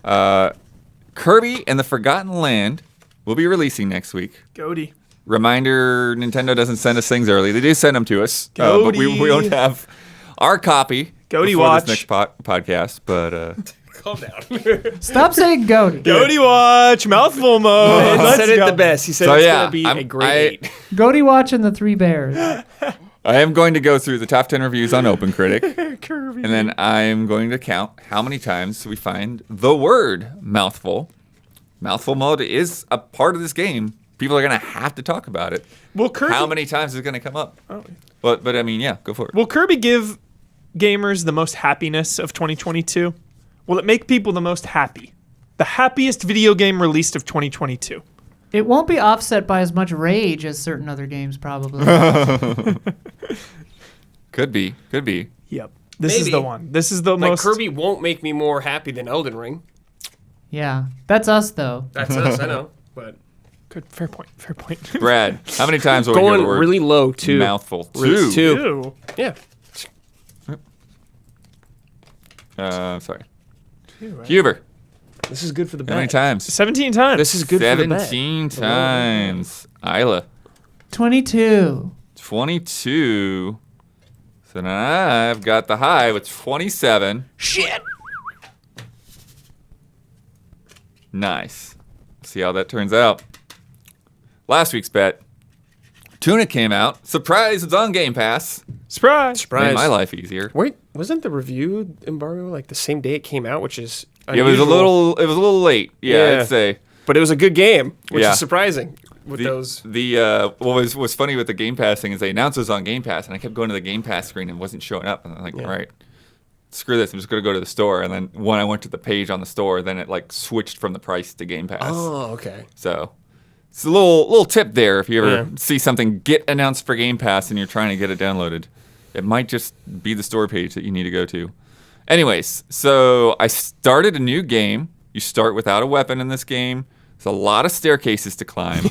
Kirby and the Forgotten Land will be releasing next week. Goaty. Reminder, Nintendo doesn't send us things early. They do send them to us. But we don't have our copy Goaty before watch. this next podcast. But Calm down. Stop saying goaty. Goaty watch. Mouthful mode. He Let's said it go. the best. He said So, it's yeah, going to be I'm- a great 8. Goaty watch and the 3 bears. I am going to go through the top 10 reviews on OpenCritic. Kirby. And then I'm going to count how many times we find the word mouthful. Mouthful mode is a part of this game. People are going to have to talk about it. Will Kirby, How many times is it going to come up? Oh. But I mean, yeah, go for it. Will Kirby give gamers the most happiness of 2022? Will it make people the most happy? The happiest video game released of 2022. It won't be offset by as much rage as certain other games, probably. Could be. Yep. This is Maybe. the one. This is the Like, most. Kirby won't make me more happy than Elden Ring. Yeah, that's us though. That's us, I know. But Good. Fair point. Fair point. Brad, how many times will we hear going the word really low, too. mouthful? Really, 2. Ew. Yeah. Sorry. 2, right? Huber, This is good for the how many bet. times? 17 times. This is good for the bet. 17 times. Isla, 22. 22. So now I've got the high with 27. Shit. Nice. See how that turns out. Last week's bet. Tunic came out. Surprise, it's on Game Pass. Surprise. Made my life easier. Wait, wasn't the review embargo like the same day it came out, which is It was a unusual? little late. Yeah, I'd say. But it was a good game, which Yeah. is surprising with those. What was funny with the Game Pass thing is they announced it was on Game Pass, and I kept going to the Game Pass screen and it wasn't showing up. And I'm like, all right, screw this. I'm just gonna go to the store. And then when I went to the page on the store, then it like switched from the price to Game Pass. Oh, okay. So it's a little tip there if you ever Yeah. see something get announced for Game Pass and you're trying to get it downloaded. It might just be the store page that you need to go to. Anyways, so I started a new game. You start without a weapon in this game. There's a lot of staircases to climb.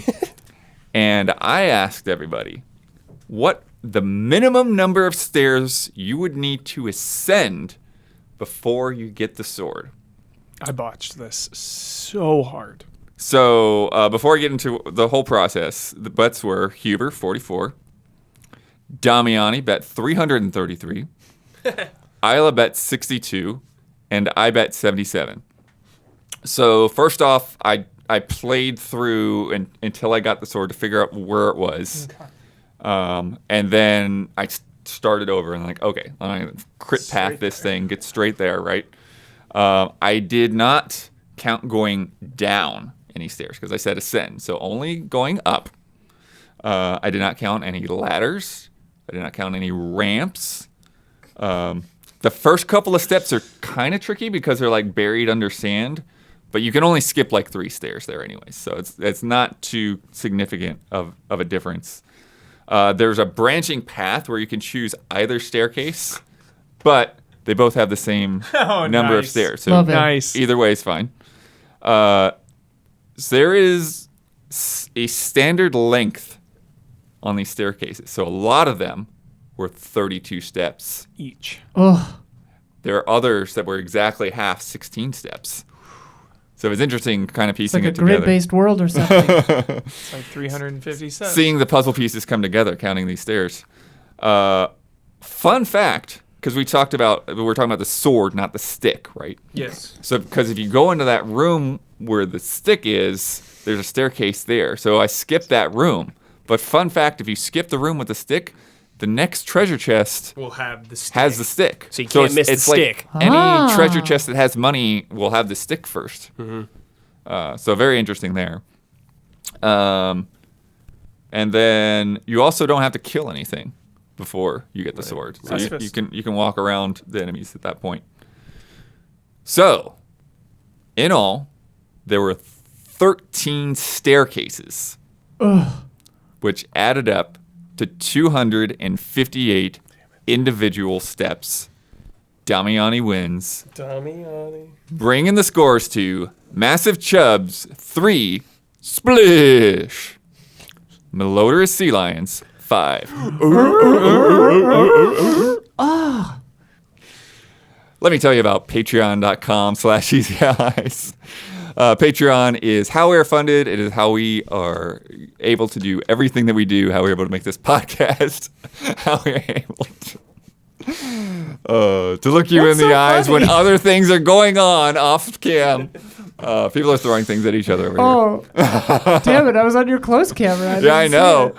And I asked everybody what the minimum number of stairs you would need to ascend before you get the sword. I botched this so hard. So before I get into the whole process, the bets were Huber, 44. Damiani bet 333. Isla bet 62. And I bet 77. So first off, I played through until I got the sword to figure out where it was. Okay. And then I started over and like, okay, I'm going to crit path this thing, get straight there, right? I did not count going down any stairs because I said ascend. So only going up. I did not count any ladders. I did not count any ramps. The first couple of steps are kind of tricky because they're like buried under sand, but you can only skip like 3 stairs there anyway. So it's not too significant of a difference. There's a branching path where you can choose either staircase, but they both have the same number of nice. stairs. So Love it. Nice. either way is fine. So there is a standard length on these staircases. So a lot of them were 32 steps. Each. Oh, There are others that were exactly half 16 steps. So it's interesting kind of it's piecing like a it together. grid-based world or something. It's like 350 cents. Seeing the puzzle pieces come together, counting these stairs. 4 Fun fact, because we're talking about the sword, not the stick, right? Yes. So, because if you go into that room where the stick is, there's a staircase there. So I skipped that room. But fun fact, if you skip the room with the stick, the next treasure chest We'll have the stick. has the stick. So you can't miss the stick. Like any treasure chest that has money will have the stick first. So very interesting there. And then you also don't have to kill anything before you get the sword. So you can walk around the enemies at that point. So, in all, there were 13 staircases, which added up to 258 individual steps. Damiani wins, bringing the scores to Massive Chubs 3, Splish, Malodorous Sea Lions 5. Let me tell you about patreon.com/easyallies. Patreon is how we are funded. It is how we are able to do everything that we do, how we're able to make this podcast, how we're able to look you in the eyes when other things are going on off cam. People are throwing things at each other over here. Damn it, I was on your close camera. I know.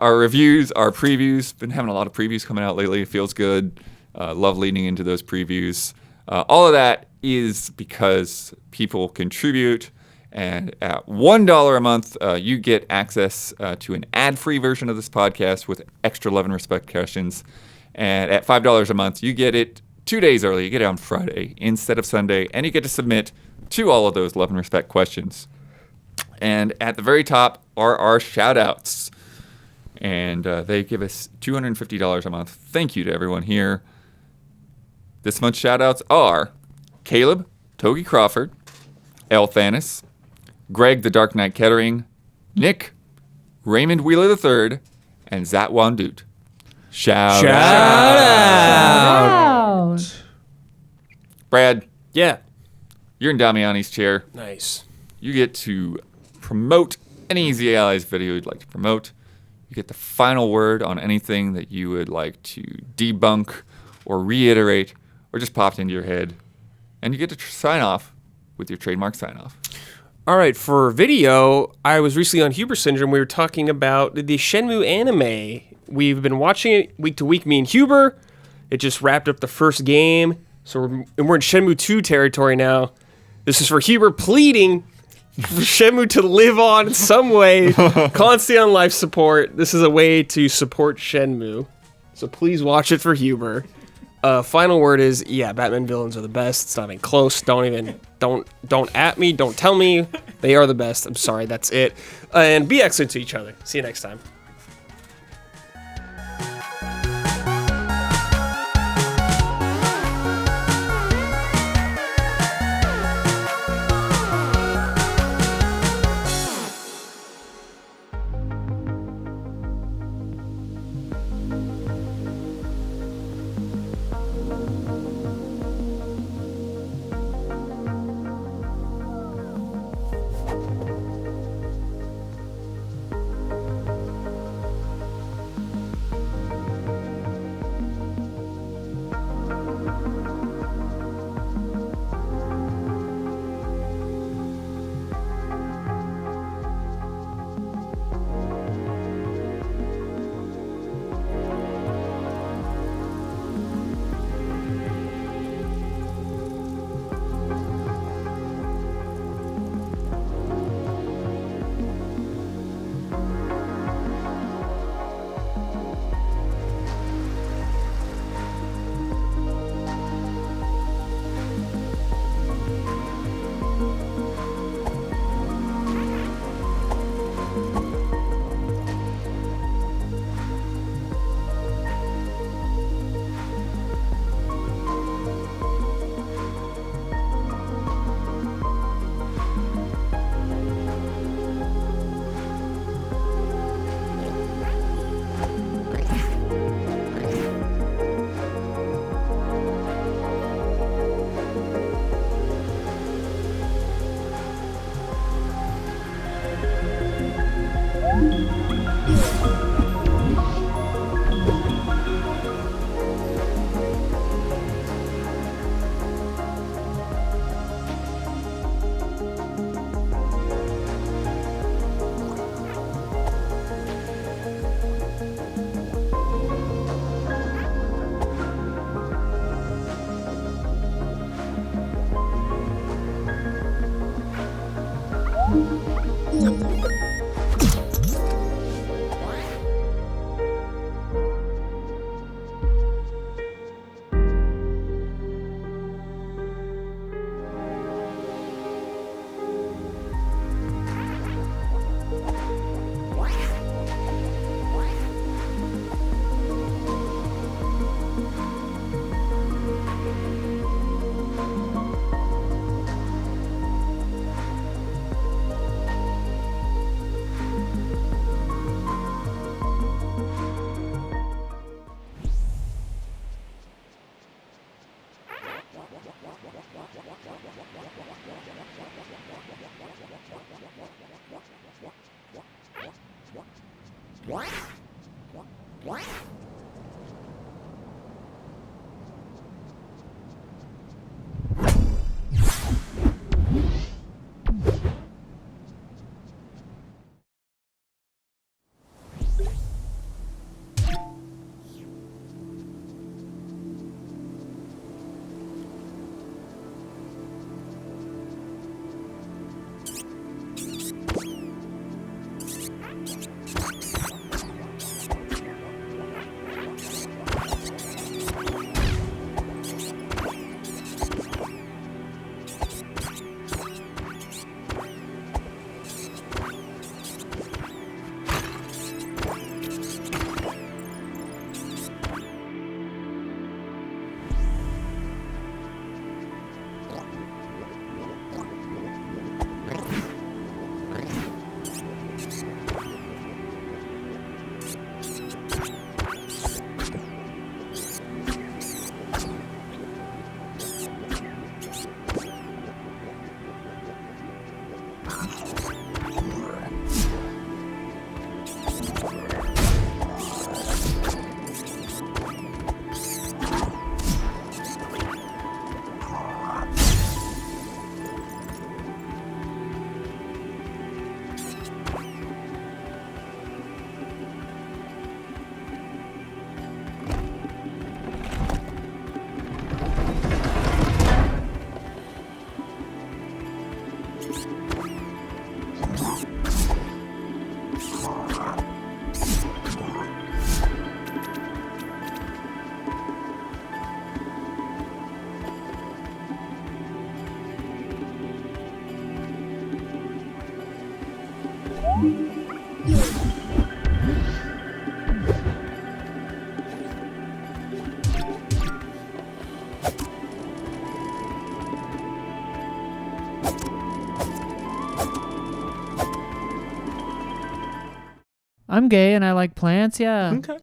Our reviews, our previews, been having a lot of previews coming out lately. It feels good. Love leading into those previews. All of that is because people contribute, and at $1 a month, you get access to an ad-free version of this podcast with extra love and respect questions. And at $5 a month, you get it 2 days early. You get it on Friday instead of Sunday, and you get to submit to all of those love and respect questions. And at the very top are our shout-outs. And they give us $250 a month. Thank you to everyone here. This month's shout-outs are Caleb, Togi Crawford, L. Thanis, Greg the Dark Knight Kettering, Nick, Raymond Wheeler III, and Zatwan Doot. Shout out! Brad. Yeah. You're in Damiani's chair. Nice. You get to promote any Easy Allies video you'd like to promote. You get the final word on anything that you would like to debunk or reiterate or just popped into your head. And you get to sign off with your trademark sign off. All right, for video, I was recently on Huber Syndrome. We were talking about the Shenmue anime. We've been watching it week to week, me and Huber. It just wrapped up the first game. So we're in Shenmue 2 territory now. This is for Huber pleading for Shenmue to live on in some way, constantly on life support. This is a way to support Shenmue. So please watch it for Huber. Final word is, yeah, Batman villains are the best. It's not even close. Don't at me. Don't tell me. They are the best. I'm sorry. That's it. And be excellent to each other. See you next time. I'm gay and I like plants, yeah. Okay.